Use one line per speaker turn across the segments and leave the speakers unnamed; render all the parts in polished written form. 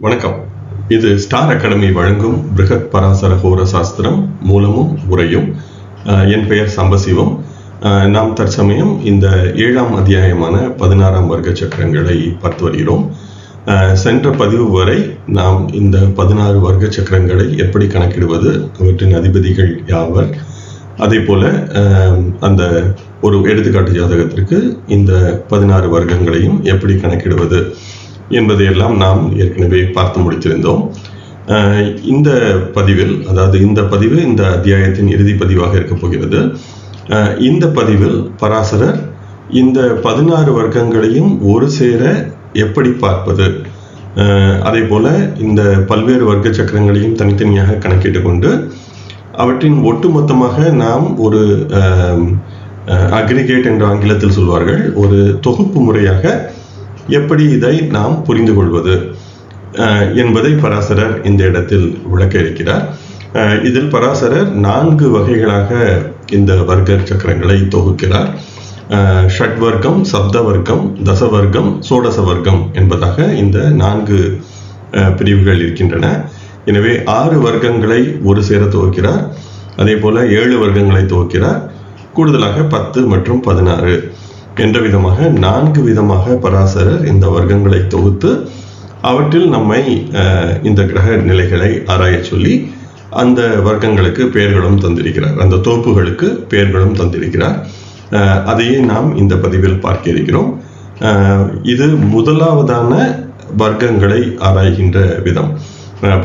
வணக்கம். இது star academy வழங்கும் பிருகத் பராசர ஹோர சாஸ்திரம் மூலமும் உரையும். என் பெயர் சம்பசிவம். நாம் தற்சமயம் இந்த 7ஆம் அத்தியாயமான 16ஆம் வர்க்க சக்கரங்களை பார்த்து வருகிறோம். சென்ற பதிவு வரை நாம் இந்த 16 வர்க்க சக்கரங்களை எப்படி கணக்கிடுவது, அவற்றின் அதிபதிகள் யாவர், அதே போல அந்த ஒரு எடுத்துக்காட்டு ஜாதகத்திற்கு இந்த 16 வர்க்கங்களையும் எப்படி கணக்கிடுவது என்பதையெல்லாம் நாம் ஏற்கனவே பார்த்து முடித்திருந்தோம். இந்த பதிவில், அதாவது இந்த பதிவு இந்த அத்தியாயத்தின் இறுதி பதிவாக இருக்க போகிறது. இந்த பதிவில் பராசரர் இந்த 16 வர்க்கங்களையும் ஒரு சேர எப்படி பார்ப்பது, அதே போல இந்த பல்வேறு வர்க்க சக்கரங்களையும் தனித்தனியாக கணக்கிட்டு கொண்டு அவற்றின் ஒட்டுமொத்தமாக நாம் ஒரு அக்ரிகேட் என்ற ஆங்கிலத்தில் சொல்வார்கள், ஒரு தொகுப்பு முறையாக எப்படி இதை நாம் புரிந்து கொள்வது என்பதை பராசரர் இந்த இடத்தில் விளக்க இருக்கிறார். இதில் பராசரர் 4 வகைகளாக இந்த வர்க்க சக்கரங்களை தொகுக்கிறார். ஷட் வர்க்கம், சப்த வர்க்கம், தசவர்க்கம், சோடச வர்க்கம் என்பதாக இந்த 4 பிரிவுகள் இருக்கின்றன. எனவே 6 வர்க்கங்களை ஒரு சேர துவக்கிறார். அதே போல 7 வர்க்கங்களை துவக்கிறார். கூடுதலாக 10 மற்றும் 16 என்ற விதமாக 4 விதமாக பராசரர் இந்த வர்க்கங்களை தொகுத்து அவற்றில் நம்மை இந்த கிரக நிலைகளை ஆராய சொல்லி அந்த வர்க்கங்களுக்கு பெயர்களும் தந்திருக்கிறார், அந்த தொகுப்புகளுக்கு பெயர்களும் தந்திருக்கிறார். அதையே நாம் இந்த பதிவில் பார்க்க இருக்கிறோம். இது முதலாவதான வர்க்கங்களை ஆராய்கின்ற விதம்.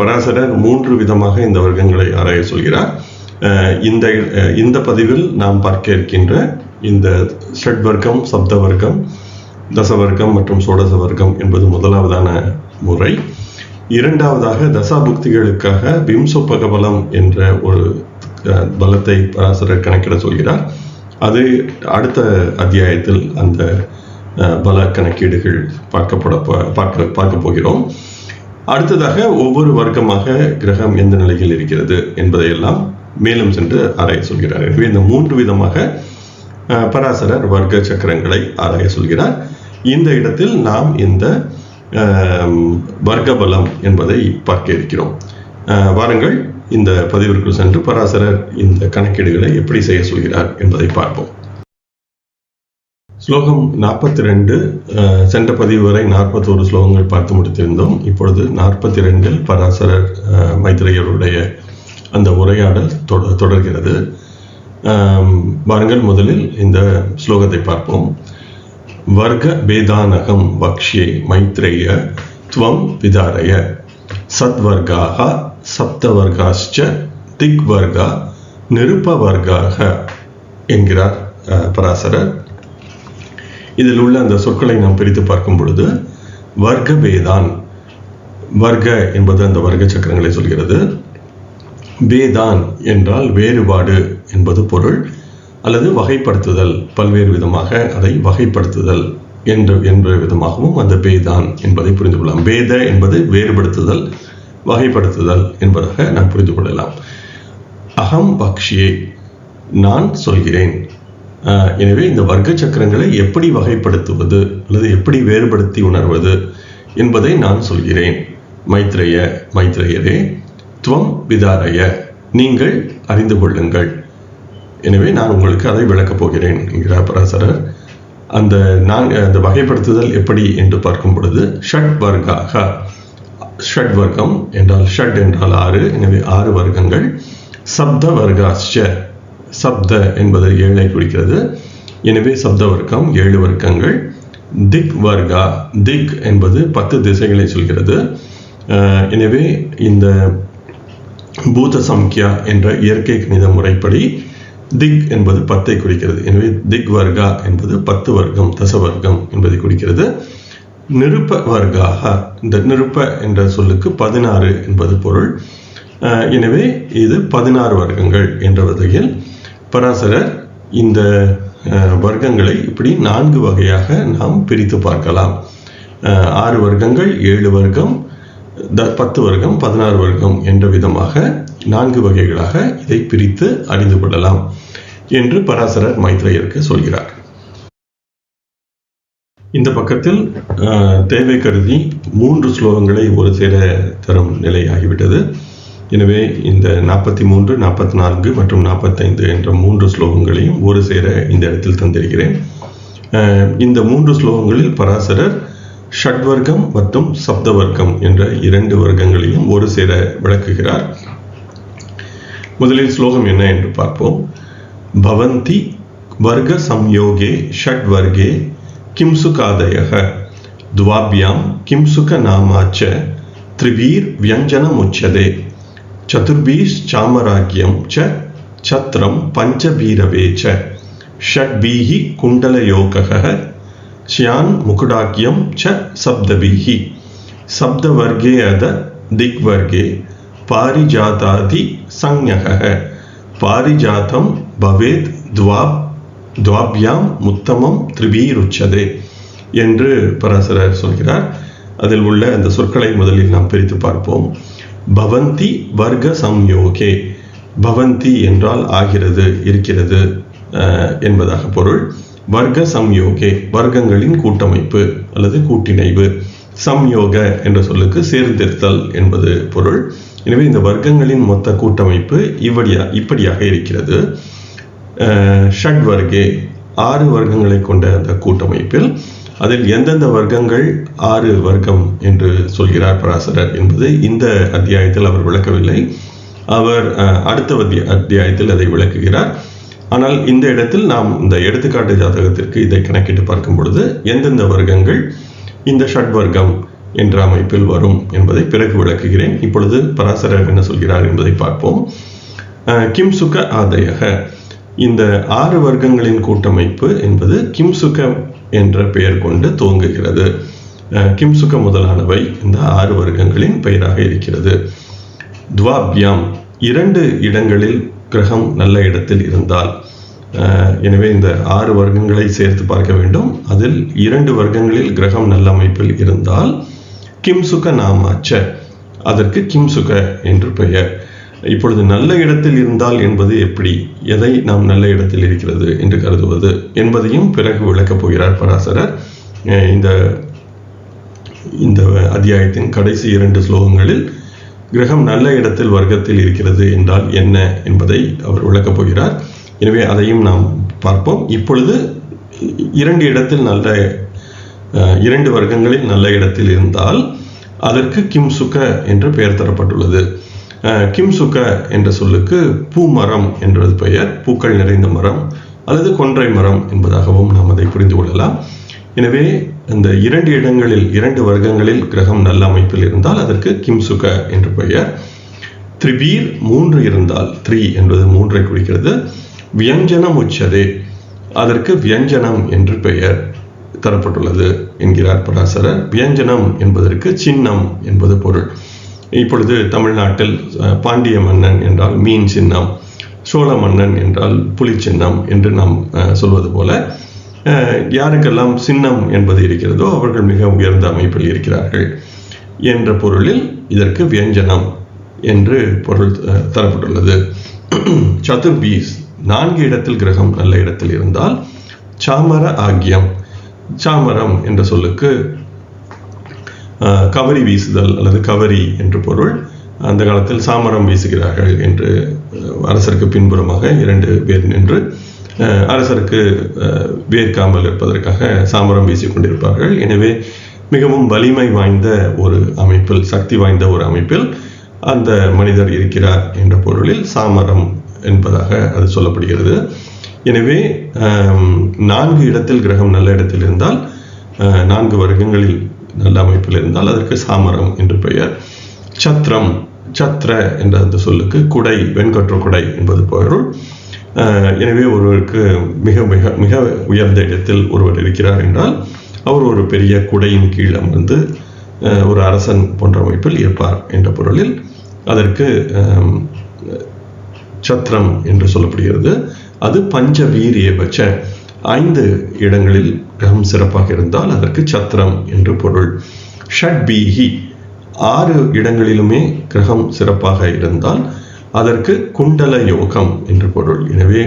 பராசரர் 3 விதமாக இந்த வர்க்கங்களை ஆராய சொல்கிறார். இந்த பதிவில் நாம் பார்க்க இருக்கின்ற இந்த ஷட் வர்க்கம், சப்த வர்க்கம், தசவர்க்கம் மற்றும் சோடச வர்க்கம் என்பது முதலாவதான முறை. இரண்டாவதாக தசாபுக்திகளுக்காக விம்சோபக பலம் என்ற ஒரு பலத்தை பராசரர் கணக்கிட சொல்கிறார். அது அடுத்த அத்தியாயத்தில் அந்த பல கணக்கீடுகள் பார்க்க போகிறோம். அடுத்ததாக ஒவ்வொரு வர்க்கமாக கிரகம் எந்த நிலையில் இருக்கிறது என்பதையெல்லாம் மேலும் சென்று ஆராய சொல்கிறார். எனவே இந்த 3 விதமாக பராசரர் வர்க்க சக்கரங்களை ஆராய சொல்கிறார். இந்த இடத்தில் நாம் இந்த வர்க்க பலம் என்பதை பார்க்க இருக்கிறோம். வாருங்கள் இந்த பதிவிற்குள் சென்று பராசரர் இந்த கணக்கீடுகளை எப்படி செய்ய சொல்கிறார் என்பதை பார்ப்போம். ஸ்லோகம் 42. சென்ற பதிவு வரை 41 ஸ்லோகங்கள் பார்த்து முடித்திருந்தோம். இப்பொழுது 42 பராசரர் மைத்ரேயருடைய அந்த உரையாடல் தொடர்கிறது. வாருங்கள் முதலில் இந்த ஸ்லோகத்தை பார்ப்போம். வர்க்க பேதானகம் வக்ஷ்யே மைத்ரேய த்வம் விதாரய சத்வர்காக சப்தவர்காஸ்ச திக்வர்கா நிருபவர்காக என்கிறார் பராசரர். இதில் உள்ள அந்த சொற்களை நாம் பிரித்து பார்க்கும் பொழுது, வர்க்க பேதான், வர்க்க என்பது அந்த வர்க்க சக்கரங்களை சொல்கிறது. பேதான் என்றால் வேறுபாடு என்பது பொருள், அல்லது வகைப்படுத்துதல், பல்வேறு விதமாக அதை வகைப்படுத்துதல் என்ற விதமாகவும் அந்த பேதான் என்பதை புரிந்து கொள்ளலாம். பேத என்பது வேறுபடுத்துதல், வகைப்படுத்துதல் என்பதாக நாம் புரிந்து கொள்ளலாம். அகம் பக்ஷியே, நான் சொல்கிறேன். எனவே இந்த வர்க்க சக்கரங்களை எப்படி வகைப்படுத்துவது அல்லது எப்படி வேறுபடுத்தி உணர்வது என்பதை நான் சொல்கிறேன். மைத்ரேயரே துவம் விதாரய, நீங்கள் அறிந்து கொள்ளுங்கள். எனவே நான் உங்களுக்கு அதை விளக்கப் போகிறேன் என்கிறார் பராசரர். அந்த வகைப்படுத்துதல் எப்படி என்று பார்க்கும் பொழுது, ஷட் வர்க்காக, ஷட் வர்க்கம் என்றால் ஷட் என்றால் 6, எனவே 6 வர்க்கங்கள். சப்த வர்காஸ்ச, சப்த என்பது 7ஐ குறிக்கிறது, எனவே சப்த வர்க்கம் 7 வர்க்கங்கள். திக் வர்கா, திக் என்பது 10 திசைகளை சொல்கிறது. எனவே இந்த பூத சம்கியா என்ற இயற்கை கணித முறைப்படி திக் என்பது 10ஐ குறிக்கிறது. எனவே திக் வர்கா என்பது 10 வர்க்கம், தசவர்க்கம் என்பதை குறிக்கிறது. நிருப்ப வர்காக, இந்த நிருப்ப என்ற சொல்லுக்கு 16 என்பது பொருள். எனவே இது 16 வர்க்கங்கள் என்ற வகையில் பராசரர் இந்த வர்க்கங்களை இப்படி 4 வகையாக நாம் பிரித்து பார்க்கலாம். 6 வர்க்கங்கள், 7 வர்க்கம், 10 வர்க்கம், 16 வர்க்கம் என்ற விதமாக 4 வகைகளாக இதை பிரித்து அறிந்து கொள்ளலாம் என்று பராசரர் மைத்ரேயருக்கு சொல்கிறார். இந்த பக்கத்தில் தேவை கருதி 3 ஸ்லோகங்களை ஒரு சேர தரும் நிலை ஆகிவிட்டது. எனவே இந்த 43, 44 மற்றும் 45 என்ற 3 ஸ்லோகங்களையும் ஒரு சேர இந்த இடத்தில் தந்திருக்கிறேன். இந்த 3 ஸ்லோகங்களில் பராசரர் ஷட்வர்க்கம் மற்றும் சப்தவர்க்கம் என்ற 2 வர்க்கங்களையும் ஒரு சேர விளக்குகிறார். முதலில் ஸ்லோகம் என்ன என்று பார்ப்போம். பவந்தி வர்க்க சம்யோகே ஷட்வர்கே கிம்சுகாதயः துவாபியாம் கிம்சுக நாமாச்ச த்ரிவீர் வியஞ்சனம் உச்சதே சதுர்பீஷ் சாமராக்யம் ச சத்ரம் பஞ்சபீரவே ச ஷட்பீஹி குண்டலயோகः ஸ்யான் முகுடாக்யம் ச சப்தபீஹி சப்தவர்கே அத திக்வர்கே பாரிஜாதாதி சஞ்ஞः பாரிஜாதம் பவேத் துவாபியாம் முத்தமம் த்ரிபீருச்சதே என்று பராசரர் சொல்கிறார். அதில் உள்ள அந்த சொற்களை முதலில் நாம் பிரித்து பார்ப்போம். பவந்தி வர்க்க சம்யோகே. பவந்தி என்றால் ஆகிறது, இருக்கிறது என்பதாக பொருள். வர்க்க சம்யோகே வர்க்கங்களின் கூட்டமைப்பு அல்லது கூட்டிணைவு. சம்யோக என்ற சொல்லுக்கு சேர்ந்திருத்தல் என்பது பொருள். எனவே இந்த வர்க்கங்களின் மொத்த கூட்டமைப்பு இப்படியாக இருக்கிறது. ஷட்வர்கே 6 வர்க்கங்களை கொண்ட அந்த கூட்டமைப்பில் அதில் எந்தெந்த வர்க்கங்கள் 6 வர்க்கம் என்று சொல்கிறார் பராசரர் என்பது இந்த அத்தியாயத்தில் அவர் விளக்கவில்லை. அவர் அடுத்த அத்தியாயத்தில் அதை விளக்குகிறார். ஆனால் இந்த இடத்தில் நாம் இந்த எடுத்துக்காட்டு ஜாதகத்திற்கு இதை கணக்கிட்டு பார்க்கும் பொழுது எந்தெந்த வர்க்கங்கள் இந்த ஷட்வர்க்கம் என்ற அமைப்பில் வரும் என்பதை பிறகு விளக்குகிறேன். இப்பொழுது பராசரர் என்ன சொல்கிறார் என்பதை பார்ப்போம். கிம்சுக ஆதயக. இந்த 6 வர்க்கங்களின் கூட்டமைப்பு என்பது கிம்சுக என்ற பெயர் கொண்டு துவங்குகிறது. கிம்சுக முதலானவை இந்த 6 வர்க்கங்களின் பெயராக இருக்கிறது. துவாபியாம் 2 இடங்களில் கிரகம் நல்ல இடத்தில் இருந்தால், எனவே இந்த 6 வர்க்கங்களை சேர்த்து பார்க்க வேண்டும். அதில் 2 வர்க்கங்களில் கிரகம் நல்ல அமைப்பில் இருந்தால் கிம்சுக நாமாச்ச, அதற்கு கிம்சுக என்று பெயர். இப்பொழுது நல்ல இடத்தில் இருந்தால் என்பது எப்படி, எதை நாம் நல்ல இடத்தில் இருக்கிறது என்று கருதுவது என்பதையும் பிறகு விளக்கப் போகிறார் பராசரர். இந்த அத்தியாயத்தின் கடைசி 2 ஸ்லோகங்களில் கிரகம் நல்ல இடத்தில் வர்க்கத்தில் இருக்கிறது என்றால் என்ன என்பதை அவர் விளக்கப் போகிறார். எனவே அதையும் நாம் பார்ப்போம். இப்பொழுது 2 இடத்தில் 2 வர்க்கங்களில் நல்ல இடத்தில் இருந்தால் அதற்கு கிம்சுக என்று பெயர் தரப்பட்டுள்ளது. கிம்சுக என்ற சொல்லுக்கு பூமரம் என்றது பெயர். பூக்கள் நிறைந்த மரம் அல்லது கொன்றை மரம் என்பதாகவும் நாம் அதை புரிந்து கொள்ளலாம். எனவே இந்த 2 இடங்களில் 2 வர்க்கங்களில் கிரகம் நல்ல அமைப்பில் இருந்தால் அதற்கு கிம்சுக என்று பெயர். த்ரிபீர் 3 இருந்தால், 3 என்பது 3ஐ குறிக்கிறது. வியஞ்சனம் உச்சதே, அதற்கு வியஞ்சனம் என்று பெயர் தரப்பட்டுள்ளது என்கிறார் பராசரர். வியஞ்சனம் என்பதற்கு சின்னம் என்பது பொருள். இப்பொழுது தமிழ்நாட்டில் பாண்டிய மன்னன் என்றால் மீன் சின்னம், சோழ மன்னன் என்றால் புலி சின்னம் என்று நாம் சொல்வது போல யாருக்கெல்லாம் சின்னம் என்பது இருக்கிறதோ அவர்கள் மிக உயர்ந்த அமைப்பில் இருக்கிறார்கள் என்ற பொருளில் இதற்கு வியஞ்சனம் என்று பொருள் தரப்பட்டுள்ளது. சதுர்பீஸ் 4 இடத்தில் கிரகம் நல்ல இடத்தில் இருந்தால் சாமர ஆக்யம். சாமரம் என்ற சொல்லுக்கு கவரி வீசுதல் அல்லது கவரி என்று பொருள். அந்த காலத்தில் சாமரம் வீசுகிறார்கள் என்று அரசருக்கு பின்புறமாக 2 பேர் நின்று அரசருக்கு வேர்க்காமல் இருப்பதற்காக சாமரம் வீசிக்கொண்டிருப்பார்கள். எனவே மிகவும் வலிமை வாய்ந்த ஒரு அமைப்பில், சக்தி வாய்ந்த ஒரு அமைப்பில் அந்த மனிதர் இருக்கிறார் என்ற பொருளில் சாமரம் என்பதாக அது சொல்லப்படுகிறது. எனவே 4 இடத்தில் கிரகம் நல்ல இடத்தில் இருந்தால், 4 வர்க்கங்களில் நல்ல அமைப்பில் இருந்தால் அதற்கு சாமரம் என்று பெயர். சத்ரம், சத்ர என்ற அந்த சொல்லுக்கு குடை, வெண்கொற்ற குடை என்பது பொருள். எனவே ஒருவருக்கு மிக மிக மிக உயர்ந்த இடத்தில் ஒருவர் இருக்கிறார் என்றால் அவர் ஒரு பெரிய குடையின் கீழ் அமர்ந்து ஒரு அரசன் போன்ற அமைப்பில் இருப்பார் என்ற பொருளில் அதற்கு சத்ரம் என்று சொல்லப்படுகிறது. அது பஞ்சவீரியபட்ச 5 இடங்களில் கிரகம் சிறப்பாக இருந்தால் அதற்கு சத்திரம் என்று பொருள். ஷட்பீஹி 6 இடங்களிலுமே கிரகம் சிறப்பாக இருந்தால் அதற்கு குண்டல யோகம் என்று பொருள். எனவே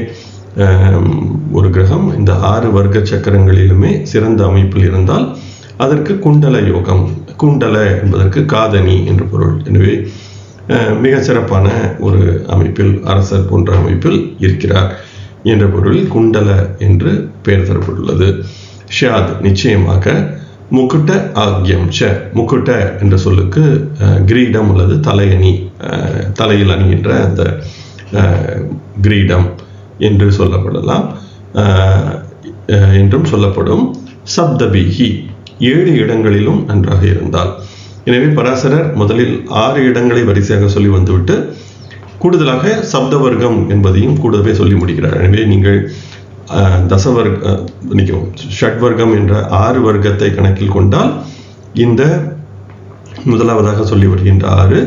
ஒரு கிரகம் இந்த 6 வர்க்க சக்கரங்களிலுமே சிறந்த அமைப்பில் இருந்தால் அதற்கு குண்டல யோகம், குண்டல என்பதற்கு காதணி என்று பொருள். எனவே மிக சிறப்பான ஒரு அமைப்பில், அரசர் போன்ற அமைப்பில் இருக்கிறார் என்ற பொருளில் குண்டல என்று பெயர் தரப்பட்டுள்ளது. ஷியாத் நிச்சயமாக, முக்குட்ட ஆக்யம் ச, முக்குட்ட என்ற சொல்லுக்கு கிரீடம் அல்லது தலையணி, தலையில் அணிகின்ற அந்த கிரீடம் என்று சொல்லப்படலாம், என்றும் சொல்லப்படும். சப்தபீஹி 7 இடங்களிலும் நன்றாக இருந்தால். எனவே பராசரர் முதலில் 6 இடங்களை வரிசையாக சொல்லி வந்துவிட்டு கூடுதலாக சப்த வர்க்கம் என்பதையும் கூடவே சொல்லி முடிக்கிறார். எனவே நீங்கள் ஷட்வர்க்கம் என்ற 6 வர்க்கத்தை கணக்கில் கொண்டால் இந்த முதலாவதாக சொல்லி வருகின்ற 6,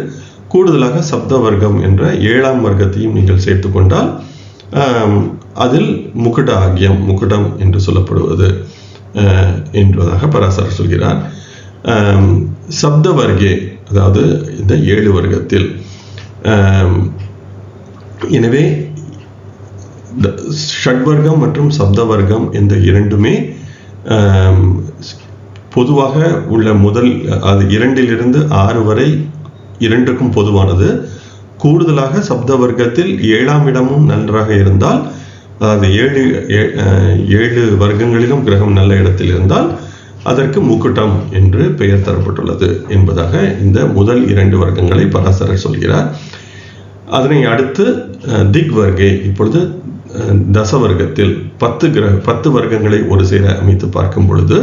கூடுதலாக சப்த வர்க்கம் என்ற 7ஆம் வர்க்கத்தையும் நீங்கள் சேர்த்து கொண்டால் அதில் முக்குட ஆகியம், முக்குடம் என்று சொல்லப்படுவது என்பதாக பராசரர் சொல்கிறார். சப்த வர்க்கே, அதாவது இந்த 7 வர்க்கத்தில். எனவே ஷட்வர்க்கம் மற்றும் சப்த வர்க்கம் இந்த இரண்டுமே பொதுவாக உள்ள முதல், அது 2லிருந்து 6 வரை இரண்டுக்கும் பொதுவானது. கூடுதலாக சப்த வர்க்கத்தில் 7ஆம் இடமும் நன்றாக இருந்தால், அதாவது 7 வர்க்கங்களிலும் கிரகம் நல்ல இடத்தில் இருந்தால் அதற்கு முக்குட்டம் என்று பெயர் தரப்பட்டுள்ளது என்பதாக இந்த முதல் 2 வர்க்கங்களை பராசரர் சொல்கிறார். அதனை அடுத்து திக் வர்க்கே, இப்பொழுது தசவர்க்கத்தில் 10 வர்க்கங்களை ஒரு சேர அமைத்து பார்க்கும் பொழுது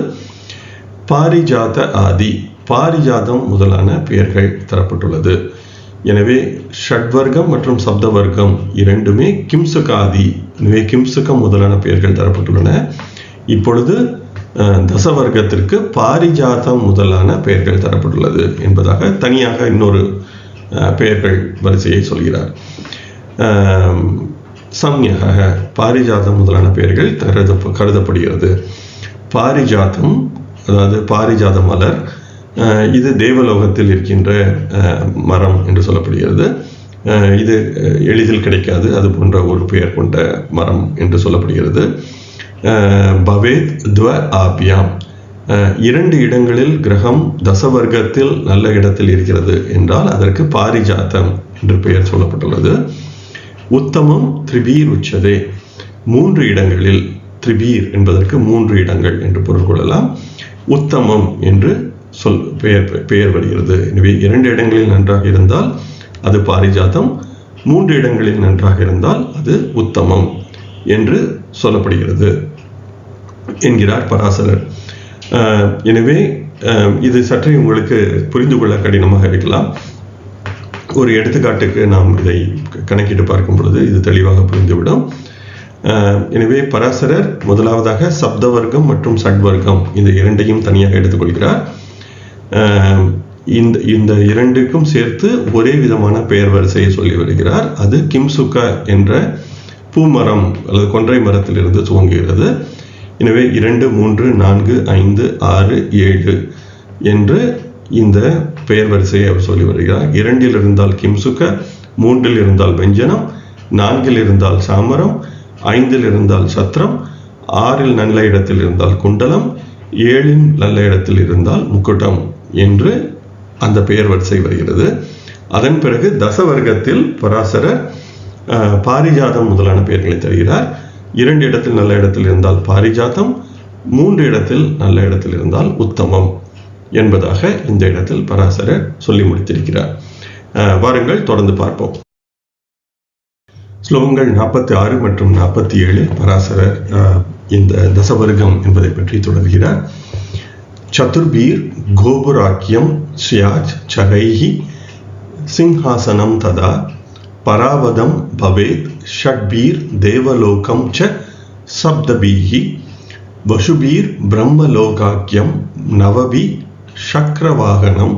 பாரிஜாத ஆதி, பாரிஜாதம் முதலான பெயர்கள் தரப்பட்டுள்ளது. எனவே ஷட்வர்க்கம் மற்றும் சப்த வர்க்கம் இரண்டுமே கிம்சுகாதி, எனவே கிம்சுகம் முதலான பெயர்கள் தரப்பட்டுள்ளன. இப்பொழுது தசவர்க்கத்திற்கு பாரிஜாதம் முதலான பெயர்கள் தரப்பட்டுள்ளது என்பதாக தனியாக இன்னொரு பெயர்கள் வரிசையை சொல்கிறார். சம்யக, பாரிஜாதம் முதலான பெயர்கள் கருதப்படுகிறது. பாரிஜாதம், அதாவது பாரிஜாத மலர், இது தேவலோகத்தில் இருக்கின்ற மரம் என்று சொல்லப்படுகிறது. இது எளிதில் கிடைக்காது, அது போன்ற ஒரு பெயர் கொண்ட மரம் என்று சொல்லப்படுகிறது. பவேத் துவ ஆபியாம், 2 இடங்களில் கிரகம் தசவர்க்கத்தில் நல்ல இடத்தில் இருக்கிறது என்றால் அதற்கு பாரிஜாதம் என்று பெயர் சொல்லப்பட்டுள்ளது. உத்தமம் திரிபீர் உச்சதே, 3 இடங்களில், திரிபீர் என்பதற்கு 3 இடங்கள் என்று பொருள் கொள்ளலாம், உத்தமம் என்று பெயர் வருகிறது. எனவே 2 இடங்களில் நன்றாக இருந்தால் அது பாரிஜாதம், 3 இடங்களில் நன்றாக இருந்தால் அது உத்தமம் என்று சொல்லப்படுகிறது என்கிறார் பராசரர். எனவே இது சற்றே உங்களுக்கு புரிந்து கொள்ள கடினமாக இருக்கலாம். ஒரு எடுத்துக்காட்டுக்கு நாம் இதை கணக்கிட்டு பார்க்கும் பொழுது இது தெளிவாக புரிந்துவிடும். எனவே பராசரர் முதலாவதாக சப்த வர்க்கம் மற்றும் ஷட்வர்க்கம் இந்த இரண்டையும் தனியாக எடுத்துக்கொள்கிறார். இந்த இரண்டுக்கும் சேர்த்து ஒரே விதமான பெயர் வரிசையை சொல்லி வருகிறார். அது கிம்சுக என்ற பூமரம் அல்லது கொன்றை மரத்திலிருந்து துவங்குகிறது. எனவே 2, 3, 4, 5, 6, 7 என்று இந்த பெயர் வரிசையை அவர் சொல்லி வருகிறார். 2இல் இருந்தால் கிம்சுக, 3இல் இருந்தால் வெஞ்சனம், 4இல் இருந்தால் சாமரம், 5இல் இருந்தால் சத்திரம், 6இல் நல்ல இடத்தில் இருந்தால் குண்டலம், 7இல் நல்ல இடத்தில் இருந்தால் முக்குட்டம் என்று அந்த பெயர் வரிசை வருகிறது. அதன் பிறகு தசவர்க்கத்தில் பராசரர் பாரிஜாதம் முதலான பெயர்களை தருகிறார். 2 இடத்தில் நல்ல இடத்தில் இருந்தால் பாரிஜாதம், 3 இடத்தில் நல்ல இடத்தில் இருந்தால் உத்தமம் என்பதாக இந்த இடத்தில் பராசரர் சொல்லி முடித்திருக்கிறார். வாருங்கள் தொடர்ந்து பார்ப்போம். ஸ்லோகங்கள் 46 மற்றும் 47 பராசரர் இந்த தசவர்க்கம் என்பதை பற்றி தொடர்கிறார். சதுர்பீர் கோபுராக்கியம் ஸ்யாஜ் சகைஹி சிங்ஹாசனம் ததா பராவதம் பவேத் ஷட்பீர் தேவலோகம் ச சப்தபீஹி வசுபீர் பிரம்மலோகாக்கியம் நவபி சக்கரவாகனம்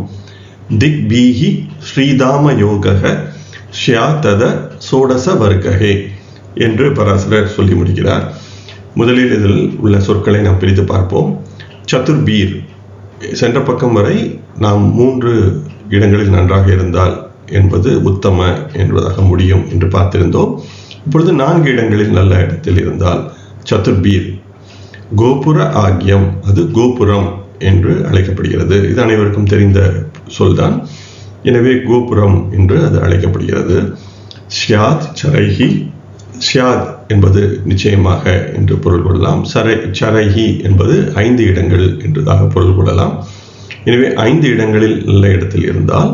திக்பீஹி ஸ்ரீதாம யோகக ஷ்யாதத சோடச வர்க்ககே என்று பராசரர் சொல்லி முடிக்கிறார். முதலில் இதில் உள்ள சொற்களை நாம் பிரித்து பார்ப்போம். சதுர்பீர், சென்ற பக்கம் வரை நாம் 3 இடங்களில் நன்றாக இருந்தால் என்பது உத்தம என்பதாக முடியும் என்று பார்த்திருந்தோம். இப்பொழுது 4 இடங்களில் நல்ல இடத்தில் இருந்தால் சதுர்பீர். கோபுர ஆக்யம், அது கோபுரம் என்று அழைக்கப்படுகிறது. இது அனைவருக்கும் தெரிந்த சொல்தான். எனவே கோபுரம் என்று அது அழைக்கப்படுகிறது. ஷ்யாத் சரைஹி, ஷ்யாத் என்பது நிச்சயமாக என்று பொருள் கொள்ளலாம். சரைஹி என்பது 5 இடங்கள் என்றதாக பொருள் கொள்ளலாம். எனவே 5 இடங்களில் நல்ல இடத்தில் இருந்தால்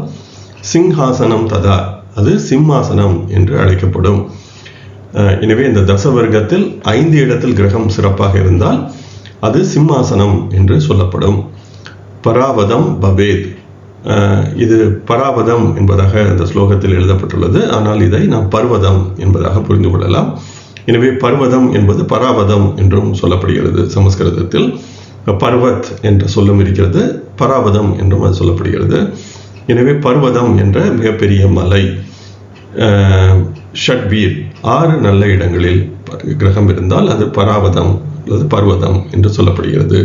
சிங்ஹாசனம் ததா, அது சிம்மாசனம் என்று அழைக்கப்படும். எனவே இந்த தசவர்க்கத்தில் 5 இடத்தில் கிரகம் சிறப்பாக இருந்தால் அது சிம்மாசனம் என்று சொல்லப்படும். பராவதம் பவேத், இது பராவதம் என்பதாக இந்த ஸ்லோகத்தில் எழுதப்பட்டுள்ளது. ஆனால் இதை நாம் பர்வதம் என்பதாக புரிந்து கொள்ளலாம். எனவே பர்வதம் என்பது பராவதம் என்றும் சொல்லப்படுகிறது. சமஸ்கிருதத்தில் பர்வத் என்ற சொல்லும் இருக்கிறது, பராவதம் என்றும் அது சொல்லப்படுகிறது. எனவே பர்வதம் என்ற மிகப்பெரிய மலை. ஷட்பீர், 6 நல்ல இடங்களில் கிரகம் இருந்தால் அது பராவதம் அல்லது பர்வதம் என்று சொல்லப்படுகிறது.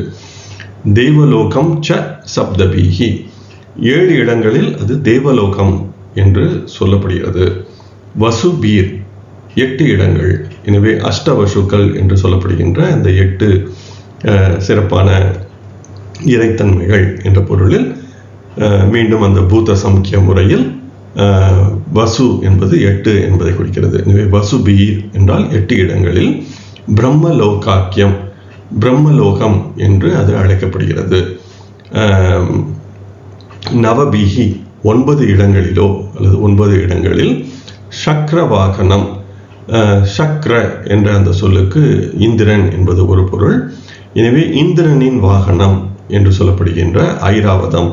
தேவலோகம் ச சப்தபீஹி, 7 இடங்களில் அது தேவலோகம் என்று சொல்லப்படுகிறது. வசுபீர், 8 இடங்கள். எனவே அஷ்டவசுக்கள் என்று சொல்லப்படுகின்ற அந்த 8 சிறப்பான இறைத்தன்மைகள் என்ற பொருளில் மீண்டும் அந்த பூத சம்கிய முறையில் வசு என்பது 8 என்பதை குறிக்கிறது. எனவே வசுபீர் என்றால் 8 இடங்களில். பிரம்மலோகாக்கியம், பிரம்மலோகம் என்று அது அழைக்கப்படுகிறது. நவபீஹி, 9 இடங்களிலோ அல்லது 9 இடங்களில். சக்ர வாகனம், சக்ர என்ற அந்த சொல்லுக்கு இந்திரன் என்பது ஒரு பொருள். எனவே இந்திரனின் வாகனம் என்று சொல்லப்படுகின்ற ஐராவதம்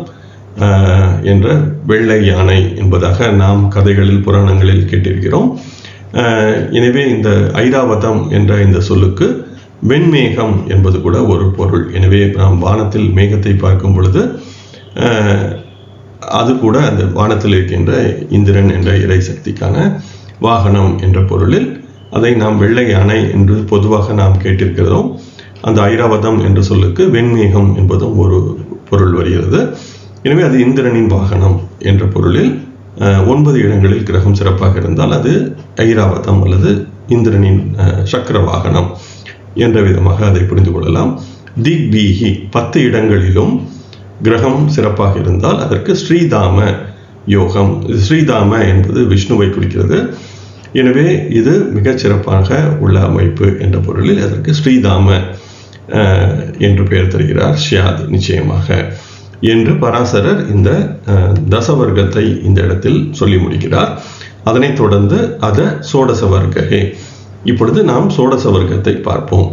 என்ற வெள்ளை யானை என்பதாக நாம் கதைகளில் புராணங்களில் கேட்டிருக்கிறோம். எனவே இந்த ஐராவதம் என்ற இந்த சொல்லுக்கு வெண்மேகம் என்பது கூட ஒரு பொருள். எனவே நாம் வானத்தில் மேகத்தை பார்க்கும் பொழுது அது கூட அந்த வானத்தில் இருக்கின்ற இந்திரன் என்ற இறை சக்திக்கான வாகனம் என்ற பொருளில் அதை நாம் வெள்ளை யானை என்று பொதுவாக நாம் கேட்டிருக்கிறோம். அந்த ஐராவதம் என்ற சொல்லுக்கு வெண்மேகம் என்பதும் ஒரு பொருள் வருகிறது. எனவே அது இந்திரனின் வாகனம் என்ற பொருளில் 9 இடங்களில் கிரகம் சிறப்பாக இருந்தால் அது ஐராவதம் அல்லது இந்திரனின் சக்கர வாகனம் என்ற விதமாக அதை புரிந்து கொள்ளலாம். திக்பீஹி, 10 இடங்களிலும் கிரகம் சிறப்பாக இருந்தால் அதற்கு ஸ்ரீதாம யோகம். ஸ்ரீதாம என்பது விஷ்ணுவை குறிக்கிறது. எனவே இது மிகச் சிறப்பாக உள்ள அமைப்பு என்ற பொருளில் அதற்கு ஸ்ரீதாம என்று பெயர் தருகிறார். ஷியாத், நிச்சயமாக என்று பராசரர் இந்த தசவர்க்கத்தை இந்த இடத்தில் சொல்லி முடிக்கிறார். அதனைத் தொடர்ந்து அத சோடச வர்க்ககே, இப்பொழுது நாம் சோடச வர்க்கத்தை பார்ப்போம்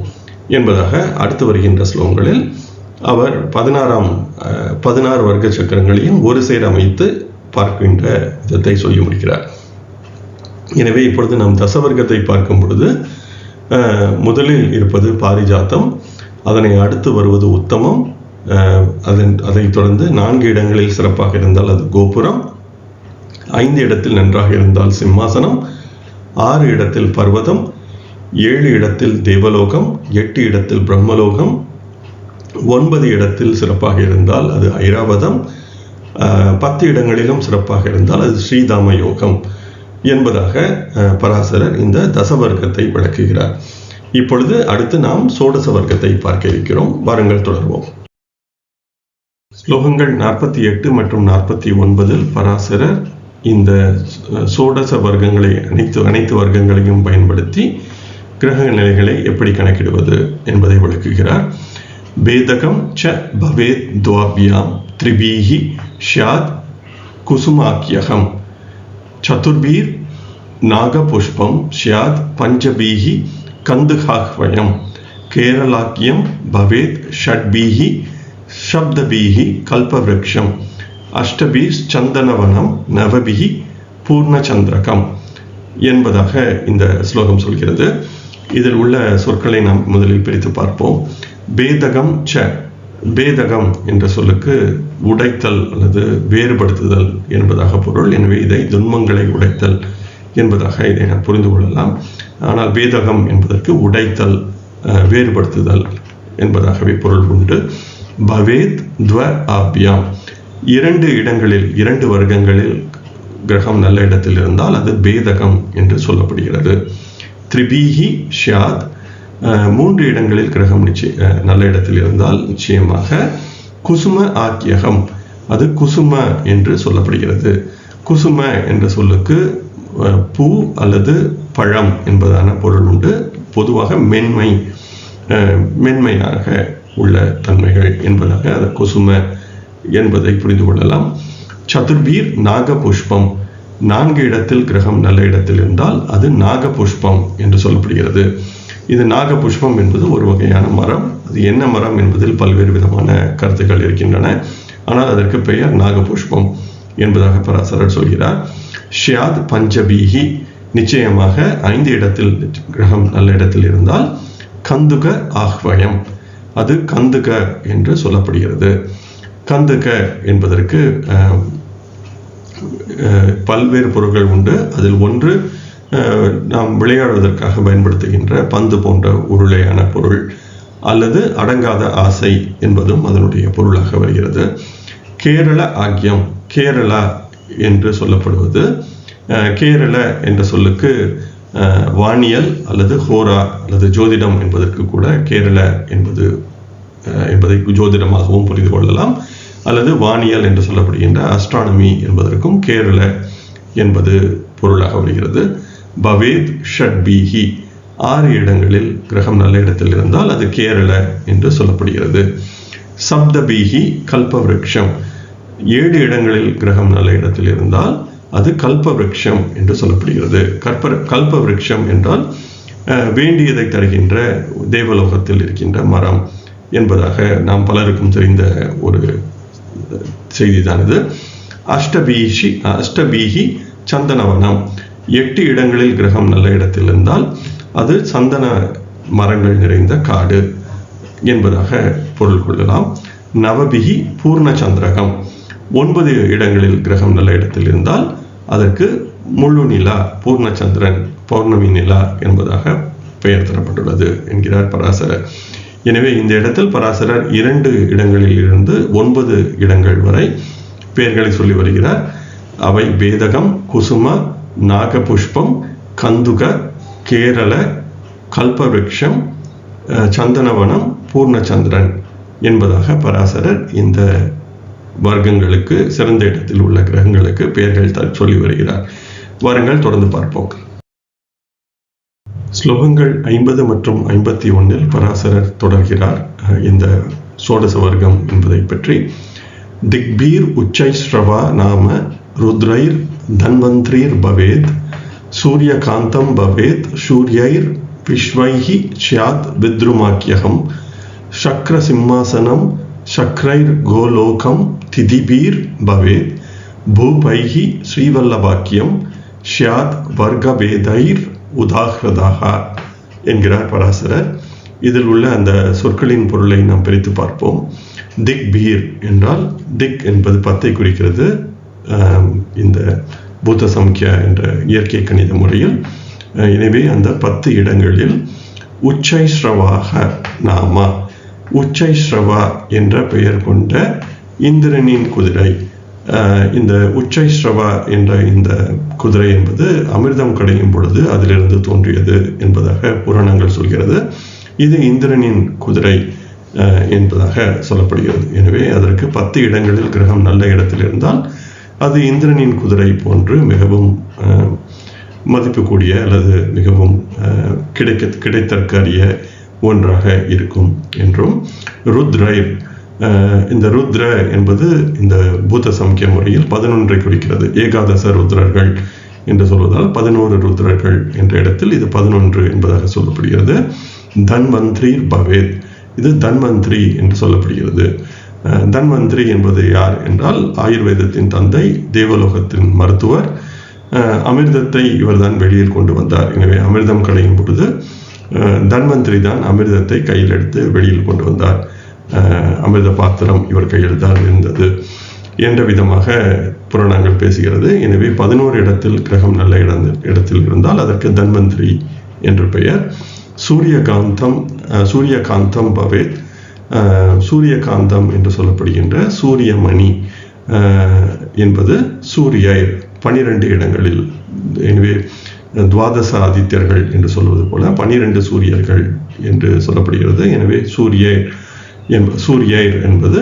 என்பதாக அடுத்து வருகின்ற ஸ்லோகங்களில் அவர் 16 வர்க்க சக்கரங்களையும் ஒரு சேர அமைத்து பார்க்கின்ற விதத்தை சொல்லி முடிக்கிறார். எனவே இப்பொழுது நாம் தசவர்க்கத்தை பார்க்கும் பொழுது முதலில் இருப்பது பாரிஜாத்தம், அதனை அடுத்து வருவது உத்தமம், அதைத் தொடர்ந்து 4 இடங்களில் சிறப்பாக இருந்தால் அது கோபுரம், 5 இடத்தில் நன்றாக இருந்தால் சிம்மாசனம், 6 இடத்தில் பர்வதம், 7 இடத்தில் தேவலோகம், 8 இடத்தில் பிரம்மலோகம், 9 இடத்தில் சிறப்பாக இருந்தால் அது ஐராவதம், 10 இடங்களிலும் சிறப்பாக இருந்தால் அது ஸ்ரீதாம யோகம் என்பதாக பராசரர் இந்த தசவர்க்கத்தை விளக்குகிறார். இப்பொழுது அடுத்து நாம் சோடச வர்க்கத்தை பார்க்க இருக்கிறோம். வாருங்கள் தொடர்வோம். ஸ்லோகங்கள் 48 மற்றும் 49 பராசரர் இந்த சோடச வர்க்கங்களை அனைத்து வர்க்கங்களையும் பயன்படுத்தி கிரக நிலைகளை எப்படி கணக்கிடுவது என்பதை விளக்குகிறார். பேதகம் ச பவேத் துவாபியாம் த்ரிபீஹி ஷ்யாத் குசுமாக்கியகம் சதுர்பீர் நாகபுஷ்பம் ஷ்யாத் பஞ்சபீஹி கந்துகாஹ்வயம் கேரளாக்கியம் பவேத் ஷட்பீஹி சப்தபீஹி கல்பவ்ருக்ஷம் அஷ்டபீஸ் சந்தனவனம் நவபிஹி பூர்ணச்சந்திரகம் என்பதாக இந்த ஸ்லோகம் சொல்கிறது. இதில் உள்ள சொற்களை நாம் முதலில் பிரித்து பார்ப்போம். பேதகம் ச, பேதகம் என்ற சொல்லுக்கு உடைத்தல் அல்லது வேறுபடுத்துதல் என்பதாக பொருள். எனவே இதை துன்மங்களை உடைத்தல் என்பதாக இதை நாம் புரிந்து கொள்ளலாம். ஆனால் பேதகம் என்பதற்கு உடைத்தல், வேறுபடுத்துதல் என்பதாகவே பொருள் உண்டு. பவேத் துவ ஆப்யாம், 2 இடங்களில் 2 வர்க்கங்களில் கிரகம் நல்ல இடத்தில் இருந்தால் அது பேதகம் என்று சொல்லப்படுகிறது. த்ரிபீஹி ஷியாத், 3 இடங்களில் கிரகம் நல்ல இடத்தில் இருந்தால் நிச்சயமாக குசும ஆக்கியகம், அது குசும என்று சொல்லப்படுகிறது. குசும என்ற சொல்லுக்கு பூ அல்லது பழம் என்பதான பொருள் உண்டு. பொதுவாக மென்மையாக உள்ள தன்மைகள் என்பதாக அது குசும என்பதை புரிந்து கொள்ளலாம். சதுர்பீர் நாக புஷ்பம், 4 இடத்தில் கிரகம் நல்ல இடத்தில் இருந்தால் அது நாக புஷ்பம் என்று சொல்லப்படுகிறது. இது நாக புஷ்பம் என்பது ஒரு வகையான மரம். அது என்ன மரம் என்பதில் பல்வேறு விதமான கருத்துக்கள் இருக்கின்றன. ஆனால் அதற்கு பெயர் நாக புஷ்பம் என்பதாக பராசரர் சொல்கிறார். ஷியாத் பஞ்சபீஹி, நிச்சயமாக 5 இடத்தில் கிரகம் நல்ல இடத்தில் இருந்தால் கந்துக ஆஹ்வயம், அது கந்துக என்று சொல்லப்படுகிறது. கந்துக என்பதற்கு பல்வேறு பொருட்கள் உண்டு. அதில் ஒன்று நாம் விளையாடுவதற்காக பயன்படுத்துகின்ற பந்து போன்ற உருளையான பொருள், அல்லது அடங்காத ஆசை என்பதும் அதனுடைய பொருளாக வருகிறது. கேரள ஆக்யம், கேரளா என்று சொல்லப்படுவது, கேரள என்ற சொல்லுக்கு வானியல் அல்லது ஹோரா அல்லது ஜோதிடம் என்பதற்கு கூட கேரள என்பதை ஜோதிடமாகவும் புரிந்து கொள்ளலாம். அல்லது வானியல் என்று சொல்லப்படுகின்ற அஸ்ட்ரானமி என்பதற்கும் கேரள என்பது பொருளாக வருகிறது. பவேத் ஷட்பீஹி, 6 இடங்களில் கிரகம் நல்ல இடத்தில் இருந்தால் அது கேரள என்று சொல்லப்படுகிறது. சப்தபீஹி கல்பவிருக்ஷம், 7 இடங்களில் கிரகம் நல்ல இடத்தில் இருந்தால் அது கல்பவிருக்ஷம் என்று சொல்லப்படுகிறது. கல்பவிருக்ஷம் என்றால் வேண்டியதை தருகின்ற தேவலோகத்தில் இருக்கின்ற மரம் என்பதாக நாம் பலருக்கும் தெரிந்த ஒரு செய்திதான் இது. அஷ்டபீஹி சந்தனவனம், 8 இடங்களில் கிரகம் நல்ல இடத்தில் இருந்தால் அது சந்தன மரங்கள் நிறைந்த காடு என்பதாக பொருள் கொள்ளலாம். நவபிகி பூர்ண சந்திரகம், 9 இடங்களில் கிரகம் நல்ல இடத்தில் இருந்தால் அதற்கு முழு நிலா, பூர்ணச்சந்திரன், பௌர்ணமி நிலா என்பதாக பெயர் தரப்பட்டுள்ளது என்கிறார் பராசரர். எனவே இந்த இடத்தில் பராசரர் 2 இடங்களில் இருந்து 9 இடங்கள் வரை பெயர்களை சொல்லி வருகிறார். அவை பேதகம், குசும, நாகபுஷ்பம், கந்துக, கேரள, கல்பவிருக்ஷம், சந்தனவனம், பூர்ணச்சந்திரன் என்பதாக பராசரர் இந்த வர்க்கங்களுக்கு, சிறந்த இடத்தில் உள்ள கிரகங்களுக்கு பெயர்கள் சொல்லி வருகிறார். வாருங்கள் தொடர்ந்து பார்ப்போம். ஸ்லோகங்கள் 50 மற்றும் 51 பராசரர் தொடர்கிறார் இந்த சோடச வர்க்கம் என்பதை பற்றி. திக்பீர் உச்சைஸ்ரவா நாம ருத்ரைர் தன்வந்திரீர் பவேத், சூரியகாந்தம் பவேத் சூரியைர் விஸ்வைஹி ஸ்யாத் வித்ருமாக்கியகம், சக்ர சிம்மாசனம் சக்ரைர் கோலோகம் திதிபீர் பவேத், பூபைஹி ஸ்ரீவல்லபாக்கியம் ஸ்யாத் வர்க்கபேதைர் உதாஹ்ரதாக என்கிறார் பராசரர். இதில் உள்ள அந்த சொற்களின் பொருளை நாம் பிரித்து பார்ப்போம். திக் பீர் என்றால், திக் என்பது 10ஐ குறிக்கிறது இந்த பூத சம்கியா என்ற இயற்கை கணித முறையில். எனவே அந்த 10 இடங்களில் உச்சைஸ்ரவாக நாமா, உச்சைஸ்ரவா என்ற பெயர் கொண்ட இந்திரனின் குதிரை, இந்த உச்சைஸ்ரவா என்ற இந்த குதிரை என்பது அமிர்தம் கடையும் பொழுது அதிலிருந்து தோன்றியது என்பதாக புராணங்கள் சொல்கிறது. இது இந்திரனின் குதிரை என்பதாக சொல்லப்படுகிறது. எனவே அதற்கு 10 இடங்களில் கிரகம் நல்ல இடத்தில் இருந்தால் அது இந்திரனின் குதிரை போன்று மிகவும் மதிப்புக்கூடிய அல்லது மிகவும் கிடைத்தற்கரிய ஒன்றாக இருக்கும் என்றும். ருத்ரைர், இந்த ருத்ர என்பது இந்த பூத சம்கிய முறையில் 11ஐ குறிக்கிறது. ஏகாதச ருத்ரர்கள் என்று சொல்வதால் 11 ருத்ரர்கள் என்ற இடத்தில் இது 11 என்பதாக சொல்லப்படுகிறது. தன்வந்திரீர் பவேத், இது தன்வந்திரி என்று சொல்லப்படுகிறது. தன்வந்திரி என்பது யார் என்றால் ஆயுர்வேதத்தின் தந்தை, தேவலோகத்தின் மருத்துவர். அமிர்தத்தை இவர்தான் வெளியில் கொண்டு வந்தார். எனவே அமிர்தம் கடையும் பொழுது தன்வந்திரி தான் அமிர்தத்தை கையில் எடுத்து வெளியில் கொண்டு வந்தார். அமிர்த பாத்திரம் இவர் கையில் தான் இருந்தது என்ற விதமாக புராணங்கள் பேசுகிறது. எனவே 11 இடத்தில் கிரகம் நல்ல இடத்தில் இருந்தால் அதற்கு தன்வந்திரி என்று பெயர். சூரியகாந்தம் பவேத், சூரியகாந்தம் என்று சொல்லப்படுகின்ற சூரியமணி என்பது சூரிய 12 இடங்களில். எனவே துவாதச ஆதித்யர்கள் என்று சொல்வது போல 12 சூரியர்கள் என்று சொல்லப்படுகிறது. எனவே சூரியர் என்பது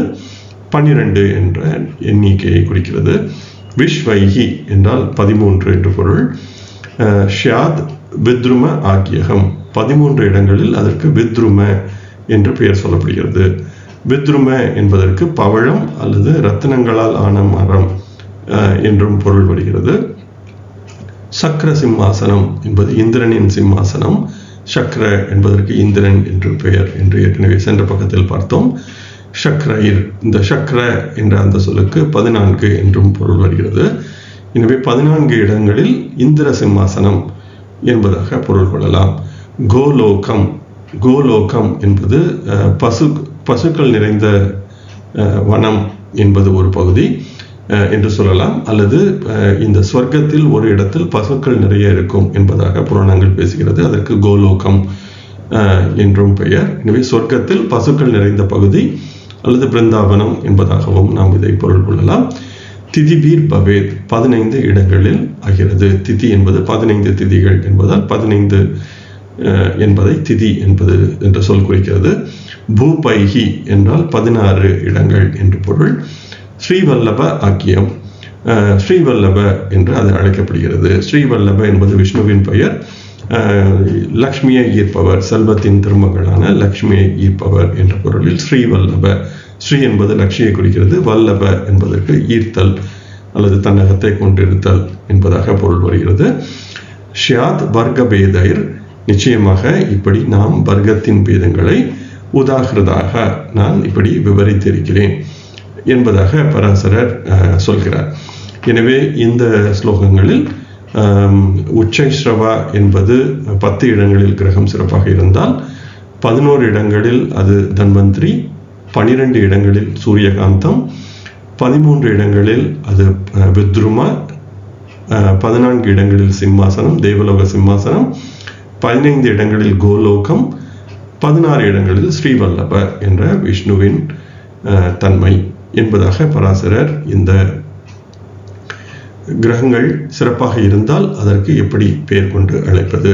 12 என்ற எண்ணிக்கையை குறிக்கிறது. விஸ்வைஹி என்றால் 13 என்று பொருள். ஷியாத் வித்ரும ஆக்கியகம் 13 இடங்களில் அதற்கு வித்ரும என்று பெயர் சொல்லப்படுகிறது. வித்ரும என்பதற்கு பவழம் அல்லது ரத்தினங்களால் ஆன மரம் என்றும் பொருள் வருகிறது. சக்கர சிம்மாசனம் என்பது இந்திரனின் சிம்மாசனம். சக்கர என்பதற்கு இந்திரன் என்று பெயர் என்று ஏற்கனவே சென்ற பக்கத்தில் பார்த்தோம். சக்ரயிர், இந்த சக்கர என்ற அந்த சொல்லுக்கு 14 என்றும் பொருள் வருகிறது. எனவே 14 இடங்களில் இந்திர சிம்மாசனம் என்பதாக பொருள் கொள்ளலாம். கோலோகம், கோலோகம் என்பது பசுக்கள் நிறைந்த வனம் என்பது ஒரு பகுதி என்று சொல்லலாம். அல்லது இந்த ஸ்வர்க்கத்தில் ஒரு இடத்தில் பசுக்கள் நிறைய இருக்கும் என்பதாக புராணங்கள் பேசுகிறது. அதற்கு கோலோகம் என்றும் பெயர். எனவே சொர்க்கத்தில் பசுக்கள் நிறைந்த பகுதி அல்லது பிருந்தாவனம் என்பதாகவும் நாம் இதை பொருள் கொள்ளலாம். திதிபீர் பவேத் 15 இடங்களில் ஆகிறது. திதி என்பது 15 திதிகள் என்பதால் 15 என்பதை திதி என்பது என்ற சொல் குறிக்கிறது. பூபைஹி என்றால் 16 இடங்கள் என்று பொருள். ஸ்ரீவல்லப ஆக்கியம், ஸ்ரீவல்லப என்று அது அழைக்கப்படுகிறது. ஸ்ரீவல்லப என்பது விஷ்ணுவின் பெயர். லக்ஷ்மியை ஈர்ப்பவர், செல்வத்தின் திருமகளான லக்ஷ்மியை ஈர்ப்பவர் என்ற பொருளில் ஸ்ரீவல்லப. ஸ்ரீ என்பது லக்ஷ்மியை குறிக்கிறது. வல்லப என்பதற்கு ஈர்த்தல் அல்லது தன்னகத்தை கொண்டிருத்தல் என்பதாக பொருள் வருகிறது. ஷியாத் வர்க்க பேதைர், நிச்சயமாக இப்படி நாம் வர்க்கத்தின் பேதங்களை உதாகிருதாக நான் இப்படி விவரித்திருக்கிறேன் என்பதாக பராசரர் சொல்கிறார். எனவே இந்த ஸ்லோகங்களில் உச்சைஸ்ரவா என்பது 10 இடங்களில் கிரகம் சிறப்பாக இருந்தால் 11 இடங்களில் அது தன்வந்திரி, 12 இடங்களில் சூரியகாந்தம், 13 இடங்களில் அது வித்ருமா, 14 இடங்களில் சிம்மாசனம், தேவலோக சிம்மாசனம், 15 இடங்களில் கோலோகம், 16 இடங்களில் ஸ்ரீவல்லப என்ற விஷ்ணுவின் தன்மை என்பதாக பராசரர் இந்த கிரகங்கள் சிறப்பாக இருந்தால் அதற்கு எப்படி பெயர் கொண்டு அழைப்பது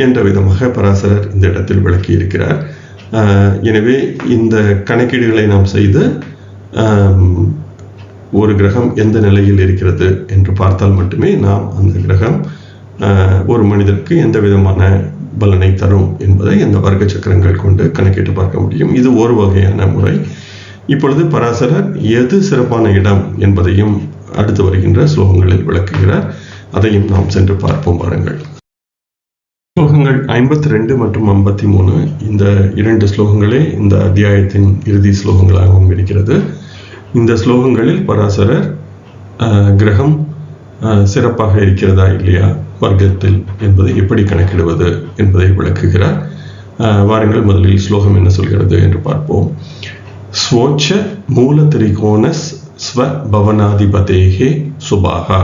என்ற விதமாக பராசரர் இந்த இடத்தில் விளக்கி இருக்கிறார். எனவே இந்த கணக்கீடுகளை நாம் செய்து ஒரு கிரகம் எந்த நிலையில் இருக்கிறது என்று பார்த்தால் மட்டுமே நாம் அந்த கிரகம் ஒரு மனிதருக்கு எந்த விதமான பலனை தரும் என்பதை அந்த வர்க்க சக்கரங்கள் கொண்டு கணக்கிட்டு பார்க்க முடியும். இது ஒரு வகையான முறை. இப்பொழுது பராசரர் எது சிறப்பான இடம் என்பதையும் அடுத்து வருகின்ற ஸ்லோகங்களில் விளக்குகிறார். அதையும் நாம் சென்று பார்ப்போம். பாருங்கள். ஸ்லோகங்கள் 52 மற்றும் 53 இந்த 2 ஸ்லோகங்களே இந்த அத்தியாயத்தின் இறுதி ஸ்லோகங்களாகவும் இருக்கிறது. இந்த ஸ்லோகங்களில் பராசரர் கிரகம் சிறப்பாக இருக்கிறதா இல்லையா வர்க்கத்தில் என்பதை எப்படி கணக்கிடுவது என்பதை விளக்குகிறார். வாருங்கள் முதலில் ஸ்லோகம் என்ன சொல்கிறது என்று பார்ப்போம். ஸ்வோச்ச மூல திரிகோணஸ் ஸ்வ பவனாதிபதேஹே சுபாகா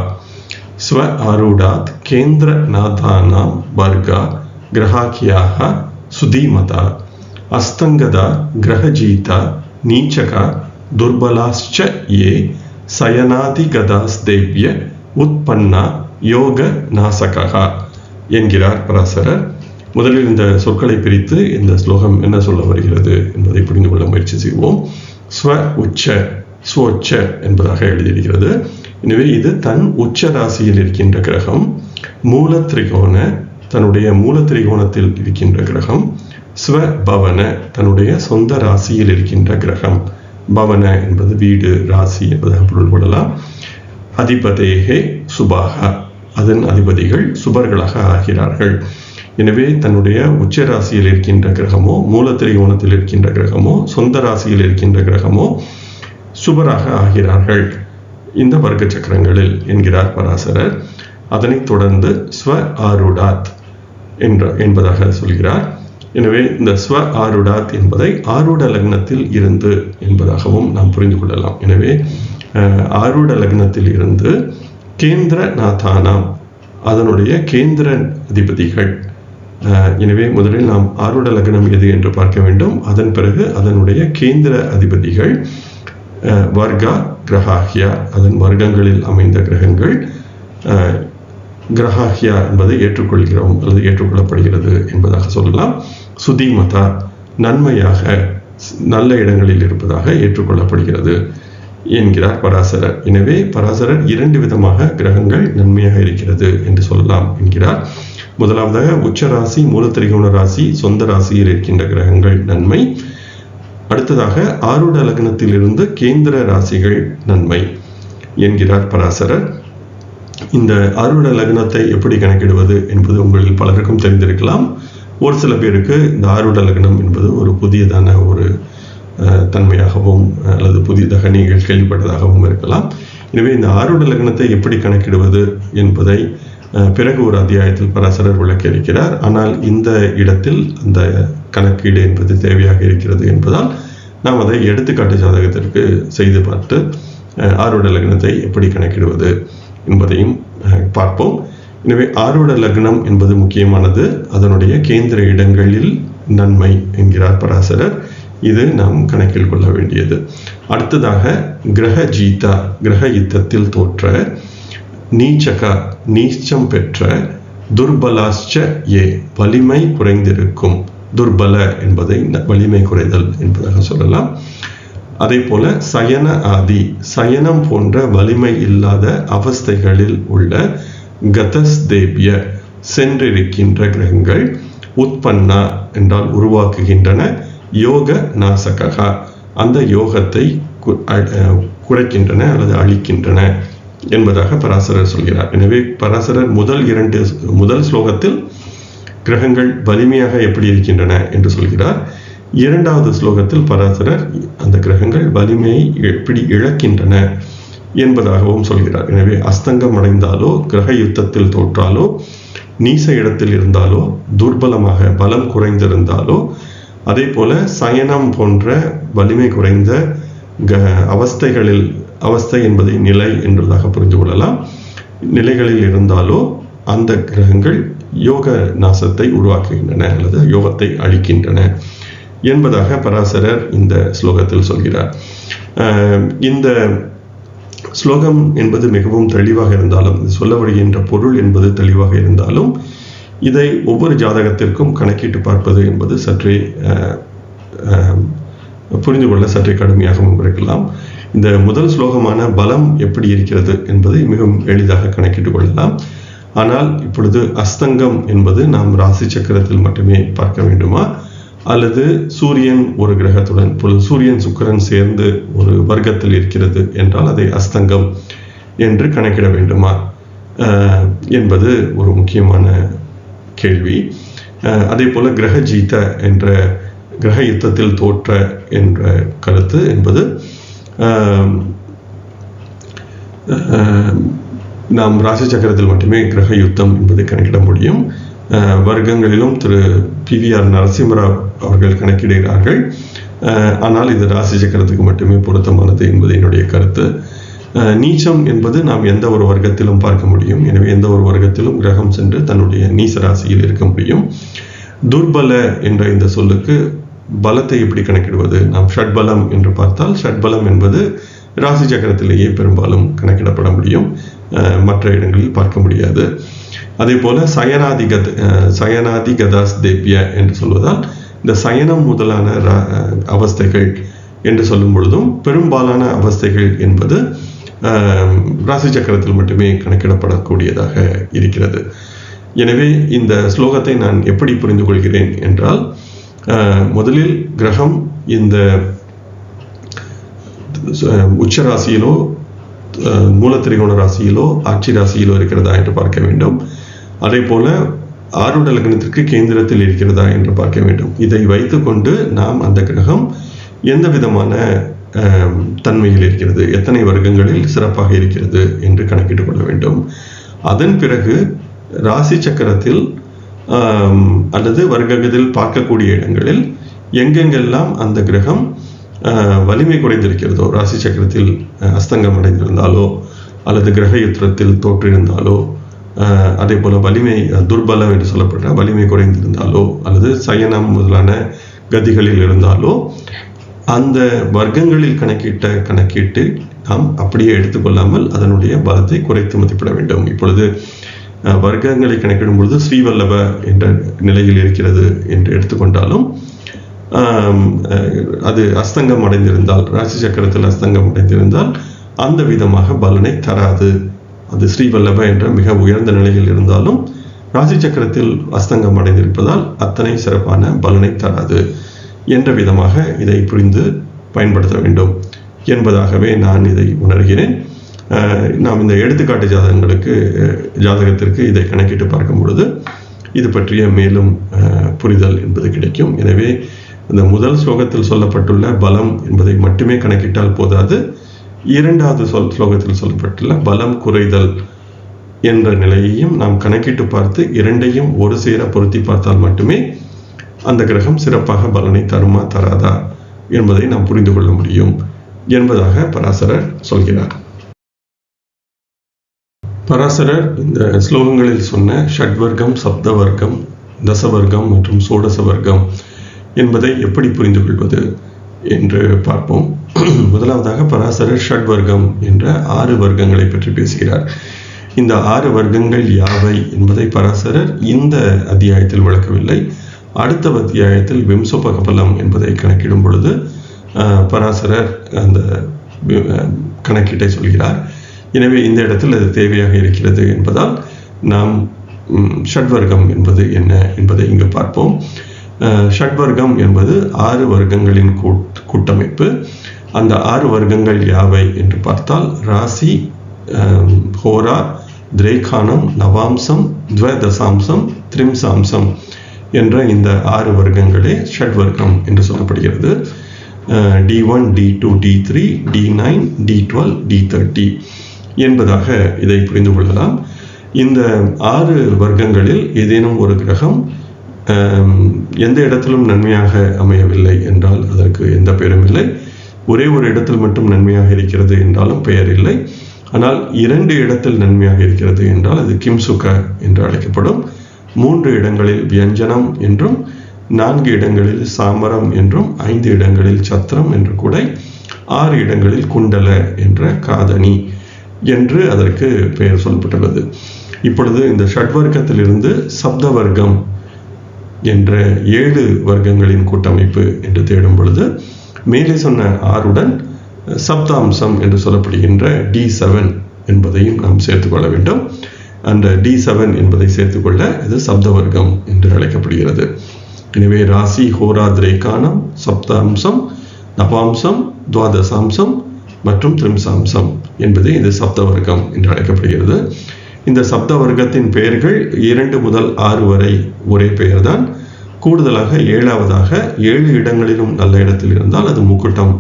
ஸ்வ ஆரூடாத் கேந்திர நாதானாம் வர்கா கிரஹாக்கியாக சுதீமதா அஸ்தங்கதா கிரகஜீதா நீச்சகா துர்பலாஸ்ச ஏ சயனாதிகதாஸ்தேவ்ய உத்பன்னா யோக நாசகா என்கிறார் பராசரர். முதலில் இந்த சொற்களை பிரித்து இந்த ஸ்லோகம் என்ன சொல்ல வருகிறது என்பதை புரிந்து கொள்ள முயற்சி செய்வோம். ஸ்வ உச்ச, ஸ்வோச்ச என்பதாக எழுதியிருக்கிறது. எனவே இது தன் உச்ச ராசியில் இருக்கின்ற கிரகம். மூல திரிகோண, தன்னுடைய மூல திரிகோணத்தில் இருக்கின்ற கிரகம். ஸ்வ பவன, தன்னுடைய சொந்த ராசியில் இருக்கின்ற கிரகம். பவன என்பது வீடு, ராசி என்பதாக பொருள் கொள்ளலாம். அதிபதேகே சுபாகா, அதன் அதிபதிகள் சுபர்களாக ஆகிறார்கள். எனவே தன்னுடைய உச்ச ராசியில் இருக்கின்ற கிரகமோ, மூல திரிகோணத்தில் இருக்கின்ற கிரகமோ, சொந்த ராசியில் இருக்கின்ற கிரகமோ சுபராக ஆகிறார்கள் இந்த வர்க்க சக்கரங்களில் என்கிறார் பராசரர். அதனைத் தொடர்ந்து ஸ்வ ஆருடாத் என்பதாக சொல்கிறார். எனவே இந்த ஸ்வ ஆருடாத் என்பதை ஆரூட லக்னத்தில் இருந்து என்பதாகவும் நாம் புரிந்து கொள்ளலாம். எனவே ஆரூட லக்னத்தில் இருந்து கேந்திர நாதானாம், அதனுடைய கேந்திர அதிபதிகள். எனவே முதலில் நாம் ஆரூட லக்னம் எது என்று பார்க்க வேண்டும். அதன் பிறகு அதனுடைய கேந்திர அதிபதிகள் வர்கா கிரகாஹ்யா, அதன் வர்க்கங்களில் அமைந்த கிரகங்கள் கிரஹாஹ்யா என்பதை ஏற்றுக்கொள்கிறோம் அல்லது ஏற்றுக்கொள்ளப்படுகிறது என்பதாக சொல்லலாம். சுதீமதா நன்மையாக நல்ல இடங்களில் இருப்பதாக ஏற்றுக்கொள்ளப்படுகிறது என்கிறார் பராசரர். எனவே பராசரர் 2 விதமாக கிரகங்கள் நன்மையாக இருக்கிறது என்று சொல்லலாம் என்கிறார். முதலாவதாக உச்ச ராசி, மூலத்திரிகோண ராசி, சொந்த ராசியில் இருக்கின்ற கிரகங்கள் நன்மை. அடுத்ததாக ஆரூட லக்னத்திலிருந்து கேந்திர ராசிகள் நன்மை என்கிறார் பராசரர். இந்த ஆரூட லக்னத்தை எப்படி கணக்கிடுவது என்பது உங்களில் பலருக்கும் தெரிந்திருக்கலாம். ஒரு சில பேருக்கு இந்த ஆரூட லக்னம் என்பது ஒரு புதியதான ஒரு தன்மையாகவும் அல்லது புதிதாக நீங்கள் கேள்விப்பட்டதாகவும் இருக்கலாம். எனவே இந்த ஆரூட லக்னத்தை எப்படி கணக்கிடுவது என்பதை பிறகு ஒரு அத்தியாயத்தில் பராசரர் விளக்கியிருக்கிறார். ஆனால் இந்த இடத்தில் அந்த கணக்கீடு என்பது தேவையாக இருக்கிறது என்பதால் நாம் அதை எடுத்துக்காட்டு ஜாதகத்திற்கு செய்து பார்த்து ஆரூட லக்னத்தை எப்படி கணக்கிடுவது என்பதையும் பார்ப்போம். எனவே ஆரூட லக்னம் என்பது முக்கியமானது. அதனுடைய கேந்திர இடங்களில் நன்மை என்கிறார் பராசரர். இது நாம் கணக்கில் கொள்ள வேண்டியது. அடுத்ததாக கிரக ஜீதா, கிரக யுத்தத்தில் தோற்ற, நீச்சகா நீச்சம் பெற்ற, துர்பலாஸ்ச ஏ வலிமை குறைந்திருக்கும். துர்பல என்பதை வலிமை குறைதல் என்பதாக சொல்லலாம். அதே போல சயன ஆதி, சயனம் போன்ற வலிமை இல்லாத அவஸ்தைகளில் உள்ள கதஸ்தேபிய சென்றிருக்கின்ற கிரகங்கள், உத்பன்னா என்றால் உருவாக்குகின்றன, யோக நாசகா அந்த யோகத்தை குறைக்கின்றன அல்லது அழிக்கின்றன என்பதாக பராசரர் சொல்கிறார். எனவே பராசரர் முதல் ஸ்லோகத்தில் கிரகங்கள் வலிமையாக எப்படி இருக்கின்றன என்று சொல்கிறார். 2வது ஸ்லோகத்தில் பராசரர் அந்த கிரகங்கள் வலிமையை எப்படி இழக்கின்றன என்பதாகவும் சொல்கிறார். எனவே அஸ்தங்கம் அடைந்தாலோ, கிரக யுத்தத்தில் தோற்றாலோ, நீச இடத்தில் இருந்தாலோ, துர்பலமாக பலம் குறைந்திருந்தாலோ, அதே போல சயனம் போன்ற வலிமை குறைந்த அவஸ்தைகளில், அவஸ்தை என்பதை நிலை என்பதாக புரிந்து கொள்ளலாம், நிலைகளில் இருந்தாலோ அந்த கிரகங்கள் யோக நாசத்தை உருவாக்குகின்றன அல்லது யோகத்தை அழிக்கின்றன என்பதாக பராசரர் இந்த ஸ்லோகத்தில் சொல்கிறார். இந்த ஸ்லோகம் என்பது மிகவும் தெளிவாக இருந்தாலும், சொல்லப்படுகின்ற பொருள் என்பது தெளிவாக இருந்தாலும், இதை ஒவ்வொரு ஜாதகத்திற்கும் கணக்கிட்டு பார்ப்பது என்பது சற்றே புரிந்து கொள்ள சற்றே கடுமையாகவும் இருக்கலாம். இந்த முதல் ஸ்லோகமான பலம் எப்படி இருக்கிறது என்பதை மிகவும் எளிதாக கணக்கிட்டு கொள்ளலாம். ஆனால் இப்பொழுது அஸ்தங்கம் என்பது நாம் ராசி சக்கரத்தில் மட்டுமே பார்க்க வேண்டுமா, அல்லது சூரியன் ஒரு கிரகத்துடன், இப்பொழுது சூரியன் சுக்கிரன் சேர்ந்து ஒரு வர்க்கத்தில் இருக்கிறது என்றால் அதை அஸ்தங்கம் என்று கணக்கிட வேண்டுமா என்பது ஒரு முக்கியமான கேள்வி. அதே போல கிரக ஜீத என்ற கிரக யுத்தத்தில் தோற்ற என்ற கருத்து என்பது நாம் ராசி சக்கரத்தில் மட்டுமே கிரக யுத்தம் என்பதை கணக்கிட முடியும். வர்க்கங்களிலும் திரு PVR நரசிம்மராவ் அவர்கள் கணக்கிடுகிறார்கள். ஆனால் இது ராசி சக்கரத்துக்கு மட்டுமே பொருத்தமானது என்பது என்னுடைய கருத்து. நீச்சம் என்பது நாம் எந்த ஒரு வர்க்கத்திலும் பார்க்க முடியும். எனவே எந்த ஒரு வர்க்கத்திலும் கிரகம் சென்று தன்னுடைய நீச ராசியில் இருக்க முடியும். துர்பல என்ற இந்த சொல்லுக்கு பலத்தை எப்படி கணக்கிடுவது? நாம் ஷட்பலம் என்று பார்த்தால், ஷட்பலம் என்பது ராசி சக்கரத்திலேயே பெரும்பாலும் கணக்கிடப்பட முடியும், மற்ற இடங்களில் பார்க்க முடியாது. அதே போல சயனாதி கதாஸ் தேபிய என்று சொல்வதால், இந்த சயனம் முதலான அவஸ்தைகள் என்று சொல்லும் பொழுதும் பெரும்பாலான அவஸ்தைகள் என்பது ராசி சக்கரத்தில் மட்டுமே கணக்கிடப்படக்கூடியதாக இருக்கிறது. எனவே இந்த ஸ்லோகத்தை நான் எப்படி புரிந்து கொள்கிறேன் என்றால், முதலில் கிரகம் இந்த உச்ச ராசியிலோ, மூலத்திரிகோண ராசியிலோ, ஆட்சி ராசியிலோ இருக்கிறதா என்று பார்க்க வேண்டும். அதே போல ஆரூட லக்னத்திற்கு கேந்திரத்தில் இருக்கிறதா என்று பார்க்க வேண்டும். இதை வைத்துக்கொண்டு நாம் அந்த கிரகம் எந்த விதமான தன்மையில் இருக்கிறது, எத்தனை வர்க்கங்களில் சிறப்பாக இருக்கிறது என்று கணக்கிட்டுக் கொள்ள வேண்டும். அதன் பிறகு ராசி சக்கரத்தில் அல்லது வர்க்கத்தில் பார்க்கக்கூடிய இடங்களில் எங்கெங்கெல்லாம் அந்த கிரகம் வலிமை குறைந்திருக்கிறதோ, ராசி சக்கரத்தில் அஸ்தங்கம் அடைந்திருந்தாலோ அல்லது கிரக யுத்தத்தில் தோற்றிருந்தாலோ, அதே போல வலிமை துர்பலம் என்று சொல்லப்பட்ட வலிமை குறைந்திருந்தாலோ அல்லது சயனம் முதலான கதிகளில் இருந்தாலோ, அந்த வர்க்கங்களில் கணக்கீட்டு நாம் அப்படியே எடுத்துக்கொள்ளாமல் அதனுடைய பலத்தை குறைத்து மதிப்பிட வேண்டும். இப்பொழுது வர்க்கங்களை கணக்கிடும் பொழுது ஸ்ரீவல்லப என்ற நிலையில் இருக்கிறது என்று எடுத்துக்கொண்டாலும் அது அஸ்தங்கம் அடைந்திருந்தால், ராசி சக்கரத்தில் அஸ்தங்கம் அடைந்திருந்தால் அந்த விதமாக பலனை தராது. அது ஸ்ரீவல்லப என்ற மிக உயர்ந்த நிலையில் இருந்தாலும் ராசி சக்கரத்தில் அஸ்தங்கம் அடைந்திருப்பதால் அத்தனை சிறப்பான பலனை தராது என்ற விதமாக இதை புரிந்து பயன்படுத்த வேண்டும் என்பதாகவே நான் இதை உணர்கிறேன். நாம் இந்த எடுத்துக்காட்டு ஜாதகத்திற்கு இதை கணக்கிட்டு பார்க்கும் பொழுது இது பற்றிய மேலும் புரிதல் என்பது கிடைக்கும். எனவே இந்த முதல் ஸ்லோகத்தில் சொல்லப்பட்டுள்ள பலம் என்பதை மட்டுமே கணக்கிட்டால் போதாது. இரண்டாவது ஸ்லோகத்தில் சொல்லப்பட்டுள்ள பலம் குறைதல் என்ற நிலையையும் நாம் கணக்கிட்டு பார்த்து இரண்டையும் ஒரு சேர பொருத்தி பார்த்தால் மட்டுமே அந்த கிரகம் சிறப்பாக பலனை தருமா தராதா என்பதை நாம் புரிந்து கொள்ள முடியும் என்பதாக பராசரர் சொல்கிறார். பராசரர் இந்த ஸ்லோகங்களில் சொன்ன ஷட்வர்க்கம், சப்தவர்க்கம், தசவர்க்கம் மற்றும் சோடச வர்க்கம் என்பதை எப்படி புரிந்து கொள்வது என்று பார்ப்போம். முதலாவதாக பராசரர் ஷட்வர்க்கம் என்ற 6 வர்க்கங்களை பற்றி பேசுகிறார். இந்த 6 வர்க்கங்கள் யாவை என்பதை பராசரர் இந்த அத்தியாயத்தில் விளக்கவில்லை. அடுத்த அத்தியாயத்தில் விம்சோபக பலம் என்பதை கணக்கிடும் பொழுது பராசரர் அந்த கணக்கீட்டை சொல்கிறார். எனவே இந்த இடத்தில் அது தேவையாக இருக்கிறது என்பதால் நாம் ஷட்வர்க்கம் என்பது என்ன என்பதை இங்கு பார்ப்போம். ஷட்வர்க்கம் என்பது 6 வர்க்கங்களின் கூட்டமைப்பு. அந்த 6 வர்க்கங்கள் யாவை என்று பார்த்தால் ராசி, ஹோரா, திரேகானம், நவாம்சம், துவதசாம்சம், திரிம்சாம்சம் என்ற இந்த 6 வர்க்கங்களே ஷட்வர்க்கம் என்று சொல்லப்படுகிறது. D1, D2, D3, D9, D12, D30 என்பதாக இதை புரிந்து கொள்ளலாம். இந்த 6 வர்க்கங்களில் ஏதேனும் ஒரு கிரகம் எந்த இடத்திலும் நன்மையாக அமையவில்லை என்றால் அதற்கு எந்த பெயரும் இல்லை. ஒரே ஒரு இடத்தில் மட்டும் நன்மையாக இருக்கிறது என்றாலும் பெயர் இல்லை. ஆனால் 2 இடத்தில் நன்மையாக இருக்கிறது என்றால் அது கிம்சுக என்று அழைக்கப்படும். 3 இடங்களில் வியஞ்சனம் என்றும், 4 இடங்களில் சாமரம் என்றும், 5 இடங்களில் சத்திரம் என்று கூட, 6 இடங்களில் குண்டல என்ற காதணி என்று அதற்கு பெயர் சொல்லப்பட்டுள்ளது. இப்பொழுது இந்த ஷட்வர்க்கத்திலிருந்து சப்த வர்க்கம் என்ற 7 வர்க்கங்களின் கூட்டமைப்பு என்று தேடும் பொழுது மேலே சொன்ன 6உடன் சப்தாம்சம் என்று சொல்லப்படுகின்ற D7 என்பதையும் நாம் சேர்த்துக்கொள்ள வேண்டும். அந்த D7 என்பதை சேர்த்துக்கொள்ள இது சப்த வர்க்கம் என்று அழைக்கப்படுகிறது. எனவே ராசி, ஹோரா, திரேகானம், சப்தாம்சம், நவாம்சம், துவாதசாம்சம் மற்றும் திரிம்சாம்சம் என்பது இது சப்த வர்க்கம் என்று அழைக்கப்படுகிறது. இந்த சப்த வர்க்கத்தின் பெயர்கள் 2 முதல் 6 வரை ஒரே பெயர்தான். கூடுதலாக 7வதாக 7 இடங்களிலும் நல்ல இடத்தில் இருந்தால் அது முக்குட்டம்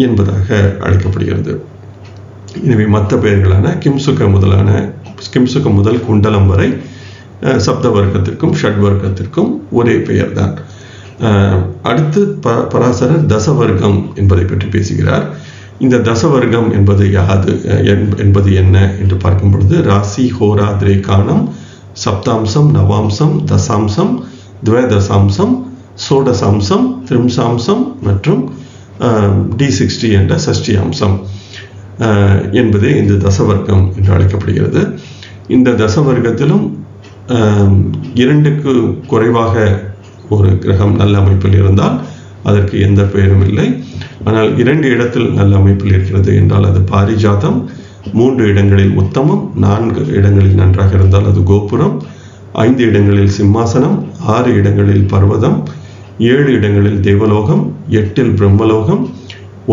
என்பதாக அழைக்கப்படுகிறது. எனவே மற்ற பெயர்களான கிம்சுக முதல் குண்டலம் வரை சப்த வர்க்கத்திற்கும் ஷட்வர்க்கத்திற்கும் ஒரே பெயர் தான். அடுத்து பராசரர் தசவர்க்கம் என்பதை பற்றி பேசுகிறார். இந்த தசவர்க்கம் என்பது என்ன என்று பார்க்கும் பொழுது ராசி, ஹோரா, திரேகானம், சப்தாம்சம், நவாம்சம், தசாம்சம், துவதசாம்சம், சோடசாம்சம், திரிம்சாம்சம் மற்றும் D60 என்ற சஷ்டி அம்சம் என்பதே இந்த தசவர்க்கம் என்று அழைக்கப்படுகிறது. இந்த தசவர்க்கத்திலும் 2க்கு குறைவாக ஒரு கிரகம் நல்ல அமைப்பில் இருந்தால் அதற்கு எந்த பெயரும் இல்லை. ஆனால் 2 இடத்தில் நல்ல அமைப்பில் இருக்கிறது என்றால் அது பாரிஜாதம், 3 இடங்களில் உத்தமம், 4 இடங்களில் நன்றாக இருந்தால் அது கோபுரம், 5 இடங்களில் சிம்மாசனம், 6 இடங்களில் பர்வதம், 7 இடங்களில் தேவலோகம், 8இல் பிரம்மலோகம்,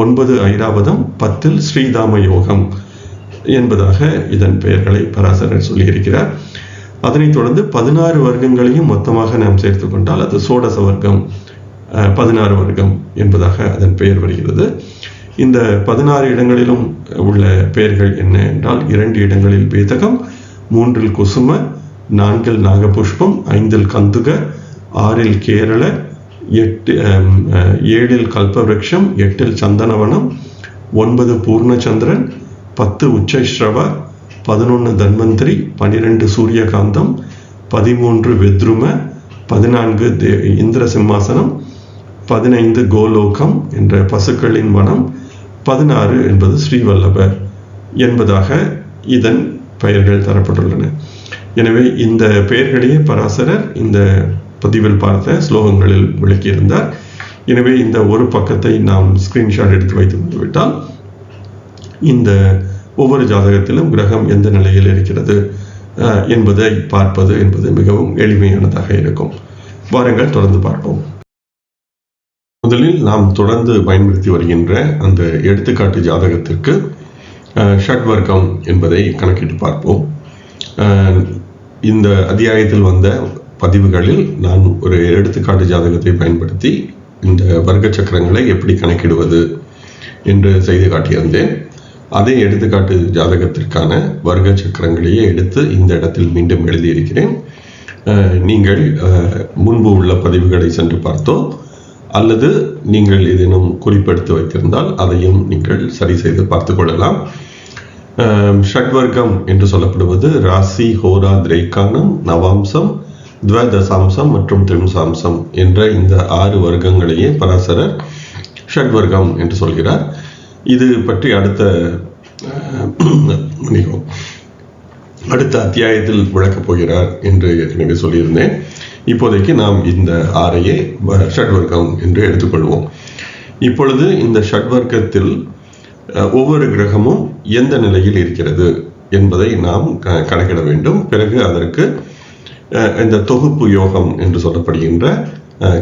9 ஐராவதம், 10இல் ஸ்ரீதாம யோகம் என்பதாக இதன் பெயர்களை பராசரர் சொல்லியிருக்கிறார். அதனைத் தொடர்ந்து 16 வர்க்கங்களையும் மொத்தமாக நாம் சேர்த்து கொண்டால் அது சோடச வர்க்கம், 16 வர்க்கம் என்பதாக அதன் பெயர் வருகிறது. இந்த 16 இடங்களிலும் உள்ள பெயர்கள் என்ன என்றால் 2 இடங்களில் பேதகம், 3இல் குசும, 4இல் நாகபுஷ்பம், 5இல் கந்துக, 6இல் கேரள, 7இல் கல்பவருஷம், 8இல் சந்தனவனம், 9 பூர்ணச்சந்திரன், 10 உச்சஸ்ரவ, 11 தன்வந்திரி, 12 சூரியகாந்தம், 13 வெத்ரும, 14 இந்திர சிம்மாசனம், 15 கோலோகம் என்ற பசுக்களின் வனம், 16 என்பது ஸ்ரீவல்லப என்பதாக இதன் பெயர்கள் தரப்பட்டுள்ளன. எனவே இந்த பெயர்களையே பராசரர் இந்த பதிவில் பார்த்த ஸ்லோகங்களில் விளக்கியிருந்தார். எனவே இந்த ஒரு பக்கத்தை நாம் ஸ்கிரீன்ஷாட் எடுத்து வைத்து விட்டால் இந்த ஒவ்வொரு ஜாதகத்திலும் கிரகம் எந்த நிலையில் இருக்கிறது என்பதை பார்ப்பது என்பது மிகவும் எளிமையானதாக இருக்கும். வாருங்கள் தொடர்ந்து பார்ப்போம். முதலில் நாம் தொடர்ந்து பயன்படுத்தி வருகின்ற அந்த எடுத்துக்காட்டு ஜாதகத்திற்கு ஷட்வர்க்கம் என்பதை கணக்கிட்டு பார்ப்போம். இந்த அத்தியாயத்தில் வந்த பதிவுகளில் நான் ஒரு எடுத்துக்காட்டு ஜாதகத்தை பயன்படுத்தி இந்த வர்க்க சக்கரங்களை எப்படி கணக்கிடுவது என்று செய்து காட்டியிருந்தேன். அதே எடுத்துக்காட்டு ஜாதகத்திற்கான வர்க்க சக்கரங்களையே எடுத்து இந்த இடத்தில் மீண்டும் எழுதியிருக்கிறேன். நீங்கள் முன்பு உள்ள பதிவுகளை சென்று பார்த்தோ அல்லது நீங்கள் ஏதேனும் குறிப்பெடுத்து வைத்திருந்தால் அதையும் நீங்கள் சரி செய்து பார்த்து கொள்ளலாம். ஷட்வர்க்கம் என்று சொல்லப்படுவது ராசி, ஹோரா, திரைக்கானம், நவாம்சம், துவதசாம்சம் மற்றும் திரிம்சாம்சம் என்ற இந்த 6 வர்க்கங்களையே பராசரர் ஷட்வர்க்கம் என்று சொல்கிறார். இது பற்றி அடுத்த அத்தியாயத்தில் விளக்கப் போகிறார் என்று ஏற்கனவே சொல்லியிருந்தேன். இப்போதைக்கு நாம் இந்த 6ஐயே ஷட்வர்க்கம் என்று எடுத்துக்கொள்வோம். இப்பொழுது இந்த ஷட்வர்க்கத்தில் ஒவ்வொரு கிரகமும் எந்த நிலையில் இருக்கிறது என்பதை நாம் கணக்கிட வேண்டும். பிறகு அதற்கு இந்த தொகுப்பு யோகம் என்று சொல்லப்படுகின்ற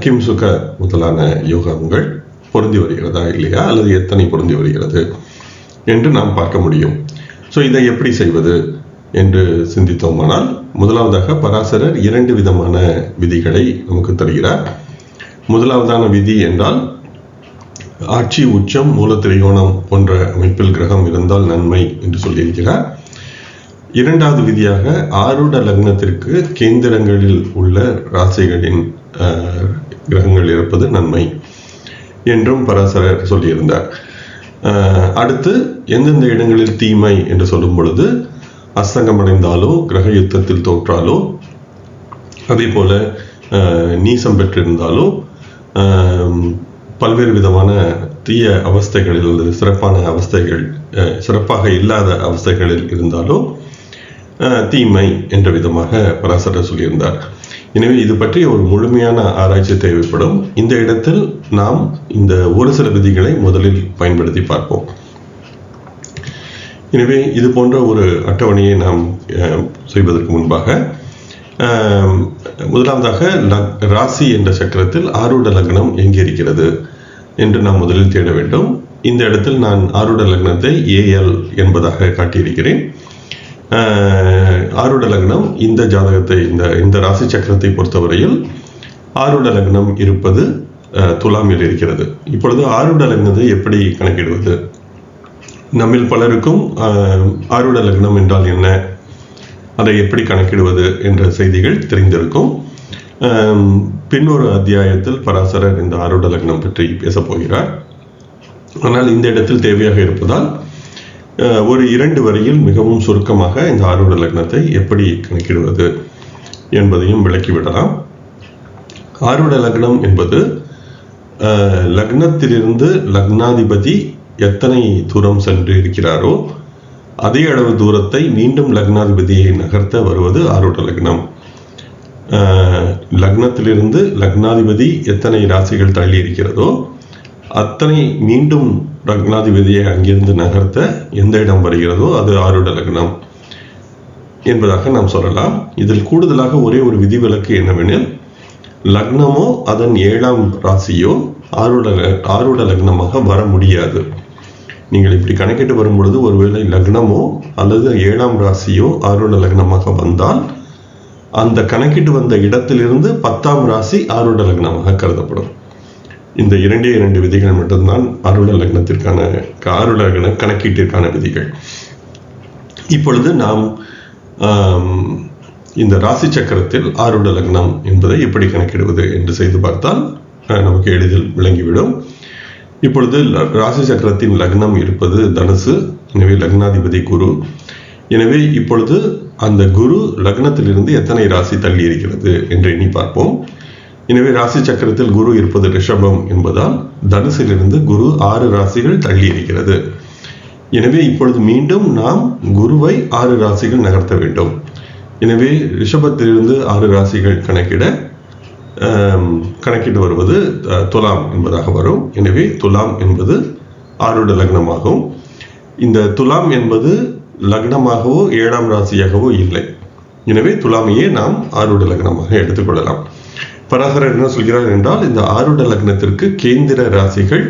கிம் சுக முதலான யோகங்கள் பொருந்தி வருகிறதா இல்லையா, அல்லது எத்தனை பொருந்தி வருகிறது என்று நாம் பார்க்க முடியும். ஸோ இதை எப்படி செய்வது என்று சிந்தித்தோமானால், முதலாவதாக பராசரர் 2 விதமான விதிகளை நமக்கு தருகிறார். முதலாவதான விதி என்றால் ஆட்சி, உச்சம், மூலத்திரிகோணம் போன்ற அமைப்பில் கிரகம் இருந்தால் நன்மை என்று சொல்லியிருக்கிறார். இரண்டாவது விதியாக ஆரூட லக்னத்திற்கு கேந்திரங்களில் உள்ள ராசிகளின் கிரகங்கள் இருப்பது நன்மை என்றும் பராசரர் சொல்லியிருந்தார். அடுத்து எந்தெந்த இடங்களில் தீமை என்று சொல்லும் பொழுது அஸ்தங்கமடைந்தாலோ, கிரக யுத்தத்தில் தோற்றாலோ, அதே போல நீசம் பெற்றிருந்தாலோ, பல்வேறு விதமான தீய அவஸ்தைகளில் அல்லது சிறப்பாக இல்லாத அவஸ்தைகளில் இருந்தாலோ தீமை என்ற விதமாக பராசரர் சொல்லியிருந்தார். எனவே இது பற்றி ஒரு முழுமையான ஆராய்ச்சி தேவைப்படும். இந்த இடத்தில் நாம் இந்த ஒரு சில விதிகளை முதலில் பயன்படுத்தி பார்ப்போம். எனவே இது போன்ற ஒரு அட்டவணையை நாம் செய்வதற்கு முன்பாக முதலாவதாக ராசி என்ற சக்கரத்தில் ஆரூட லக்னம் எங்கே இருக்கிறது என்று நாம் முதலில் தேட வேண்டும். இந்த இடத்தில் நான் ஆரூட லக்னத்தை AL என்பதாக காட்டியிருக்கிறேன். ஆரூட லக்னம் இந்த ஜாதகத்தை இந்த ராசி சக்கரத்தை பொறுத்தவரையில் ஆரூட லக்னம் இருப்பது துலாமில் இருக்கிறது. இப்பொழுது ஆரூட லக்னத்தை எப்படி கணக்கிடுவது? நம்மில் பலருக்கும் ஆரூட லக்னம் என்றால் என்ன, அதை எப்படி கணக்கிடுவது என்ற செய்திகள் தெரிந்திருக்கும். பின்னொரு அத்தியாயத்தில் பராசரர் இந்த ஆரூட லக்னம் பற்றி பேசப் போகிறார். ஆனால் இந்த இடத்தில் தேவையாக இருப்பதால் ஒரு 2 வரியில் மிகவும் சுருக்கமாக இந்த ஆரூட லக்னத்தை எப்படி கணக்கிடுவது என்பதையும் விளக்கிவிடலாம். ஆரூட லக்னம் என்பது லக்னத்திலிருந்து லக்னாதிபதி எத்தனை தூரம் சென்று இருக்கிறாரோ அதே அளவு தூரத்தை மீண்டும் லக்னாதிபதியை நகர்த்த வருவது ஆரூட லக்னம். லக்னத்திலிருந்து லக்னாதிபதி எத்தனை ராசிகள் தள்ளி இருக்கிறதோ அத்தனை மீண்டும் லக்னாதிபதியை அங்கிருந்து நகர்த்த எந்த இடம் வருகிறதோ அது ஆரூட லக்னம் என்பதாக நாம் சொல்லலாம். இதில் கூடுதலாக ஒரே ஒரு விதிவிலக்கு என்னவெனில், லக்னமோ அதன் 7ஆம் ராசியோ ஆரூட லக்னமாக வர முடியாது. நீங்கள் இப்படி கணக்கிட்டு வரும் பொழுது ஒருவேளை லக்னமோ அல்லது 7ஆம் ராசியோ ஆரூட லக்னமாக வந்தால் அந்த கணக்கிட்டு வந்த இடத்திலிருந்து 10ஆம் ராசி ஆரூட லக்னமாக கருதப்படும். இந்த 2 விதிகள் மட்டும்தான் ஆரூட லக்னத்திற்கான ஆரூட லக்ன கணக்கீட்டிற்கான விதிகள். இப்பொழுது நாம் இந்த ராசி சக்கரத்தில் ஆரூட லக்னம் என்பதை எப்படி கணக்கிடுவது என்று செய்து பார்த்தால் நமக்கு எளிதில் விளங்கிவிடும். இப்பொழுது ராசி சக்கரத்தின் லக்னம் இருப்பது தனுசு. எனவே லக்னாதிபதி குரு. எனவே இப்பொழுது அந்த குரு லக்னத்திலிருந்து எத்தனை ராசி தள்ளி இருக்கிறது என்று எண்ணி பார்ப்போம். எனவே ராசி சக்கரத்தில் குரு இருப்பது ரிஷபம் என்பதால் தனுசிலிருந்து குரு 6 ராசிகள் தள்ளி இருக்கிறது. எனவே இப்பொழுது மீண்டும் நாம் குருவை 6 ராசிகள் நகர்த்த வேண்டும். எனவே ரிஷபத்திலிருந்து 6 ராசிகள் கணக்கிட்டு வருவது துலாம் என்பதாக வரும். எனவே துலாம் என்பது ஆருட லக்னமாகும். இந்த துலாம் என்பது லக்னமாகவோ 7ஆம் ராசியாகவோ இல்லை. எனவே துலாமையே நாம் ஆருட லக்னமாக எடுத்துக்கொள்ளலாம். பராசரர் என்ன சொல்கிறார் என்றால், இந்த ஆருட லக்னத்திற்கு கேந்திர ராசிகள்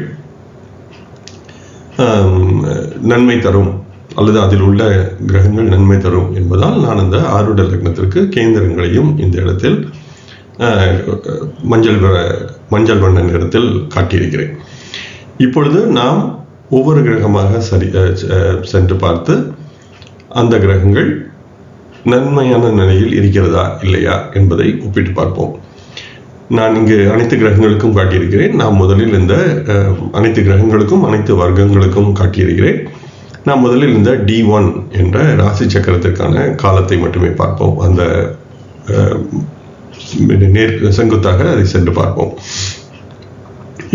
நன்மை தரும் அல்லது அதில் உள்ள கிரகங்கள் நன்மை தரும் என்பதால் நான் அந்த ஆருட லக்னத்திற்கு கேந்திரங்களையும் இந்த இடத்தில் மஞ்சள் வண்ண நிறத்தில் காட்டியிருக்கிறேன். இப்பொழுது நாம் ஒவ்வொரு கிரகமாக சென்று பார்த்து அந்த கிரகங்கள் நன்மையான நிலையில் இருக்கிறதா இல்லையா என்பதை ஒப்பிட்டு பார்ப்போம். நான் இங்கு அனைத்து கிரகங்களுக்கும் காட்டியிருக்கிறேன். நான் முதலில் இந்த அனைத்து கிரகங்களுக்கும் அனைத்து வர்க்கங்களுக்கும் காட்டியிருக்கிறேன். நாம் முதலில் இந்த D1 என்ற ராசி சக்கரத்திற்கான காலத்தை மட்டுமே பார்ப்போம். அந்த செங்குத்தாக அதை சென்று பார்ப்போம்.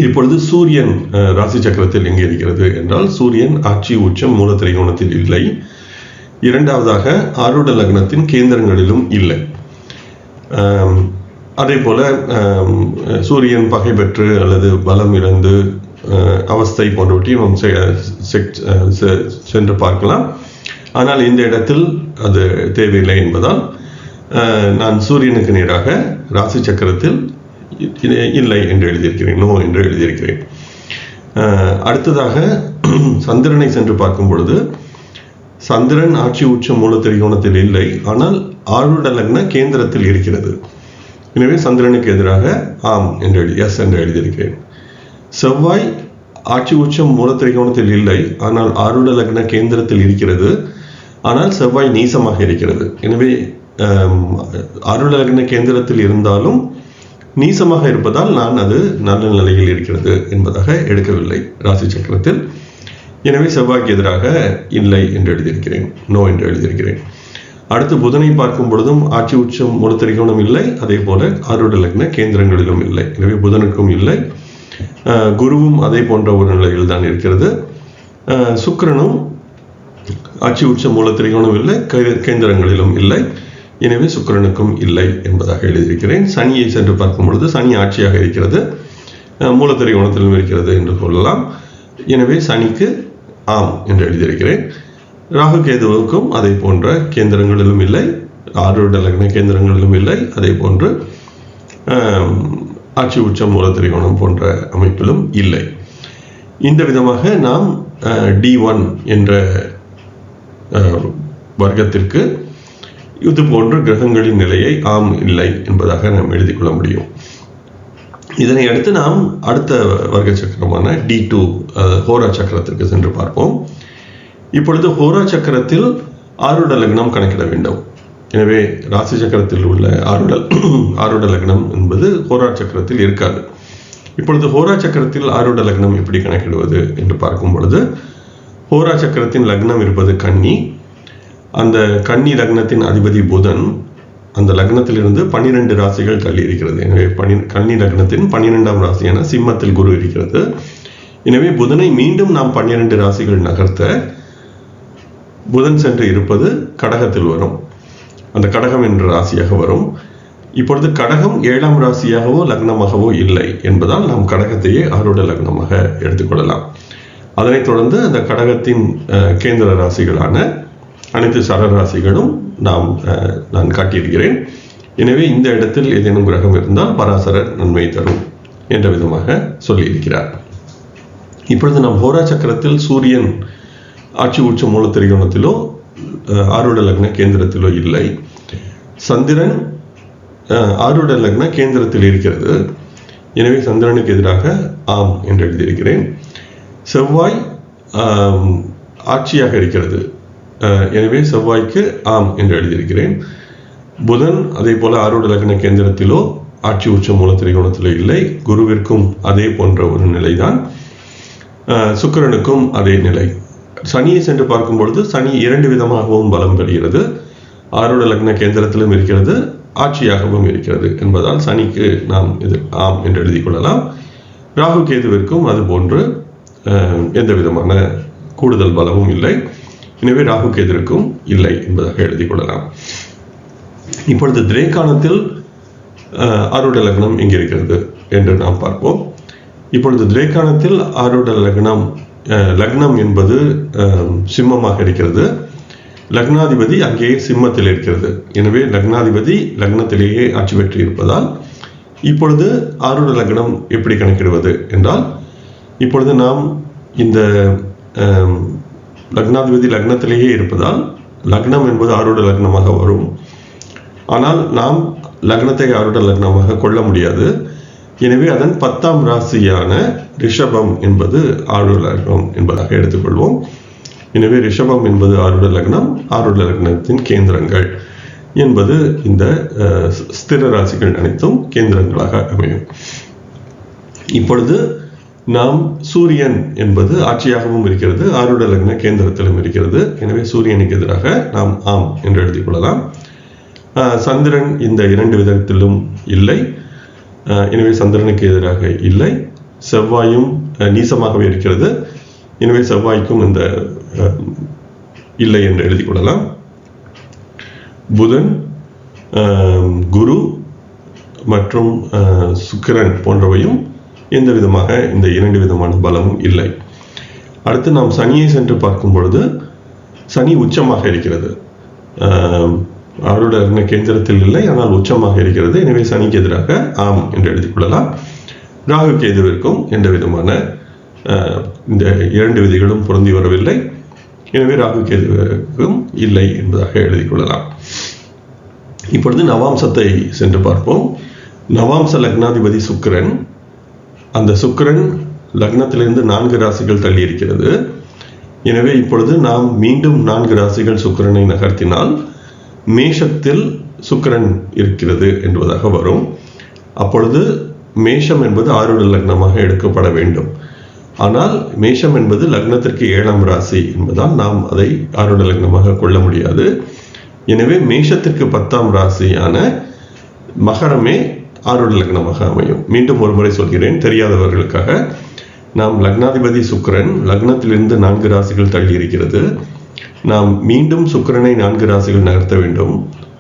இப்பொழுது சூரியன் ராசி சக்கரத்தில் எங்கே இருக்கிறது என்றால், சூரியன் ஆட்சி உச்சம் மூல திரிகோணத்தில் இல்லை. இரண்டாவதாக ஆருட லக்னத்தின் கேந்திரங்களிலும் இல்லை. அதே போல சூரியன் பகை பெற்று அல்லது பலம் இழந்து அவஸ்தை போன்றவற்றையும் நாம் சென்று பார்க்கலாம். ஆனால் இந்த இடத்தில் அது தேவையில்லை என்பதால் நான் சூரியனுக்கு நேராக ராசி சக்கரத்தில் இல்லை என்று எழுதியிருக்கிறேன், நோ என்று எழுதியிருக்கிறேன். அடுத்ததாக சந்திரனை சென்று பார்க்கும் பொழுது, சந்திரன் ஆட்சி உச்சம் மூல திரிகோணத்தில் இல்லை, ஆனால் ஆருட லக்ன கேந்திரத்தில் இருக்கிறது. எனவே சந்திரனுக்கு எதிராக ஆம் என்று எஸ் என்று எழுதியிருக்கிறேன். செவ்வாய் ஆட்சி உச்சம் மூல திரிகோணத்தில் இல்லை, ஆனால் ஆருட லக்ன கேந்திரத்தில் இருக்கிறது. ஆனால் செவ்வாய் நீசமாக இருக்கிறது. எனவே ஆருட லக்ன கேந்திரத்தில் இருந்தாலும் நீசமாக இருப்பதால் நான் அது நல்ல நிலையில் இருக்கிறது என்பதாக எடுக்கவில்லை ராசி சக்கரத்தில். எனவே செவ்வாய்க்கு எதிராக இல்லை என்று எழுதியிருக்கிறேன், நோ என்று எழுதியிருக்கிறேன். அடுத்து புதனை பார்க்கும் பொழுதும் ஆட்சி உச்சம் மூல திரிகோணம் இல்லை, அதே போல ஆருட லக்ன கேந்திரங்களிலும் இல்லை. எனவே புதனுக்கும் இல்லை. குருவும் அதே போன்ற ஒரு நிலையில் தான் இருக்கிறது. சுக்கிரனும் ஆட்சி உச்சம் மூல திரிகோணம் இல்லை, கேந்திரங்களிலும் இல்லை. எனவே சுக்கிரனுக்கும் இல்லை என்பதாக எழுதியிருக்கிறேன். சனியை சென்று பார்க்கும் பொழுது சனி ஆட்சியாக இருக்கிறது, மூல திரிகோணத்திலும் இருக்கிறது என்று சொல்லலாம். எனவே சனிக்கு ஆம் என்று எழுதியிருக்கிறேன். ராகு கேதுவுக்கும் அதே போன்ற கேந்திரங்களிலும் இல்லை, ஆருட லக்ன கேந்திரங்களிலும் இல்லை. அதே போன்று ஆட்சி உச்சம் மூல திரிகோணம் போன்ற அமைப்பிலும் இல்லை. இந்த விதமாக நாம் D1 என்ற வர்க்கத்திற்கு இது போன்ற கிரகங்களின் நிலையை ஆம் இல்லை என்பதாக நாம் எழுதி கொள்ள முடியும். இதனை அடுத்து நாம் அடுத்த வர்க்க சக்கரமான D2 ஹோரா சக்கரத்திற்கு சென்று பார்ப்போம். இப்பொழுது ஹோரா சக்கரத்தில் ஆருட லக்னம் கணக்கிட வேண்டும். எனவே ராசி சக்கரத்தில் உள்ள ஆருட லக்னம் என்பது ஹோரா சக்கரத்தில் இருக்காது. இப்பொழுது ஹோரா சக்கரத்தில் ஆருட லக்னம் எப்படி கணக்கிடுவது என்று பார்க்கும் பொழுது, ஹோரா சக்கரத்தின் லக்னம் இருப்பது கன்னி. அந்த கன்னி லக்னத்தின் அதிபதி புதன் அந்த லக்னத்திலிருந்து 12 ராசிகள் தள்ளி இருக்கிறது. எனவே கன்னி லக்னத்தின் 12ஆம் ராசியான சிம்மத்தில் குரு இருக்கிறது. எனவே புதனை மீண்டும் நாம் 12 ராசிகள் நகர்த்த புதன் சென்று இருப்பது கடகத்தில் வரும். அந்த கடகம் என்ற ராசியாக வரும். இப்பொழுது கடகம் 7ஆம் ராசியாகவோ லக்னமாகவோ இல்லை என்பதால் நாம் கடகத்தையே ஆருட லக்னமாக எடுத்துக்கொள்ளலாம். அதனைத் தொடர்ந்து அந்த கடகத்தின் கேந்திர ராசிகளான அனைத்து சரராசிகளும் நான் காட்டியிருக்கிறேன். எனவே இந்த இடத்தில் ஏதேனும் கிரகம் இருந்தால் பராசரர் நன்மை தரும் என்ற விதமாக சொல்லியிருக்கிறார். இப்பொழுது நாம் ஹோரா சக்கரத்தில் சூரியன் ஆட்சி உச்ச மூல திரிகோணத்திலோ ஆருட லக்ன கேந்திரத்திலோ இல்லை. சந்திரன் ஆருட லக்ன கேந்திரத்தில் இருக்கிறது. எனவே சந்திரனுக்கு எதிராக ஆம் என்று எழுதியிருக்கிறேன். செவ்வாய் ஆட்சியாக இருக்கிறது. எனவே செவ்வாய்க்கு ஆம் என்று எழுதியிருக்கிறேன். புதன் அதே போல ஆருட லக்ன கேந்திரத்திலோ ஆட்சி உச்ச மூல திரிகோணத்திலோ இல்லை. குருவிற்கும் அதே போன்ற ஒரு நிலைதான். சுக்கிரனுக்கும் அதே நிலை. சனியை சென்று பார்க்கும் பொழுது சனி 2 விதமாகவும் பலம் பெறுகிறது. ஆருட லக்ன கேந்திரத்திலும் இருக்கிறது, ஆட்சியாகவும் இருக்கிறது என்பதால் சனிக்கு நாம் இது ஆம் என்று எழுதிக் கொள்ளலாம். ராகு கேதுவிற்கும் அது போன்று எந்த விதமான கூடுதல் பலமும் இல்லை. எனவே ராகு கேதுவிற்கும் இல்லை என்பதாக எழுதிக் கொள்ளலாம். இப்பொழுது திரேகானத்தில் ஆரூட லக்னம் எங்கே இருக்கிறது என்று நாம் பார்ப்போம். இப்பொழுது திரேகானத்தில் ஆரூட லக்னம் என்பது சிம்மமாக இருக்கிறது. லக்னாதிபதி அங்கேயே சிம்மத்தில் இருக்கிறது. எனவே லக்னாதிபதி லக்னத்திலேயே ஆட்சி பெற்று இருப்பதால் இப்பொழுது ஆரூட லக்னம் எப்படி கணக்கிடுவது என்றால், இப்பொழுது நாம் இந்த லக்னாதிபதி லக்னத்திலேயே இருப்பதால் லக்னம் என்பது ஆரூட லக்னமாக வரும். ஆனால் நாம் லக்னத்தை ஆரூட லக்னமாக கொள்ள முடியாது. எனவே அதன் 10ஆம் ராசியான ரிஷபம் என்பது ஆரூட லக்னம் என்பதாக எடுத்துக்கொள்வோம். எனவே ரிஷபம் என்பது ஆரூட லக்னம், ஆரூட லக்னத்தின் கேந்திரங்கள் என்பது இந்த ஸ்திர ராசிகள் அனைத்தும் கேந்திரங்களாக அமையும். இப்பொழுது நாம் சூரியன் என்பது ஆட்சியாகவும் இருக்கிறது, ஆரூட லக்ன கேந்திரத்திலும் இருக்கிறது. எனவே சூரியனுக்கு எதிராக நாம் ஆம் என்று எழுதிக் கொள்ளலாம். சந்திரன் இந்த 2 விதத்திலும் இல்லை, எனவே சந்திரனுக்கு எதிராக இல்லை. செவ்வாயும் நீசமாகவே இருக்கிறது, எனவே செவ்வாய்க்கும் இந்த இல்லை என்று எழுதிக் கொள்ளலாம். புதன், குரு மற்றும் சுக்கிரன் போன்றவையும் எந்த விதமாக இந்த 2 விதமான பலமும் இல்லை. அடுத்து நாம் சனியை சென்று பார்க்கும் பொழுது சனி உச்சமாக இருக்கிறது. ஆரூட லக்ன கேந்திரத்தில் இல்லை, ஆனால் உச்சமாக இருக்கிறது. எனவே சனிக்கு எதிராக ஆம் என்று எழுதிக் கொள்ளலாம். ராகு கேதுவிற்கும் எந்த விதமான இந்த 2 விதிகளும் பொருந்தி வரவில்லை. எனவே ராகு கேதுவிற்கும் இல்லை என்பதாக எழுதிக் கொள்ளலாம். இப்பொழுது நவாம்சத்தை சென்று பார்ப்போம். நவாம்ச லக்னாதிபதி சுக்கிரன். அந்த சுக்கிரன் லக்னத்திலிருந்து 4 ராசிகள் தள்ளி இருக்கிறது. எனவே இப்பொழுது நாம் மீண்டும் 4 ராசிகள் சுக்கிரனை நகர்த்தினால் மேஷத்தில் சுக்கிரன் இருக்கிறது என்பதாக வரும். அப்பொழுது மேஷம் என்பது ஆரூட லக்னமாக எடுக்கப்பட வேண்டும். ஆனால் மேஷம் என்பது லக்னத்திற்கு 7ஆம் ராசி என்பதால் நாம் அதை ஆரூட லக்னமாக கொள்ள முடியாது. எனவே மேஷத்திற்கு 10ஆம் ராசியான மகரமே ஆரூட லக்னமாக அமையும். மீண்டும் ஒரு முறை சொல்கிறேன் தெரியாதவர்களுக்காக. நாம் லக்னாதிபதி சுக்கிரன் லக்னத்திலிருந்து 4 ராசிகள் தள்ளி இருக்கிறது. நாம் மீண்டும் சுக்கிரனை 4 ராசிகள் நகர்த்த வேண்டும்.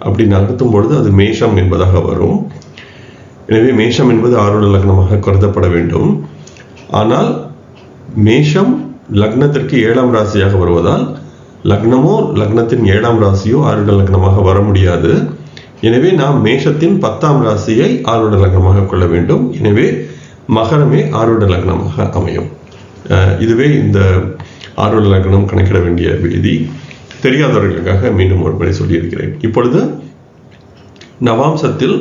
அப்படி நகர்த்தும் பொழுது அது மேஷம் என்பதாக வரும். எனவே மேஷம் என்பது ஆரூட லக்னமாக கருதப்பட வேண்டும். ஆனால் மேஷம் லக்னத்திற்கு 7ஆம் ராசியாக வருவதால் லக்னமோ லக்னத்தின் 7ஆம் ராசியோ ஆரூட லக்னமாக வர முடியாது. எனவே நாம் மேஷத்தின் 10ஆம் ராசியை ஆரூட லக்னமாக கொள்ள வேண்டும். எனவே மகரமே ஆரூட லக்னமாக அமையும். இதுவே இந்த ஆரூட லக்னம் கணக்கிட வேண்டிய விதி. தெரியாதவர்களுக்காக மீண்டும் ஒரு முறை சொல்லியிருக்கிறேன். இப்பொழுது நவாம்சத்தில்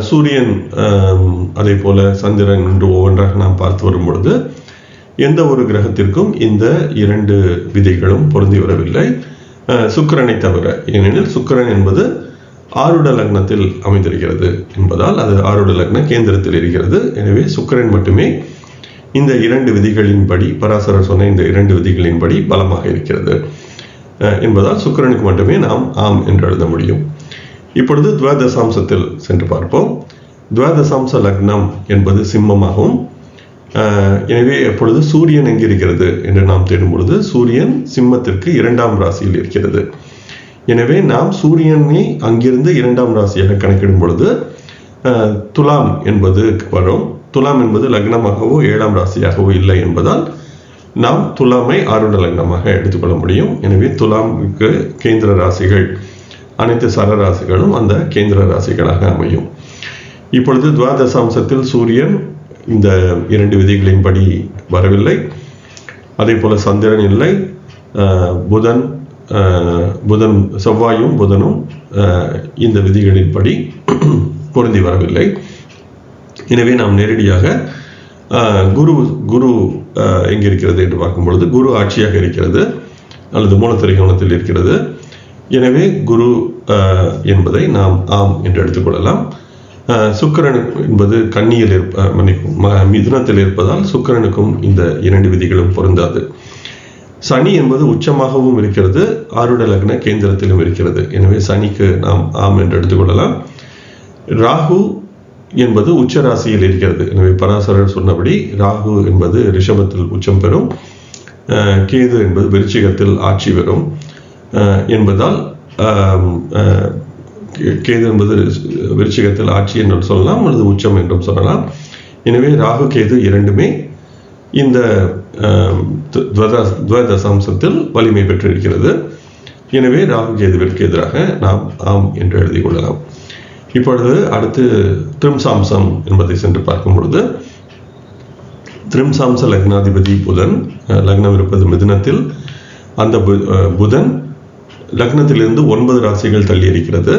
சூரியன் அதே போல சந்திரன் என்று ஒவ்வொன்றாக நாம் பார்த்து வரும் பொழுது எந்த ஒரு கிரகத்திற்கும் இந்த 2 விதிகளும் பொருந்தி வரவில்லை, சுக்கிரனை தவிர. ஏனெனில் சுக்கிரன் என்பது ஆரூட லக்னத்தில் அமைந்திருக்கிறது என்பதால் அது ஆரூட லக்ன கேந்திரத்தில் இருக்கிறது. எனவே சுக்கிரன் மட்டுமே இந்த 2 விதிகளின்படி, பராசரர் சொன்ன இந்த 2 விதிகளின்படி பலமாக இருக்கிறது என்பதால் சுக்கிரனுக்கு மட்டுமே நாம் ஆம் என்று எழுத முடியும். இப்பொழுது துவாதசாம்சத்தில் சென்று பார்ப்போம். துவாதசாம்ச லக்னம் என்பது சிம்மமாகும். எனவே எப்பொழுது சூரியன் எங்கிருக்கிறது என்று நாம் தேடும் பொழுது சூரியன் சிம்மத்திற்கு 2ஆம் ராசியில் இருக்கிறது. எனவே நாம் சூரியனை அங்கிருந்து 2ஆம் ராசியாக கணக்கிடும் பொழுது துலாம் என்பது வரும். துலாம் என்பது லக்னமாகவோ 7ஆம் ராசியாகவோ இல்லை என்பதால் நாம் துலாமை ஆரூட லக்னமாக எடுத்துக்கொள்ள முடியும். எனவே துலாமுக்கு கேந்திர ராசிகள் அனைத்து சரராசிகளும் அந்த கேந்திர ராசிகளாக அமையும். இப்பொழுது துவாதசாம்சத்தில் சூரியன் இந்த 2 விதிகளின்படி வரவில்லை. அதே போல சந்திரன் இல்லை. புதன் செவ்வாயும் புதனும் இந்த விதிகளின்படி பொருந்தி வரவில்லை. எனவே நாம் நேரடியாக குரு எங்கிருக்கிறது என்று பார்க்கும் பொழுது குரு ஆட்சியாக இருக்கிறது அல்லது மூலத்திரிகோணத்தில் இருக்கிறது. எனவே குரு என்பதை நாம் ஆம் என்று எடுத்துக்கொள்ளலாம். சுக்கிரன் என்பது கன்னியில் மிதுனத்தில் இருப்பதால் சுக்கிரனுக்கும் இந்த 2 விதிகளும் பொருந்தாது. சனி என்பது உச்சமாகவும் இருக்கிறது, ஆரூட லக்ன கேந்திரத்திலும் இருக்கிறது. எனவே சனிக்கு நாம் ஆம் என்று எடுத்துக்கொள்ளலாம். ராகு என்பது உச்ச ராசியில் இருக்கிறது. எனவே பராசரர் சொன்னபடி ராகு என்பது ரிஷபத்தில் உச்சம் பெறும், கேது என்பது விருச்சிகத்தில் ஆட்சி பெறும் என்பதால் கேது என்பது விருச்சிகத்தில் ஆட்சி என்றும் சொல்லலாம் அல்லது உச்சம் என்றும் சொல்லலாம். எனவே ராகு கேது இரண்டுமே இந்த துவதசாம்சத்தில் வலிமை பெற்றிருக்கிறது. எனவே ராகு கேதுவிற்கு எதிராக நாம் ஆம் என்று எழுதி கொள்ளலாம். இப்பொழுது அடுத்து திரிம்சாம்சம் என்பதை சென்று பார்க்கும் பொழுது, திரிம்சாம்ச லக்னாதிபதி புதன், லக்னம் இருப்பது மிதுனத்தில். அந்த புதன் லக்னத்திலிருந்து 9 ராசிகள் தள்ளி இருக்கிறது.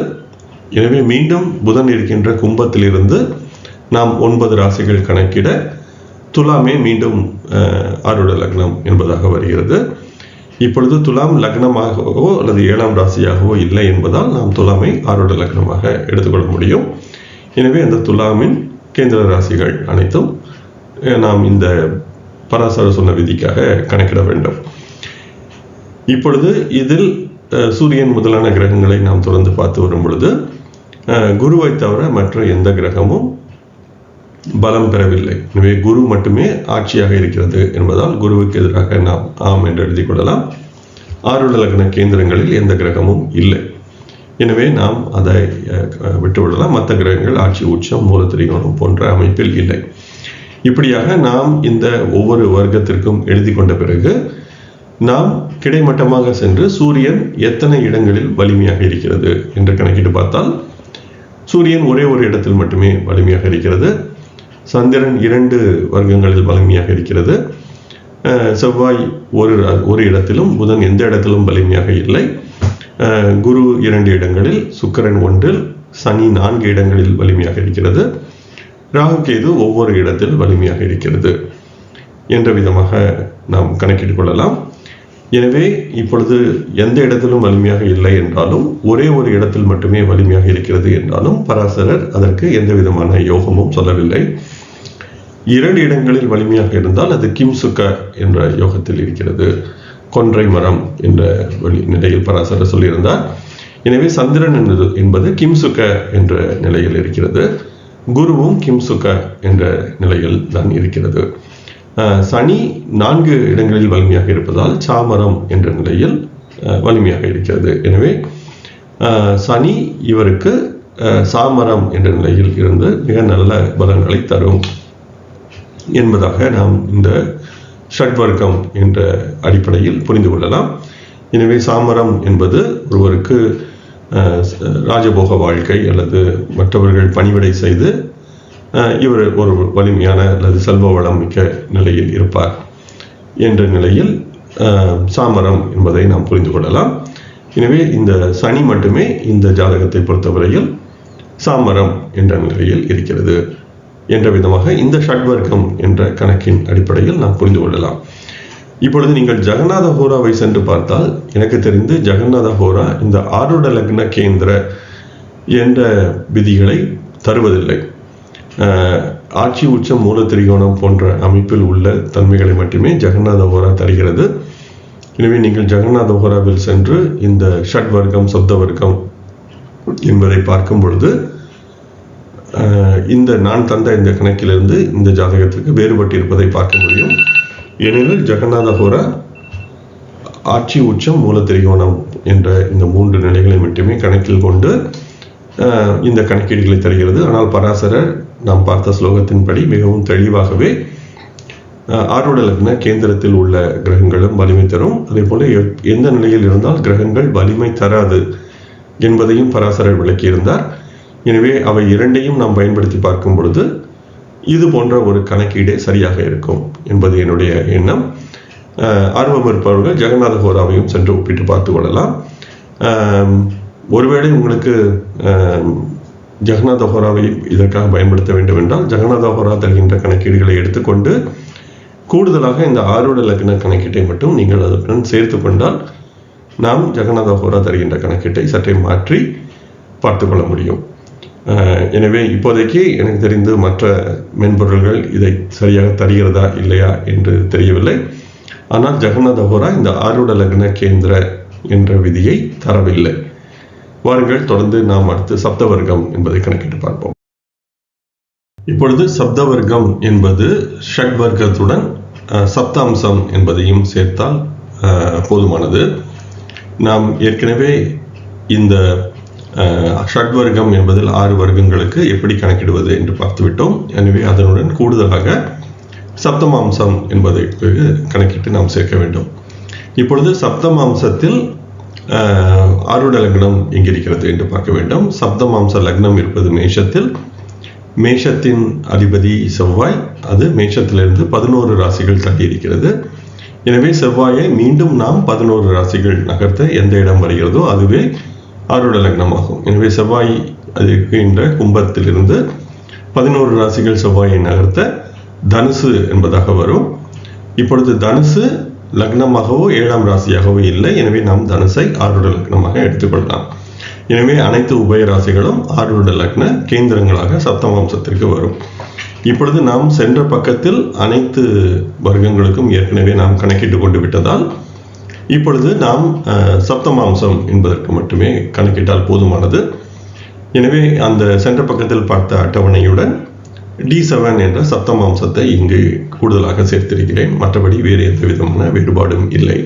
எனவே மீண்டும் புதன் இருக்கின்ற கும்பத்திலிருந்து நாம் 9 ராசிகள் கணக்கிட துலாமே மீண்டும் ஆருட லக்னம் என்பதாக வருகிறது. இப்பொழுது துலாம் லக்னமாகவோ அல்லது 7ஆம் ராசியாகவோ இல்லை என்பதால் நாம் துலாமை ஆருட லக்னமாக எடுத்துக்கொள்ள முடியும். எனவே அந்த துலாமின் கேந்திர ராசிகள் அனைத்தும் நாம் இந்த பராசர சொன்ன விதிக்காக கணக்கிட வேண்டும். இப்பொழுது இதில் சூரியன் முதலான கிரகங்களை நாம் தொடர்ந்து பார்த்து வரும் பொழுது குருவை தவிர மற்ற எந்த கிரகமும் பலம் பெறவில்லை. எனவே குரு மட்டுமே ஆட்சியாக இருக்கிறது என்பதால் குருவுக்கு எதிராக நாம் ஆம் என்று எழுதி கொள்ளலாம். ஆருட லக்ன கேந்திரங்களில் எந்த கிரகமும் இல்லை. எனவே நாம் அதை விட்டுவிடலாம். மற்ற கிரகங்கள் ஆட்சி, உச்சம், மூலத்திரிகோணம் போன்ற அமைப்பில் இல்லை. இப்படியாக நாம் இந்த ஒவ்வொரு வர்க்கத்திற்கும் எழுதி கொண்ட பிறகு நாம் கிடைமட்டமாக சென்று சூரியன் எத்தனை இடங்களில் வலிமையாக இருக்கிறது என்று கணக்கிட்டு பார்த்தால் சூரியன் ஒரே ஒரு இடத்தில் மட்டுமே வலிமையாக இருக்கிறது. சந்திரன் 2 வர்க்கங்களில் வலிமையாக இருக்கிறது. செவ்வாய் ஒரு இடத்திலும், புதன் எந்த இடத்திலும் வலிமையாக இல்லை. குரு 2 இடங்களில், சுக்கிரன் 1, சனி 4 இடங்களில் வலிமையாக இருக்கிறது. ராகு கேது ஒவ்வொரு இடத்தில் வலிமையாக இருக்கிறது என்ற விதமாக நாம் கணக்கிட்டுக் கொள்ளலாம். எனவே இப்பொழுது எந்த இடத்திலும் வலிமையாக இல்லை என்றாலும், ஒரே ஒரு இடத்தில் மட்டுமே வலிமையாக இருக்கிறது என்றாலும் பராசரர் அதற்கு எந்த விதமான யோகமும் சொல்லவில்லை. 2 இடங்களில் வலிமையாக இருந்தால் அது கிம்சுக என்ற யோகத்தில் இருக்கிறது, கொன்றை மரம் என்ற நிலையில் பராசரர் சொல்லியிருந்தார். எனவே சந்திரன் என்பது கிம்சுக என்ற நிலையில் இருக்கிறது. குருவும் கிம்சுக என்ற நிலையில் தான் இருக்கிறது. சனி 4 இடங்களில் வலிமையாக இருப்பதால் சாமரம் என்ற நிலையில் வலிமையாக இருக்கிறது. எனவே சனி இவருக்கு சாமரம் என்ற நிலையில் இருந்து மிக நல்ல பலன்களை தரும் என்பதாக நாம் இந்த ஷட்வர்க்கம் என்ற அடிப்படையில் புரிந்து கொள்ளலாம். எனவே சாமரம் என்பது ஒருவருக்கு ராஜபோக வாழ்க்கை அல்லது மற்றவர்கள் பணிவிடை செய்து இவர் ஒரு வலிமையான அல்லது செல்வ வளம் மிக்க நிலையில் இருப்பார் என்ற நிலையில் சாமரம் என்பதை நாம் புரிந்து கொள்ளலாம். எனவே இந்த சனி மட்டுமே இந்த ஜாதகத்தை பொறுத்தவரையில் சாமரம் என்ற நிலையில் இருக்கிறது என்ற விதமாக இந்த ஷட்வர்க்கம் என்ற கணக்கின் அடிப்படையில் நாம் புரிந்து கொள்ளலாம். இப்பொழுது நீங்கள் ஜெகநாத ஹோராவை சென்று பார்த்தால் எனக்கு தெரிந்து ஜெகநாத ஹோரா இந்த ஆருட லக்ன கேந்திர என்ற விதிகளை தருவதில்லை. ஆட்சி, உச்சம், மூலத்திரிகோணம் போன்ற அமைப்பில் உள்ள தன்மைகளை மட்டுமே ஜெகநாத ஹோரா தருகிறது. எனவே நீங்கள் ஜெகநாத ஹோராவில் சென்று இந்த ஷட் வர்க்கம், சப்த வர்க்கம் என்பதை பார்க்கும் பொழுது இந்த நான் தந்த இந்த கணக்கிலிருந்து இந்த ஜாதகத்திற்கு வேறுபட்டு இருப்பதை பார்க்க முடியும். ஏனெனில் ஜெகநாத ஹோரா ஆட்சி, உச்சம், மூலத்திரிகோணம் என்ற இந்த 3 நிலைகளை மட்டுமே கணக்கில் கொண்டு இந்த கணக்கீடுகளை தருகிறது. ஆனால் பராசரர் நாம் பார்த்த ஸ்லோகத்தின்படி மிகவும் தெளிவாகவே ஆருட லக்ன கேந்திரத்தில் உள்ள கிரகங்களும் வலிமை தரும், அதே போல எந்த நிலையில் இருந்தால் கிரகங்கள் வலிமை தராது என்பதையும் பராசரர் விளக்கியிருந்தார். எனவே அவை இரண்டையும் நாம் பயன்படுத்தி பார்க்கும் பொழுது இது போன்ற ஒரு கணக்கீடே சரியாக இருக்கும் என்பது என்னுடைய எண்ணம். ஆர்வம் இருப்பவர்கள் ஜெகநாத ஹோராவையும் சென்று ஒப்பிட்டு பார்த்து கொள்ளலாம். ஒருவேளை உங்களுக்கு ஜெகநாத ஹோராவை இதற்காக பயன்படுத்த வேண்டும் என்றால் ஜெகநாத ஹோரா தருகின்ற கணக்கீடுகளை எடுத்துக்கொண்டு கூடுதலாக இந்த ஆருட லக்ன கணக்கீட்டை மட்டும் நீங்கள் அதனுடன் சேர்த்து கொண்டால் நாம் ஜெகநாத ஹோரா தருகின்ற கணக்கீட்டை சற்றே மாற்றி பார்த்து கொள்ள முடியும். எனவே இப்போதைக்கு எனக்கு தெரிந்து மற்ற மென்பொருள்கள் இதை சரியாக தருகிறதா இல்லையா என்று தெரியவில்லை. ஆனால் ஜெகநாத ஹோரா இந்த ஆருட லக்ன கேந்திர என்ற விதியை தரவில்லை. வாருங்கள் தொடர்ந்து நாம் அடுத்து சப்த வர்க்கம் என்பதை கணக்கிட்டு பார்ப்போம். இப்பொழுது சப்த வர்க்கம் என்பது ஷட் வர்க்கத்துடன் சப்தாம்சம் என்பதையும் சேர்த்தால் போதுமானது. நாம் ஏற்கனவே இந்த ஷட்வர்க்கம் என்பதில் 6 வர்க்கங்களுக்கு எப்படி கணக்கிடுவது என்று பார்த்துவிட்டோம். எனவே அதனுடன் கூடுதலாக சப்தமாம்சம் என்பதை கணக்கிட்டு நாம் சேர்க்க வேண்டும். இப்பொழுது சப்தமாம்சத்தில் ஆருட லக்னம் எங்கிருக்கிறது என்று பார்க்க வேண்டும். சப்தமாம்ச லக்னம் இருப்பது மேஷத்தில். மேஷத்தின் அதிபதி செவ்வாய். அது மேஷத்திலிருந்து 11 ராசிகள் தள்ளி இருக்கிறது. எனவே செவ்வாயை மீண்டும் நாம் 11 ராசிகள் நகர்த்த எந்த இடம் வருகிறதோ அதுவே ஆருட லக்னமாகும். எனவே செவ்வாய் இருக்கின்ற கும்பத்திலிருந்து 11 ராசிகள் செவ்வாயை நகர்த்த தனுசு என்பதாக வரும். இப்பொழுது தனுசு லக்னமாகவோ 7ஆம் ராசியாகவோ இல்லை. எனவே நாம் தனுசை ஆருட லக்னமாக எடுத்துக்கொள்ளலாம். எனவே அனைத்து உபய ராசிகளும் ஆருட லக்ன கேந்திரங்களாக சப்தமாம்சத்திற்கு வரும். இப்பொழுது நாம் சென்ற பக்கத்தில் அனைத்து வர்க்கங்களுக்கும் ஏற்கனவே நாம் கணக்கிட்டு கொண்டு விட்டதால் இப்பொழுது நாம் சப்தமாம்சம் என்பதற்கு மட்டுமே கணக்கிட்டால் போதுமானது. எனவே அந்த சென்ற பக்கத்தில் பார்த்த அட்டவணையுடன் D7 என்ற சப்தமாம்சத்தை இங்கு கூடுதலாக சேர்த்திருக்கிறேன். மற்றபடி வேறு எந்த விதமான வேறுபாடும் இல்லை.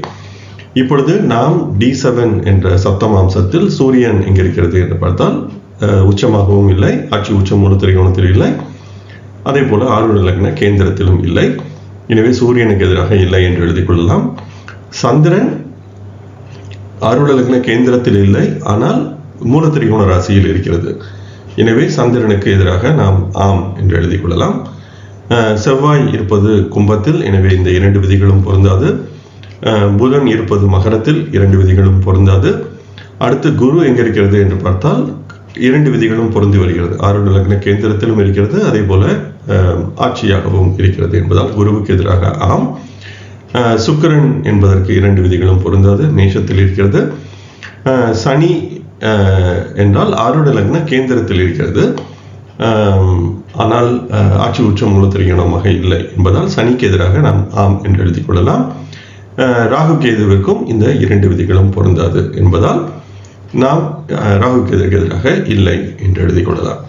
இப்பொழுது நாம் D7 என்ற சப்தமாம்சத்தில் சூரியன் எங்கே இருக்கிறது என்று பார்த்தால் உச்சமாகவும் இல்லை, ஆட்சி உச்சம் மூல திரிகோணத்தில் இல்லை, அதே போல ஆருட லக்ன கேந்திரத்திலும் இல்லை. எனவே சூரியனுக்கு எதிராக இல்லை என்று எழுதிக் கொள்ளலாம். சந்திரன் ஆருட லக்ன கேந்திரத்தில் இல்லை, ஆனால் மூல திரிகோண ராசியில் இருக்கிறது. எனவே சந்திரனுக்கு எதிராக நாம் ஆம் என்று எழுதிக் கொள்ளலாம். செவ்வாய் இருப்பது கும்பத்தில். எனவே இந்த 2 விதிகளும் பொருந்தாது. புதன் இருப்பது மகரத்தில். 2 விதிகளும் பொருந்தாது. அடுத்து குரு எங்கே இருக்கிறது என்று பார்த்தால் 2 விதிகளும் பொருந்தி வருகிறது. ஆருட லக்ன கேந்திரத்திலும் இருக்கிறது, அதே போல ஆட்சியாகவும் இருக்கிறது என்பதால் குருவுக்கு எதிராக ஆம். சுக்கிரன் என்பதற்கு 2 விதிகளும் பொருந்தாது, மேஷத்தில் இருக்கிறது. சனி என்றால் ஆருட லக்ன கேந்திரத்தில் இருக்கிறது, ஆனால் ஆட்சி உச்சம் மூல திரிகோணமாக இல்லை என்பதால் சனிக்கு எதிராக நாம் ஆம் என்று எழுதிக் கொள்ளலாம். ராகு கேதுவிற்கும் இந்த 2 விதிகளும் பொருந்தாது என்பதால் நாம் ராகு கேதுக்கு எதிராக இல்லை என்று எழுதிக் கொள்ளலாம்.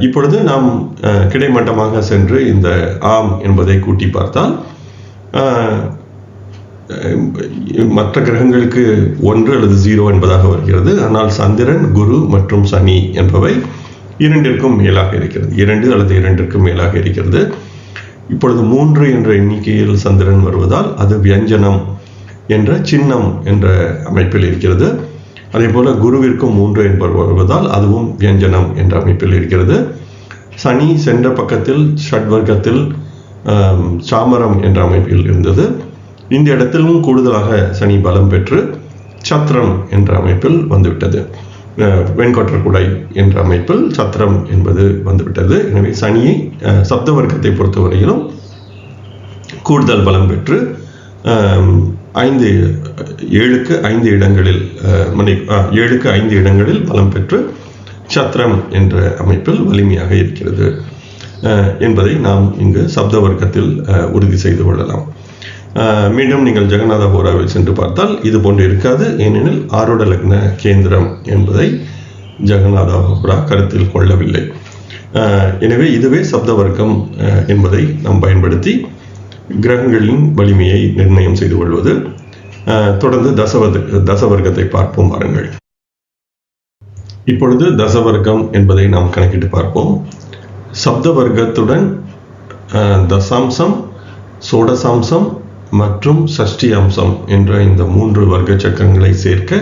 இப்பொழுது நாம் கிடைமட்டமாக சென்று இந்த ஆம் என்பதை கூட்டி பார்த்தால் மற்ற கிரகங்களுக்கு 1 அல்லது 0 என்பதாக வருகிறது. ஆனால் சந்திரன், குரு மற்றும் சனி என்பவை 2ற்கும் மேலாக இருக்கிறது. 2 அல்லது 2ற்கும் மேலாக இருக்கிறது. இப்பொழுது 3 என்ற எண்ணிக்கையில் சந்திரன் வருவதால் அது வியஞ்சனம் என்ற சின்னம் என்ற அமைப்பில் இருக்கிறது. அதே போல குருவிற்கும் 3 என்பவர் வருவதால் அதுவும் வியஞ்சனம் என்ற அமைப்பில் இருக்கிறது. சனி சென்ற பக்கத்தில் ஷட்வர்க்கத்தில் சாமரம் என்ற அமைப்பில் இருந்தது. இந்த இடத்திலும் கூடுதலாக சனி பலம் பெற்று சத்திரம் என்ற அமைப்பில் வந்துவிட்டது. வெண்கொற்ற குடை என்ற அமைப்பில் சத்திரம் என்பது வந்துவிட்டது. எனவே சனியை சப்த வர்க்கத்தை பொறுத்தவரையிலும் கூடுதல் பலம் பெற்று 7க்கு 5 இடங்களில் 7க்கு 5 இடங்களில் பலம் பெற்று சத்திரம் என்ற அமைப்பில் வலிமையாக இருக்கிறது என்பதை நாம் இங்கு சப்த வர்க்கத்தில் உறுதி செய்து கொள்ளலாம். மீண்டும் நீங்கள் ஜெகநாத ஹோராவில் சென்று பார்த்தால் இது போன்று இருக்காது. ஏனெனில் ஆருட லக்ன கேந்திரம் என்பதை ஜெகநாத ஹோரா கருத்தில் கொள்ளவில்லை. எனவே இதுவே சப்த வர்க்கம் என்பதை நாம் பயன்படுத்தி கிரகங்களின் வலிமையை நிர்ணயம் செய்து கொள்வது. தொடர்ந்து தசவர்க்கத்தை பார்ப்போம் பாருங்கள். இப்பொழுது தசவர்க்கம் என்பதை நாம் கணக்கிட்டு பார்ப்போம். சப்த வர்க்கத்துடன் தசாம்சம், சோடசாம்சம் மற்றும் சஷ்டி அம்சம் என்ற இந்த 3 வர்க்க சக்கரங்களை சேர்க்க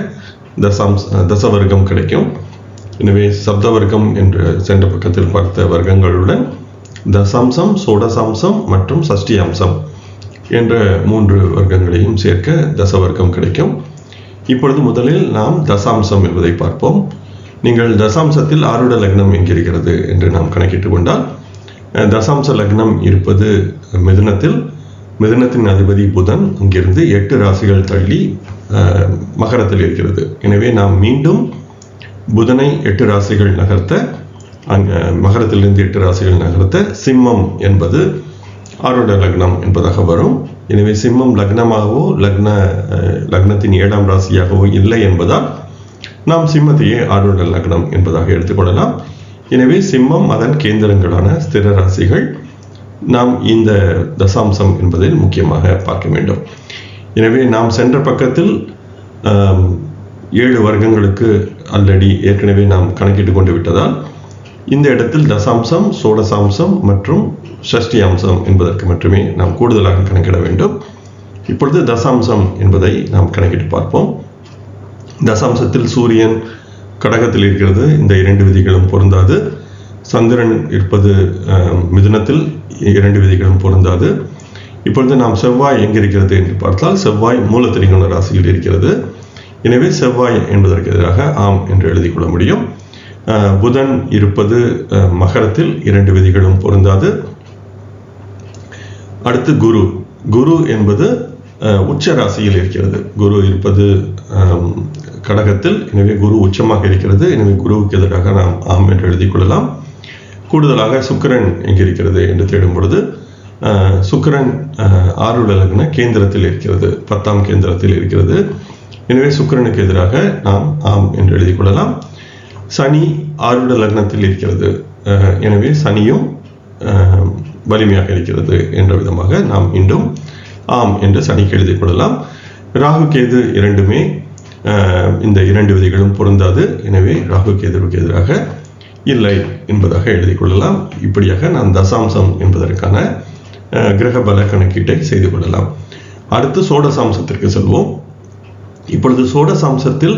தசவர்க்கம் கிடைக்கும். எனவே சப்த வர்க்கம் என்று சென்ற பக்கத்தில் பார்த்த வர்க்கங்களுடன் தசாம்சம், சோடசாம்சம் மற்றும் சஷ்டி அம்சம் என்ற 3 வர்க்கங்களையும் சேர்க்க தசவர்க்கம் கிடைக்கும். இப்பொழுது முதலில் நாம் தசாம்சம் என்பதை பார்ப்போம். நீங்கள் தசாம்சத்தில் ஆருட லக்னம் எங்கிருக்கிறது என்று நாம் கணக்கிட்டு கொண்டால் தசாம்ச லக்னம் இருப்பது மிதுனத்தில். மிதுனத்தின் அதிபதி புதன் அங்கிருந்து 8 ராசிகள் தள்ளி மகரத்தில் இருக்கிறது. எனவே நாம் மீண்டும் புதனை 8 ராசிகள் நகர்த்த, மகரத்திலிருந்து 8 ராசிகள் நகர்த்த சிம்மம் என்பது ஆருட லக்னம் என்பதாக வரும். எனவே சிம்மம் லக்னமாகவோ லக்னத்தின் 7ஆம் ராசியாகவோ இல்லை என்பதால் நாம் சிம்மத்தையே ஆருட லக்னம் என்பதாக எடுத்துக்கொள்ளலாம். எனவே சிம்மம் அதன் கேந்திரங்களான ஸ்திர ராசிகள் நாம் இந்த தசாம்சம் என்பதில் முக்கியமாக பார்க்க வேண்டும். எனவே நாம் சென்ற பக்கத்தில் 7 வர்க்கங்களுக்கு ஆல்ரெடி ஏற்கனவே நாம் கணக்கிட்டு கொண்டு விட்டதால் இந்த இடத்தில் தசாம்சம், சோடசாம்சம் மற்றும் ஷஷ்டி அம்சம் என்பதற்கு மட்டுமே நாம் கூடுதலாக கணக்கிட வேண்டும். இப்பொழுது தசாம்சம் என்பதை நாம் கணக்கிட்டு பார்ப்போம். தசாம்சத்தில் சூரியன் கடகத்தில் இருக்கிறது, இந்த 2 விதிகளும் பொருந்தாது. சந்திரன் இருப்பது மிதுனத்தில், 2 விதிகளும் பொருந்தாது. இப்பொழுது நாம் செவ்வாய் எங்கிருக்கிறது என்று பார்த்தால் செவ்வாய் மூல திரிகோண ராசியில் இருக்கிறது. எனவே செவ்வாய் என்பதற்கு எதிராக ஆம் என்று எழுதிக் கொள்ள முடியும். புதன் இருப்பது மகரத்தில், 2 விதிகளும் பொருந்தாது. அடுத்து குரு என்பது உச்ச ராசியில் இருக்கிறது. குரு இருப்பது கடகத்தில், எனவே குரு உச்சமாக இருக்கிறது. எனவே குருவுக்கு எதிராக நாம் ஆம் என்று எழுதிக் கொள்ளலாம். கூடுதலாக சுக்கிரன் எங்கிருக்கிறது என்று தேடும் பொழுது சுக்கிரன் ஆருட லக்ன கேந்திரத்தில் இருக்கிறது, 10ஆம் கேந்திரத்தில் இருக்கிறது. எனவே சுக்கிரனுக்கு எதிராக நாம் ஆம் என்று எழுதிக் கொள்ளலாம். சனி ஆருட லக்னத்தில் இருக்கிறது, எனவே சனியும் வலிமையாக இருக்கிறது என்ற விதமாக நாம் மீண்டும் ஆம் என்று சனிக்கு எழுதிக் கொள்ளலாம். ராகு கேது இரண்டுமே இந்த 2 விதிகளும் பொருந்தாது. எனவே ராகு கேதுவுக்கு எதிராக இல்லை என்பதாக எழுதிக் கொள்ளலாம். இப்படியாக நாம் தசாம்சம் என்பதற்கான கிரக பல கணக்கீட்டை செய்து கொள்ளலாம். அடுத்து சோடசாம்சத்திற்கு செல்வோம். இப்பொழுது சோடசாம்சத்தில்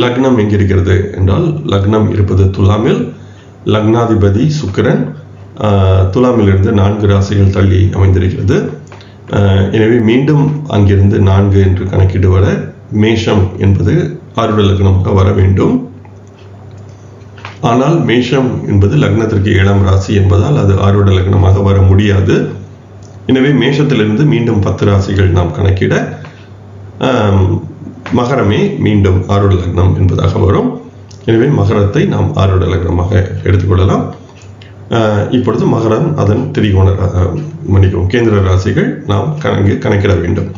லக்னம் எங்கிருக்கிறது என்றால் லக்னம் இருப்பது துலாமில், லக்னாதிபதி சுக்கிரன் துலாமிலிருந்து 4 ராசிகள் தள்ளி அமைந்திருக்கிறது. எனவே மீண்டும் அங்கிருந்து 4 என்று கணக்கிட்டு வர மேஷம் என்பது ஆருட லக்னமாக வர வேண்டும். ஆனால் மேஷம் என்பது லக்னத்திற்கு 7ஆம் ராசி என்பதால் அது ஆருட லக்னமாக வர முடியாது. எனவே மேஷத்திலிருந்து மீண்டும் 10 ராசிகள் நாம் கணக்கிட மகரமே மீண்டும் ஆருட லக்னம் என்பதாக வரும். எனவே மகரத்தை நாம் ஆருட லக்னமாக எடுத்துக்கொள்ளலாம். இப்பொழுது மகரம் அதன் திரிகோண கேந்திர ராசிகள் நாம் கணக்கிட வேண்டும்.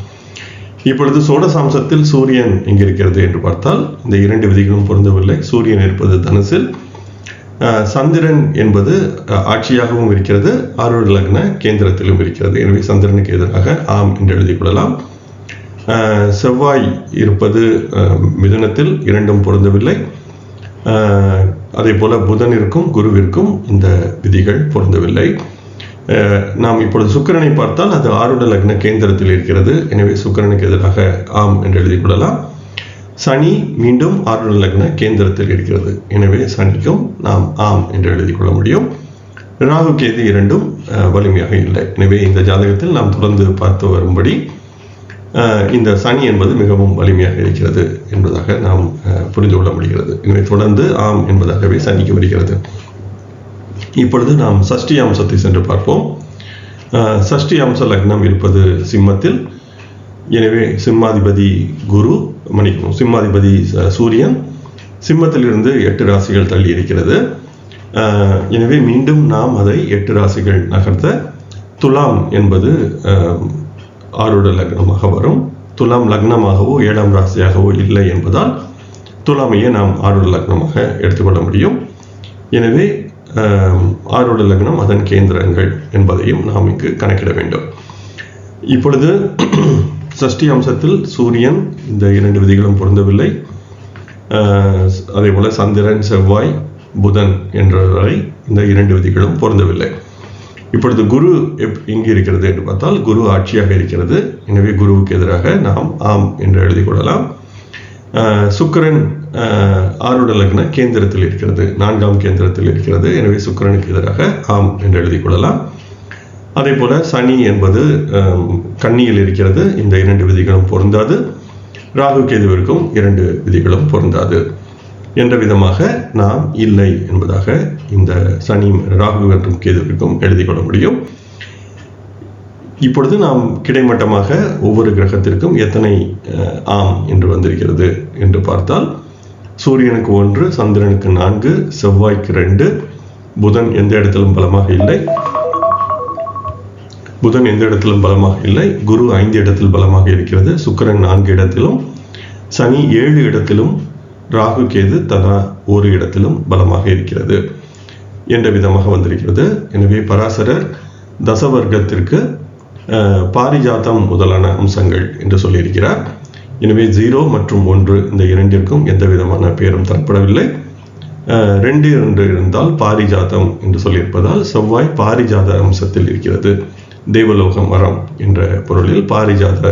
இப்பொழுது சோடசாம்சத்தில் சூரியன் எங்கிருக்கிறது என்று பார்த்தால் இந்த 2 விதிகளும் பொருந்தவில்லை. சூரியன் இருப்பது தனுசில், சந்திரன் என்பது ஆட்சியாகவும் இருக்கிறது, ஆருட லக்ன கேந்திரத்திலும் இருக்கிறது. எனவே சந்திரனுக்கு எதிராக ஆம் என்று எழுதிக் கொள்ளலாம். செவ்வாய் இருப்பது மிதுனத்தில், 2ம் பொருந்தவில்லை. அதே போல புதனிற்கும் குருவிற்கும் இந்த விதிகள் பொருந்தவில்லை. நாம் இப்பொழுது சுக்கிரனை பார்த்தால் அது ஆருட லக்ன கேந்திரத்தில் இருக்கிறது. எனவே சுக்கிரனுக்கு எதிராக ஆம் என்று எழுதிக் கொள்ளலாம். சனி மீண்டும் ஆருட லக்ன கேந்திரத்தில் இருக்கிறது. எனவே சனிக்கும் நாம் ஆம் என்று எழுதிக் கொள்ள முடியும். ராகு கேது இரண்டும் வலிமையாக இல்லை. எனவே இந்த ஜாதகத்தில் நாம் தொடர்ந்து பார்த்து வரும்படி இந்த சனி என்பது மிகவும் வலிமையாக இருக்கிறது என்பதாக நாம் புரிந்து கொள்ள முடிகிறது. எனவே தொடர்ந்து ஆம் என்பதாகவே சனிக்கு வருகிறது. இப்பொழுது நாம் சஷ்டி அம்சத்தை சென்று பார்ப்போம். சஷ்டி அம்ச லக்னம் இருப்பது சிம்மத்தில். எனவே சிம்மாதிபதி சிம்மாதிபதி சூரியன் சிம்மத்திலிருந்து 8 ராசிகள் தள்ளி இருக்கிறது. எனவே மீண்டும் நாம் அதை 8 ராசிகள் நகர்த்த துலாம் என்பது ஆருட லக்னமாக வரும். துலாம் லக்னமாகவோ 7ஆம் ராசியாகவோ இல்லை என்பதால் துலாமையே நாம் ஆருட லக்னமாக எடுத்துக்கொள்ள முடியும். எனவே ஆருட லக்னம் அதன் கேந்திரங்கள் என்பதையும் நாம் இங்கு கணக்கிட வேண்டும். இப்பொழுது சஷ்டி அம்சத்தில் சூரியன் இந்த 2 விதிகளும் பொருந்தவில்லை. அதே போல சந்திரன், செவ்வாய், புதன் என்றவரை இந்த 2 விதிகளும் பொருந்தவில்லை. இப்பொழுது குரு எங்கே இருக்கிறது என்று பார்த்தால் குரு ஆட்சியாக இருக்கிறது. எனவே குருவுக்கு எதிராக நாம் ஆம் என்று எழுதிக் கொள்ளலாம். சுக்கிரன் ஆருட லக்ன கேந்திரத்தில் இருக்கிறது, 4ஆம் கேந்திரத்தில் இருக்கிறது. எனவே சுக்கிரனுக்கு எதிராக ஆம் என்று எழுதிக் கொள்ளலாம். அதே போல சனி என்பது கன்னியில் இருக்கிறது. இந்த 2 விதிகளும் பொருந்தாது. ராகு கேதுவிற்கும் 2 விதிகளும் பொருந்தாது என்ற விதமாக நாம் இல்லை என்பதாக இந்த சனி, ராகு மற்றும் கேதுவிற்கும் எழுதிக் கொள்ள முடியும். இப்பொழுது நாம் கிடைமட்டமாக ஒவ்வொரு கிரகத்திற்கும் எத்தனை ஆம் என்று வந்திருக்கிறது என்று பார்த்தால் சூரியனுக்கு 1, சந்திரனுக்கு 4, செவ்வாய்க்கு 2, புதன் எந்த இடத்திலும் பலமாக இல்லை. குரு 5 இடத்தில் பலமாக இருக்கிறது. சுக்கிரன் 4 இடத்திலும், சனி 7 இடத்திலும், ராகு கேது தலா 1 இடத்திலும் பலமாக இருக்கிறது என்ற விதமாக வந்திருக்கிறது. எனவே பராசரர் தசவர்க்கத்திற்கு பாரிஜாத்தம் முதலான அம்சங்கள் என்று சொல்லியிருக்கிறார். எனவே 0 மற்றும் 1 இந்த இரண்டிற்கும் எந்த விதமான பெயரும் தரப்படவில்லை. 2 என்று இருந்தால் பாரிஜாதம் என்று சொல்லியிருப்பதால் செவ்வாய் பாரிஜாத அம்சத்தில் இருக்கிறது. தேவலோக மரம் என்ற பொருளில் பாரிஜாத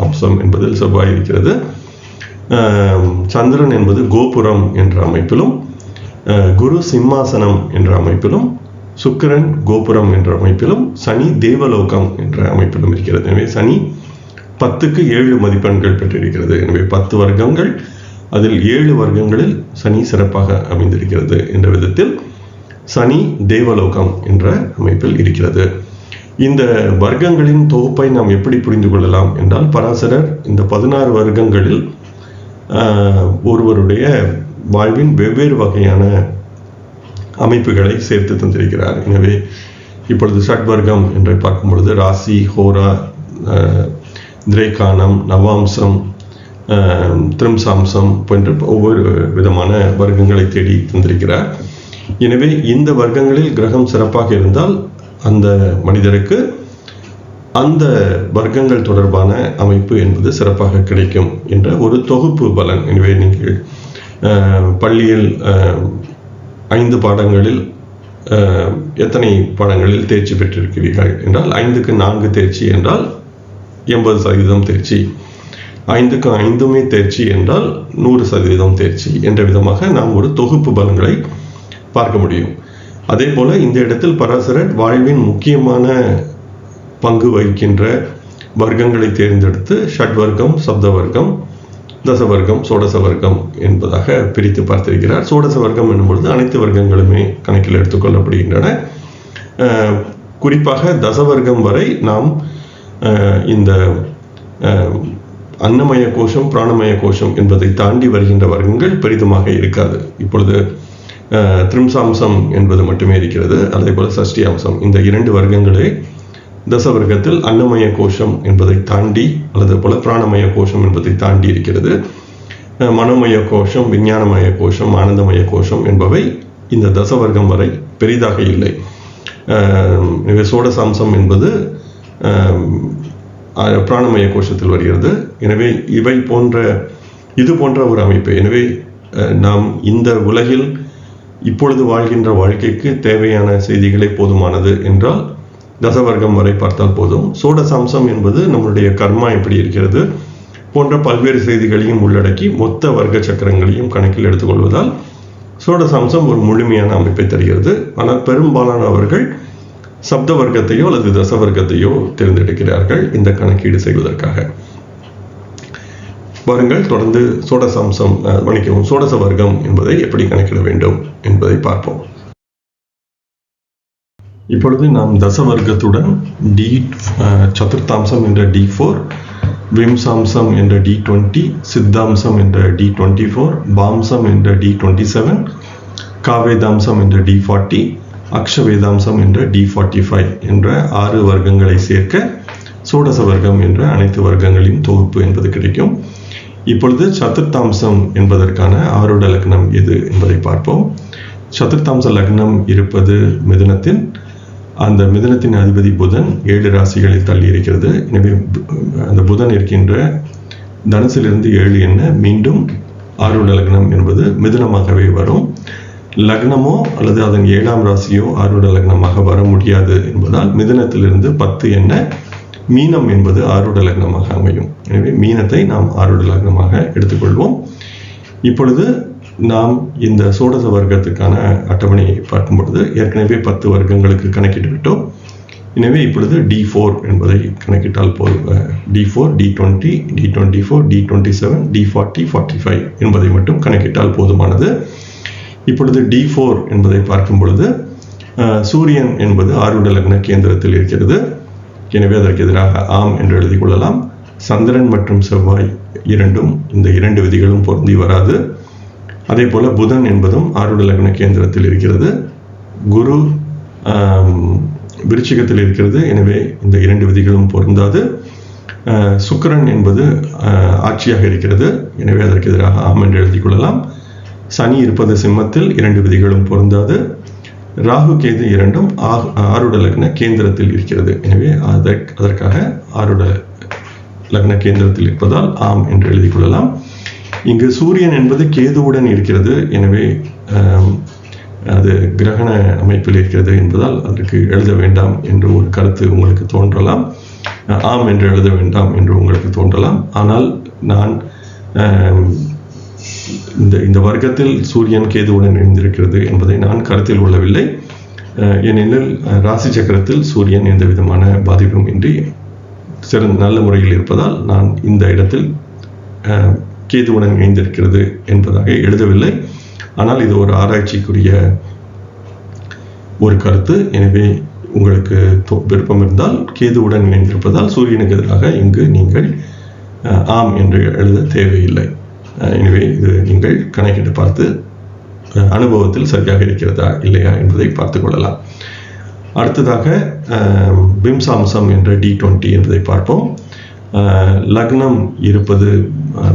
அம்சம் என்பதில் செவ்வாய் இருக்கிறது. சந்திரன் என்பது கோபுரம் என்ற அமைப்பிலும், குரு சிம்மாசனம் என்ற அமைப்பிலும், சுக்கிரன் கோபுரம் என்ற அமைப்பிலும், சனி தேவலோகம் என்ற அமைப்பிலும் இருக்கிறது. எனவே சனி 10க்கு 7 மதிப்பெண்கள் பெற்றிருக்கிறது. எனவே 10 வர்க்கங்கள், அதில் 7 வர்க்கங்களில் சனி சிறப்பாக அமைந்திருக்கிறது என்ற விதத்தில் சனி தேவலோகம் என்ற அமைப்பில் இருக்கிறது. இந்த வர்க்கங்களின் தொகுப்பை நாம் எப்படி புரிந்து கொள்ளலாம் என்றால், பராசரர் இந்த 16 வர்க்கங்களில் ஒருவருடைய வாழ்வின் வெவ்வேறு வகையான அமைப்புகளை சேர்த்து தந்திருக்கிறார். எனவே இப்பொழுது ஷட்வர்க்கம் என்று பார்க்கும் பொழுது ராசி, ஹோரா, திரேகானம், நவாம்சம், திரிம்சாம்சம் போன்ற ஒவ்வொரு விதமான வர்க்கங்களை தேடி தந்திருக்கிறார். எனவே இந்த வர்க்கங்களில் கிரகம் சிறப்பாக இருந்தால் அந்த மனிதருக்கு அந்த வர்க்கங்கள் தொடர்பான அமைப்பு என்பது சிறப்பாக கிடைக்கும் என்ற ஒரு தொகுப்பு பலன். எனவே நீங்கள் பள்ளியில் 5 பாடங்களில் எத்தனை பாடங்களில் தேர்ச்சி பெற்றிருக்கிறீர்கள் என்றால் 5க்கு 4 தேர்ச்சி என்றால் 80% தேர்ச்சி, 5க்கு 5மே தேர்ச்சி என்றால் 100% தேர்ச்சி என்ற விதமாக நாம் ஒரு தொகுப்பு பலன்களை பார்க்க முடியும். அதே போல இந்த இடத்தில் பராசரர் வாழ்வின் முக்கியமான பங்கு வகிக்கின்ற வர்க்கங்களை தேர்ந்தெடுத்து ஷட்வர்க்கம், சப்தவர்க்கம், தசவர்க்கம், சோடச வர்க்கம் என்பதாக பிரித்து பார்த்திருக்கிறார். சோடச வர்க்கம் என்னும் பொழுது அனைத்து வர்க்கங்களுமே கணக்கில் எடுத்துக்கொள்ளப்படுகின்றன. குறிப்பாக தசவர்க்கம் வரை நாம் இந்த அன்னமய கோஷம், பிராணமய கோஷம் என்பதை தாண்டி வருகின்ற வர்க்கங்கள் பெரிதுமாக இருக்காது. இப்பொழுது திரிம்சாம்சம் என்பது மட்டுமே இருக்கிறது. அதே போல சஷ்டி அம்சம், இந்த 2 வர்க்கங்களே தசவர்க்கத்தில் அன்னமய கோஷம் என்பதை தாண்டி, அல்லது போல பிராணமய கோஷம் என்பதை தாண்டி இருக்கிறது. மனோமய கோஷம், விஞ்ஞானமய கோஷம், ஆனந்தமய கோஷம் என்பவை இந்த தசவர்க்கம் வரை பெரிதாக இல்லை. எனவே சோடசாம்சம் என்பது பிராணமய கோஷத்தில் வருகிறது. எனவே இது போன்ற ஒரு அமைப்பு. எனவே நாம் இந்த உலகில் இப்பொழுது வாழ்கின்ற வாழ்க்கைக்கு தேவையான செய்திகளே போதுமானது என்றால் தசவர்க்கம் வரை பார்த்தால் போதும். சோடசாம்சம் என்பது நம்மளுடைய கர்மா எப்படி இருக்கிறது போன்ற பல்வேறு செய்திகளையும் உள்ளடக்கி மொத்த வர்க்க சக்கரங்களையும் கணக்கில் எடுத்துக்கொள்வதால் சோடசாம்சம் ஒரு முழுமையான அமைப்பை தருகிறது. ஆனால் பெரும்பாலானவர்கள் சப்த வர்க்கத்தையோ அல்லது தசவர்க்கத்தையோ தேர்ந்தெடுக்கிறார்கள் இந்த கணக்கீடு செய்வதற்காக. வாருங்கள் தொடர்ந்து சோடச வர்க்கம் என்பதை எப்படி கணக்கிட வேண்டும் என்பதை பார்ப்போம். இப்பொழுது நாம் தசவர்க்கத்துடன் சதுர்த்தாம்சம் என்ற D4, விம்சாம்சம் என்ற D20, சித்தாம்சம் என்ற D24, பாம்சம் என்ற D27, காவேதாம்சம் என்ற D40, அக்ஷவேதாம்சம் என்ற D45 என்ற 6 வர்க்கங்களை சேர்க்க சோடச வர்க்கம் என்ற அனைத்து வர்க்கங்களின் தொகுப்பு என்பது கிடைக்கும். இப்பொழுது சதுர்த்தாம்சம் என்பதற்கான ஆரூட லக்னம் எது என்பதை பார்ப்போம். சதுர்த்தாம்ச லக்னம் இருப்பது மிதுனத்தில். அந்த மிதுனத்தின் அதிபதி புதன் 7 ராசிகளில் தள்ளி இருக்கிறது. எனவே அந்த புதன் இருக்கின்ற தனுசிலிருந்து 7 என்ன மீண்டும் ஆரூட லக்னம் என்பது மிதுனமாகவே வரும். லக்னமோ அல்லது அதன் 7ஆம் ராசியோ ஆரூட லக்னமாக வர முடியாது என்பதால் மிதுனத்திலிருந்து 10 என்ன மீனம் என்பது ஆரூட லக்னமாக அமையும். எனவே மீனத்தை நாம் ஆரூட லக்னமாக எடுத்துக்கொள்வோம். இப்பொழுது நாம் இந்த சோடச வர்க்கத்துக்கான அட்டவணையை பார்க்கும் பொழுது ஏற்கனவே 10 வர்க்கங்களுக்கு கணக்கிட்டு விட்டோம். எனவே இப்பொழுது D4 என்பதை கணக்கிட்டால் போதும். D4, D20, D24, D27, D40, 45 என்பதை மட்டும் கணக்கிட்டால் போதுமானது. இப்பொழுது D4 என்பதை பார்க்கும் பொழுது சூரியன் என்பது ஆரூட லக்ன கேந்திரத்தில் இருக்கிறது. எனவே அதற்கு எதிராக ஆம் என்று எழுதி கொள்ளலாம். சந்திரன் மற்றும் செவ்வாய் இரண்டும் இந்த 2 விதிகளும் பொருந்தி வராது. அதே போல புதன் என்பதும் ஆரூட லக்ன கேந்திரத்தில் இருக்கிறது. குரு விருச்சிகத்தில் இருக்கிறது. எனவே இந்த 2 விதிகளும் பொருந்தாது. சுக்கிரன் என்பது ஆட்சியாக இருக்கிறது. எனவே அதற்கு எதிராக ஆம் என்று எழுதி கொள்ளலாம். சனி இருப்பது சிம்மத்தில், 2 விதிகளும் பொருந்தாது. ராகு கேது இரண்டும் ஆரூட லக்ன கேந்திரத்தில் இருக்கிறது. எனவே அதற்காக ஆரூட லக்ன கேந்திரத்தில் இருப்பதால் ஆம் என்று எழுதிக் கொள்ளலாம். இங்கு சூரியன் என்பது கேதுவுடன் இருக்கிறது, எனவே அது கிரகண அமைப்பில் இருக்கிறது என்பதால் அதற்கு எழுத வேண்டாம் என்று ஒரு கருத்து உங்களுக்கு தோன்றலாம். ஆம் என்று எழுத வேண்டாம் என்று உங்களுக்கு தோன்றலாம். ஆனால் நான் இந்த வர்க்கத்தில் சூரியன் கேதுவுடன் இணைந்திருக்கிறது என்பதை நான் கருத்தில் கொள்ளவில்லை. ஏனெனில் ராசி சக்கரத்தில் சூரியன் எந்த விதமான பாதிப்பும் இன்றி நல்ல முறையில் இருப்பதால் நான் இந்த இடத்தில் கேதுவுடன் இணைந்திருக்கிறது என்பதாக எழுதவில்லை. ஆனால் இது ஒரு ஆராய்ச்சிக்குரிய ஒரு கருத்து. எனவே உங்களுக்கு விருப்பம் இருந்தால் கேதுவுடன் இணைந்திருப்பதால் சூரியனுக்கு எதிராக இங்கு நீங்கள் ஆம் என்று எழுத தேவையில்லை. எனவே இது நீங்கள் கணக்கிட்டு பார்த்து அனுபவத்தில் சரியாக இருக்கிறதா இல்லையா என்பதை பார்த்து கொள்ளலாம். அடுத்ததாக பிம்சாம்சம் என்ற D20 என்பதை பார்ப்போம். லக்னம் இருப்பது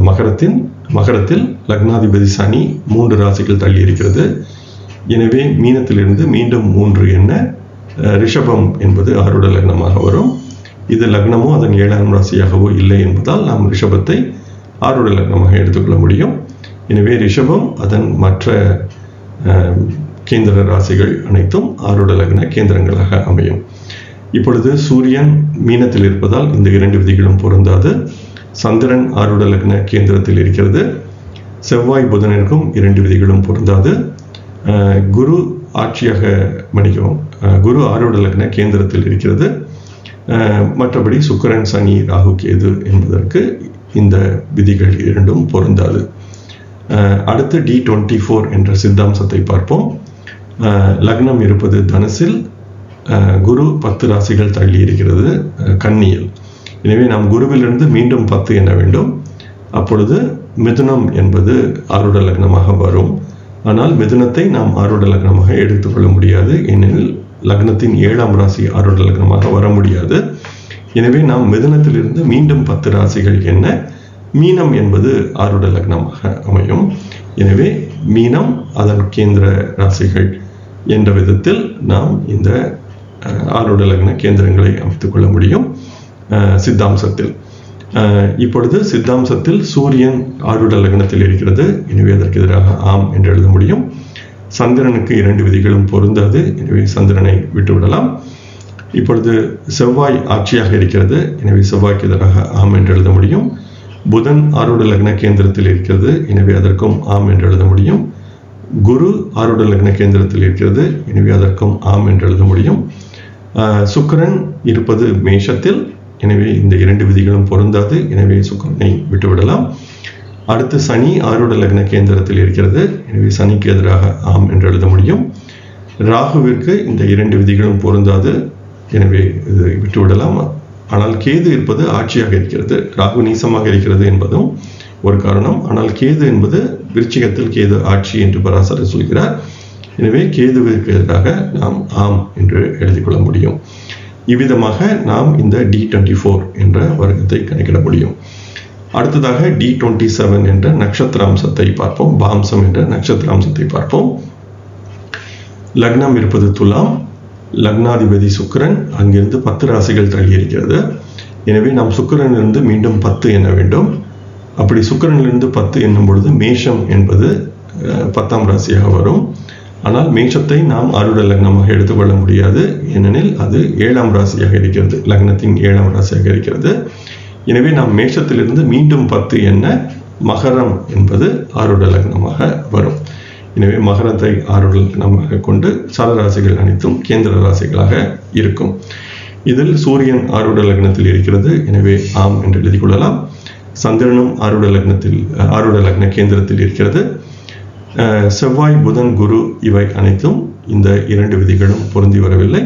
மகரத்தில் லக்னாதிபதி சனி 3 ராசிகள் தள்ளி இருக்கிறது. எனவே மீனத்திலிருந்து மீண்டும் 3 என்ன ரிஷபம் என்பது ஆருட லக்னமாக வரும். இது லக்னமோ அதன் 7ஆம் ராசியாகவோ இல்லை என்பதால் நாம் ரிஷபத்தை ஆருட லக்னமாக எடுத்துக்கொள்ள முடியும். எனவே ரிஷபம் அதன் மற்ற கேந்திர ராசிகள் அனைத்தும் ஆருட லக்ன கேந்திரங்களாக அமையும். இப்பொழுது சூரியன் மீனத்தில் இருப்பதால் இந்த 2 விதிகளும் பொருந்தாது. சந்திரன் ஆருட லக்ன கேந்திரத்தில் இருக்கிறது. செவ்வாய் புதனிற்கும் 2 விதிகளும் பொருந்தாது. குரு ஆட்சியாக மன்னிக்கவும், குரு ஆருட லக்ன கேந்திரத்தில் இருக்கிறது. மற்றபடி சுக்கிரன் சனி ராகு கேது என்பதற்கு இந்த விதிகள் 2ம் பொருந்தாது. அடுத்து D24 என்ற சித்தாம்சத்தை பார்ப்போம். லக்னம் இருப்பது தனுசில், குரு 10 ராசிகள் தள்ளி இருக்கிறது கன்னியில். எனவே நாம் குருவிலிருந்து மீண்டும் 10 எண்ண வேண்டும். அப்பொழுது மிதுனம் என்பது ஆருட லக்னமாக வரும். ஆனால் மிதுனத்தை நாம் ஆருட லக்னமாக எடுத்துக்கொள்ள முடியாது, ஏனெனில் லக்னத்தின் 7ஆம் ராசி ஆருட லக்னமாக வர முடியாது. எனவே நாம் மிதுனத்திலிருந்து மீண்டும் 10 ராசிகள் என்ன மீனம் என்பது ஆருட லக்னமாக அமையும். எனவே மீனம் அதன் கேந்திர ராசிகள் என்ற விதத்தில் நாம் இந்த ஆருட லக்ன கேந்திரங்களை அமைத்துக் கொள்ள முடியும் சித்தாம்சத்தில். இப்பொழுது சித்தாம்சத்தில் சூரியன் ஆருட லக்னத்தில் இருக்கிறது. எனவே அதற்கு எதிராக ஆம் என்று எழுத முடியும். சந்திரனுக்கு 2 விதிகளும் பொருந்தாது. எனவே சந்திரனை விட்டுவிடலாம். இப்பொழுது செவ்வாய் ஆட்சியாக இருக்கிறது. எனவே செவ்வாய்க்கு எதிராக ஆம் என்று எழுத முடியும். புதன் ஆருட லக்ன கேந்திரத்தில் இருக்கிறது. எனவே அதற்கும் ஆம் என்று எழுத முடியும். குரு ஆருட லக்ன கேந்திரத்தில் இருக்கிறது. எனவே அதற்கும் ஆம் என்று எழுத முடியும். சுக்கிரன் இருப்பது மேஷத்தில். எனவே இந்த 2 விதிகளும் பொருந்தாது. எனவே சுக்கிரனை விட்டுவிடலாம். அடுத்து சனி ஆருட லக்ன கேந்திரத்தில் இருக்கிறது. எனவே சனிக்கு எதிராக ஆம் என்று எழுத முடியும். ராகுவிற்கு இந்த 2 விதிகளும் பொருந்தாது. எனவே இது விட்டுவிடலாம். ஆனால் கேது இருப்பது ஆட்சியாக இருக்கிறது. ராகு நீசமாக இருக்கிறது என்பதும் ஒரு காரணம். ஆனால் கேது என்பது விருச்சிகத்தில் கேது ஆட்சி என்று பராசரர் சொல்கிறார். எனவே கேதுவிற்கு எதிராக நாம் ஆம் என்று எழுதிக் கொள்ள முடியும். இவ்விதமாக நாம் இந்த D24 என்ற வர்க்கத்தை கணக்கிட முடியும். அடுத்ததாக D27 என்ற நட்சத்திராம்சத்தை பார்ப்போம். பாம்சம் என்ற நட்சத்திராம்சத்தை பார்ப்போம். லக்னம் இருப்பது துலாம். லக்னாதிபதி சுக்கிரன் அங்கிருந்து 10 ராசிகள் தள்ளி இருக்கிறது. எனவே நாம் சுக்கிரனிலிருந்து மீண்டும் 10 எண்ண வேண்டும். அப்படி சுக்கிரனிலிருந்து 10 எண்ணும் பொழுது மேஷம் என்பது 10ஆம் ராசியாக வரும். ஆனால் மேஷத்தை நாம் ஆருட லக்னமாக எடுத்துக்கொள்ள முடியாது, ஏனெனில் அது 7ஆம் ராசியாக இருக்கிறது, லக்னத்தின் 7ஆம் ராசியாக இருக்கிறது. எனவே நாம் மேஷத்திலிருந்து மீண்டும் 10 எண்ண மகரம் என்பது ஆருட லக்னமாக வரும். எனவே மகரத்தை ஆருட லக்னமாக கொண்டு சரராசிகள் அனைத்தும் கேந்திர ராசிகளாக இருக்கும். இதில் சூரியன் ஆருட லக்னத்தில் இருக்கிறது. எனவே ஆம் என்று எழுதிக் கொள்ளலாம். சந்திரனும் ஆருட லக்ன கேந்திரத்தில் இருக்கிறது. செவ்வாய் புதன் குரு இவை அனைத்தும் இந்த 2 விதிகளும் பொருந்தி வரவில்லை.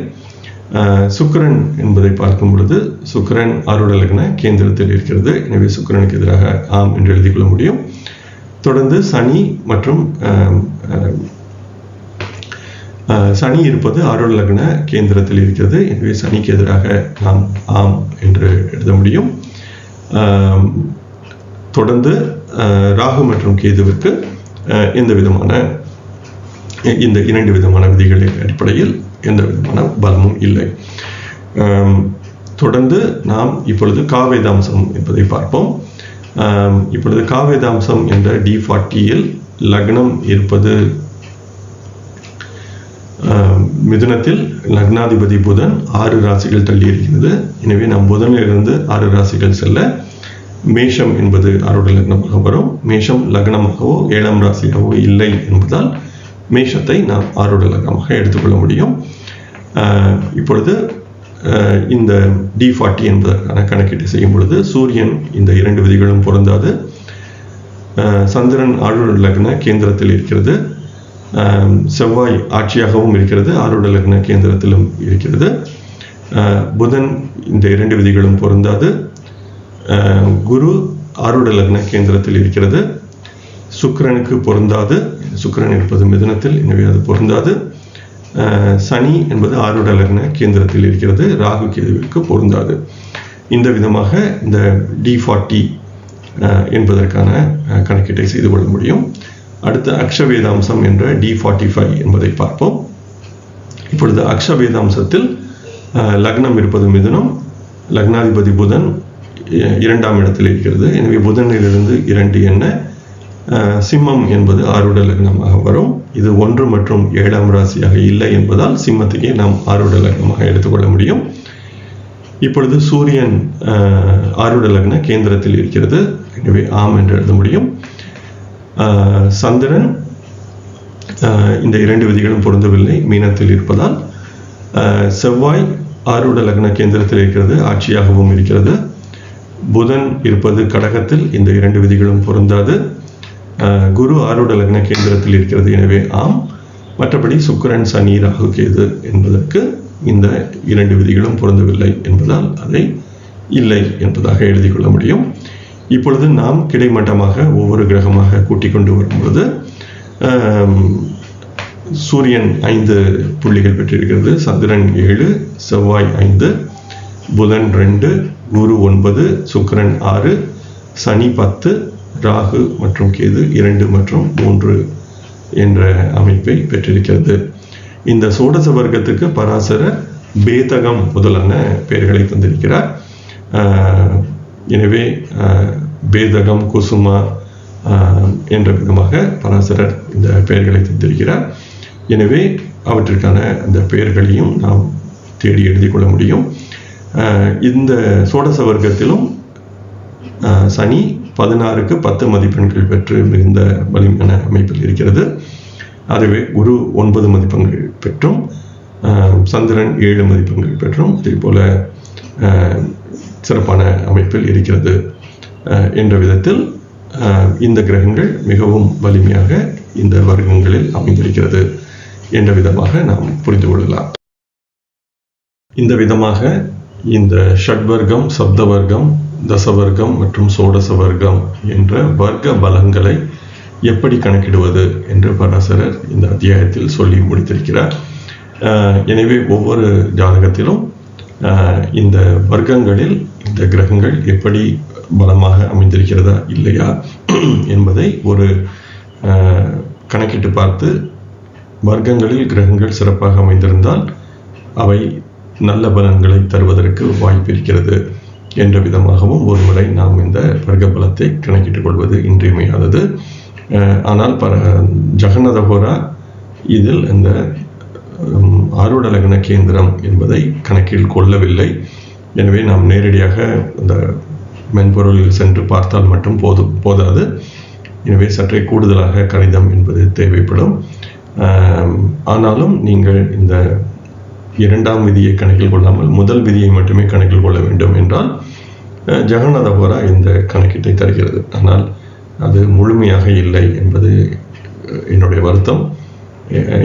சுக்கிரன் என்பதை பார்க்கும் பொழுது சுக்கிரன் ஆருட லக்ன கேந்திரத்தில் இருக்கிறது. எனவே சுக்கிரனுக்கு எதிராக ஆம் என்று எழுதிக் கொள்ள முடியும். தொடர்ந்து சனி மற்றும் சனி இருப்பது ஆருட லக்ன கேந்திரத்தில் இருக்கிறது. எனவே சனிக்கு எதிராக நாம் ஆம் என்று எழுத முடியும். தொடர்ந்து ராகு மற்றும் கேதுவிற்கு இந்த 2 விதமான விதிகளின் அடிப்படையில் எந்த விதமான பலமும் இல்லை. தொடர்ந்து நாம் இப்பொழுது காவேதாம்சம் என்பதை பார்ப்போம். இப்பொழுது காவேதாம்சம் என்ற D40யில் லக்னம் இருப்பது மிதுனத்தில் லக்னாதிபதி புதன் 6 ராசிகள் தள்ளி இருக்கிறது. எனவே நாம் புதனிலிருந்து 6 ராசிகள் செல்ல மேஷம் என்பது ஆரோட லக்னமாக வரும். மேஷம் லக்னமாகவோ 7ஆம் ராசியாகவோ இல்லை என்பதால் மேஷத்தை நாம் ஆரோட லக்னமாக எடுத்துக்கொள்ள முடியும். இப்பொழுது இந்த D40 என்பதற்கான கணக்கீட்டை செய்யும் பொழுது சூரியன் இந்த 2 விதிகளும் பொருந்தாது. சந்திரன் ஆரோட லக்ன கேந்திரத்தில் இருக்கிறது. செவ்வாய் ஆட்சியாகவும் இருக்கிறது, ஆரோட லக்ன கேந்திரத்திலும் இருக்கிறது. புதன் இந்த 2 விதிகளும் பொருந்தாது. குரு ஆரோட லக்ன கேந்திரத்தில் இருக்கிறது. சுக்கிரனுக்கு பொருந்தாது, சுக்கிரன் இருப்பது மிதுனத்தில், எனவே அது பொருந்தாது. சனி என்பது ஆரோட லக்ன கேந்திரத்தில் இருக்கிறது, ராகு கேதுவிற்கு பொருந்தாது. இந்த விதமாக இந்த D40 என்பதற்கான கணக்கீட்டை செய்து கொள்ள முடியும். அடுத்த அக்ஷவேதாம்சம் என்ற D45 என்பதை பார்ப்போம். இப்பொழுது அக்ஷவேதாம்சத்தில் லக்னம் இருப்பது மிதுனம், லக்னாதிபதி புதன் 2ஆம் இடத்தில் இருக்கிறது. எனவே புதனிலிருந்து 2 என்ன சிம்மம் என்பது ஆரோட லக்னமாக வரும். இது 1 மற்றும் 7ஆம் ராசியாக இல்லை என்பதால் சிம்மத்தையே நாம் ஆரோட லக்னமாக எடுத்துக்கொள்ள முடியும். இப்பொழுது சூரியன் ஆரோட லக்ன கேந்திரத்தில் இருக்கிறது, எனவே ஆம் என்று எழுத முடியும். சந்திரன் இந்த 2 விதிகளும் பொருந்தவில்லை, மீனத்தில் இருப்பதால். செவ்வாய் ஆரோட லக்ன கேந்திரத்தில் இருக்கிறது, ஆட்சியாகவும் இருக்கிறது. புதன் இருப்பது கடகத்தில், இந்த 2 விதிகளும் பொருந்தாது. குரு ஆரோட லக்ன கேந்திரத்தில் இருக்கிறது, எனவே ஆம். மற்றபடி சுக்கிரன் சனி ராகு கேது என்பதற்கு இந்த 2 விதிகளும் பொருந்தவில்லை என்பதால் அதை இல்லை என்பதாக எழுதி கொள்ள முடியும். இப்பொழுது நாம் கிடைமட்டமாக ஒவ்வொரு கிரகமாக கூட்டிக் கொண்டு வரும்பொழுது சூரியன் 5 புள்ளிகள் பெற்றிருக்கிறது, சந்திரன் 7, செவ்வாய் 5, புதன் 2, குரு 9, சுக்கிரன் 6, சனி 10, ராகு மற்றும் கேது 2 மற்றும் 3 என்ற அமைப்பை பெற்றிருக்கிறது. இந்த சோடச வர்க்கத்துக்கு பராசரர் பேதகம் முதலான பெயர்களை தந்திருக்கிறார். எனவே பேதகம், குசுமா என்ற விதமாக பராசரர் இந்த பெயர்களை தந்திருக்கிறார். எனவே அவற்றிற்கான அந்த பெயர்களையும் நாம் தேடி எழுதி கொள்ள முடியும். இந்த சோடச வர்க்கத்திலும் சனி 16க்கு 10 மதிப்பெண்கள் பெற்று மிகுந்த வலிமையான அமைப்பில் இருக்கிறது. அதுவே குரு 9 மதிப்பெண்கள் பெற்றும், சந்திரன் 7 மதிப்பெண்கள் பெற்றும் அதே போல சிறப்பான அமைப்பில் இருக்கிறது என்ற விதத்தில் இந்த கிரகங்கள் மிகவும் வலிமையாக இந்த வர்க்கங்களில் அமைந்திருக்கிறது என்ற விதமாக நாம் புரிந்து கொள்ளலாம். இந்த விதமாக இந்த ஷட்வர்க்கம், சப்தவர்க்கம், தசவர்க்கம் மற்றும் சோடச வர்க்கம் என்ற வர்க்க பலங்களை எப்படி கணக்கிடுவது என்று பராசரர் இந்த அத்தியாயத்தில் சொல்லி முடித்திருக்கிறார். எனவே ஒவ்வொரு ஜாதகத்திலும் இந்த வர்க்கங்களில் இந்த கிரகங்கள் எப்படி பலமாக அமைந்திருக்கிறதா இல்லையா என்பதை ஒரு கணக்கிட்டு பார்த்து வர்க்கங்களில் கிரகங்கள் சிறப்பாக அமைந்திருந்தால் அவை நல்ல பலன்களை தருவதற்கு வாய்ப்பு இருக்கிறது என்ற விதமாகவும் ஒருமுறை நாம் இந்த வர்க்க பலத்தை கணக்கிட்டுக் கொள்வது இன்றியமையாதது. ஆனால் ஜெகநாத ஹோரா இதில் இந்த ஆரூட லக்ன கேந்திரம் என்பதை கணக்கில் கொள்ளவில்லை. எனவே நாம் நேரடியாக இந்த மென்பொருளில் சென்று பார்த்தால் மட்டும் போதாது. எனவே சற்றே கூடுதலாக கணிதம் என்பது தேவைப்படும். ஆனாலும் நீங்கள் இந்த 2ஆம் விதியை கணக்கில் கொள்ளாமல் முதல் விதியை மட்டுமே கணக்கில் கொள்ள வேண்டும் என்றால் ஜெகநாத ஹோரா இந்த கணக்கீட்டை தருகிறது. ஆனால் அது முழுமையாக இல்லை என்பது என்னுடைய வருத்தம்.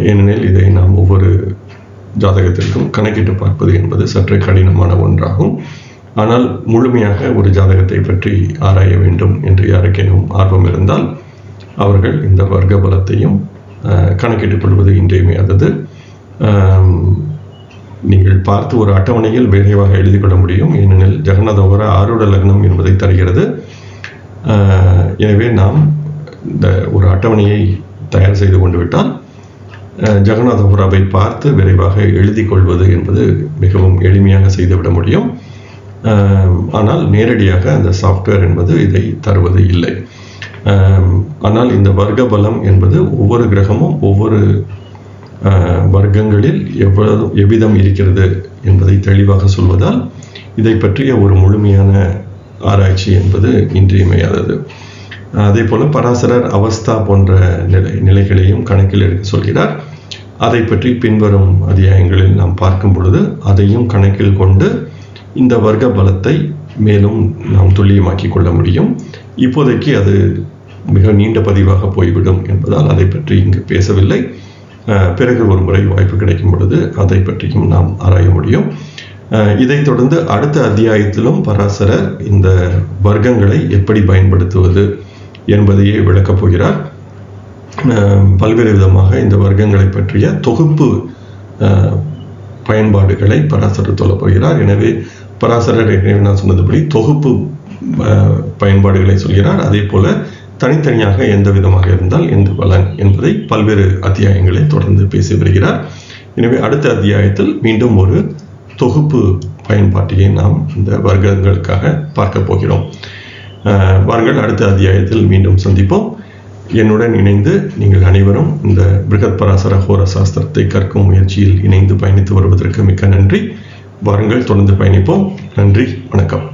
ஏனெனில் இதை நாம் ஒவ்வொரு ஜாதகத்திற்கும் கணக்கிட்டு பார்ப்பது என்பது சற்றே கடினமான ஒன்றாகும். ஆனால் முழுமையாக ஒரு ஜாதகத்தை பற்றி ஆராய வேண்டும் என்று யாருக்கேனும் ஆர்வம் இருந்தால் அவர்கள் இந்த வர்க்க பலத்தையும் கணக்கிட்டுக் கொள்வது இன்றியமையாதது. நீங்கள் பார்த்து ஒரு அட்டவணையில் விரைவாக எழுதி கொள்ள முடியும். ஏனெனில் ஜெகநாத ஹோரா ஆரூட லக்னம் என்பதை தருகிறது. எனவே நாம் இந்த ஒரு அட்டவணையை தயார் செய்து கொண்டு விட்டால் ஜெகநாத ஹோராவை பார்த்து விரைவாக எழுதி கொள்வது என்பது மிகவும் எளிமையாக செய்துவிட முடியும். ஆனால் நேரடியாக அந்த சாஃப்ட்வேர் என்பது இதை தருவது இல்லை. ஆனால் இந்த வர்க்க பலம் என்பது ஒவ்வொரு கிரகமும் ஒவ்வொரு வர்க்கங்களில் எவ்விதம் இருக்கிறது என்பதை தெளிவாக சொல்வதால் இதை பற்றிய ஒரு முழுமையான ஆராய்ச்சி என்பது இன்றியமையாதது. அதே போல பராசரர் அவஸ்தா போன்ற நிலைகளையும் கணக்கில் எடுக்க சொல்கிறார். அதை பற்றி பின்வரும் அத்தியாயங்களில் நாம் பார்க்கும் பொழுது அதையும் கணக்கில் கொண்டு இந்த வர்க்க பலத்தை மேலும் நாம் துல்லியமாக்கிக் கொள்ள முடியும். இப்போதைக்கு அது மிக நீண்ட பதிவாக போய்விடும் என்பதால் அதை பற்றி இங்கு பேசவில்லை. பிறகு ஒரு முறை வாய்ப்பு கிடைக்கும் பொழுது அதை பற்றியும் நாம் ஆராய முடியும். இதைத் தொடர்ந்து அடுத்த அத்தியாயத்திலும் பராசரர் இந்த வர்க்கங்களை எப்படி பயன்படுத்துவது என்பதையே விளக்கப் போகிறார். பல்வேறு விதமாக இந்த வர்க்கங்களை பற்றிய தொகுப்பு பயன்பாடுகளை பராசரர் சொல்லப் போகிறார். எனவே பராசரர் நான் சொன்னதுபடி தொகுப்பு பயன்பாடுகளை சொல்கிறார். அதே போல தனித்தனியாக எந்த விதமாக இருந்தால் எந்த பலன் என்பதை பல்வேறு அத்தியாயங்களை தொடர்ந்து பேசி வருகிறார். எனவே அடுத்த அத்தியாயத்தில் மீண்டும் ஒரு தொகுப்பு பயன்பாட்டையை நாம் இந்த வர்க்கங்களுக்காக பார்க்க போகிறோம். வாருங்கள், அடுத்த அத்தியாயத்தில் மீண்டும் சந்திப்போம். என்னுடன் இணைந்து நீங்கள் அனைவரும் இந்த பிருகத் பராசர ஹோர சாஸ்திரத்தை கற்கும் முயற்சியில் இணைந்து பயணித்து வருவதற்கு மிக்க நன்றி. வாருங்கள், தொடர்ந்து பயணிப்போம். நன்றி, வணக்கம்.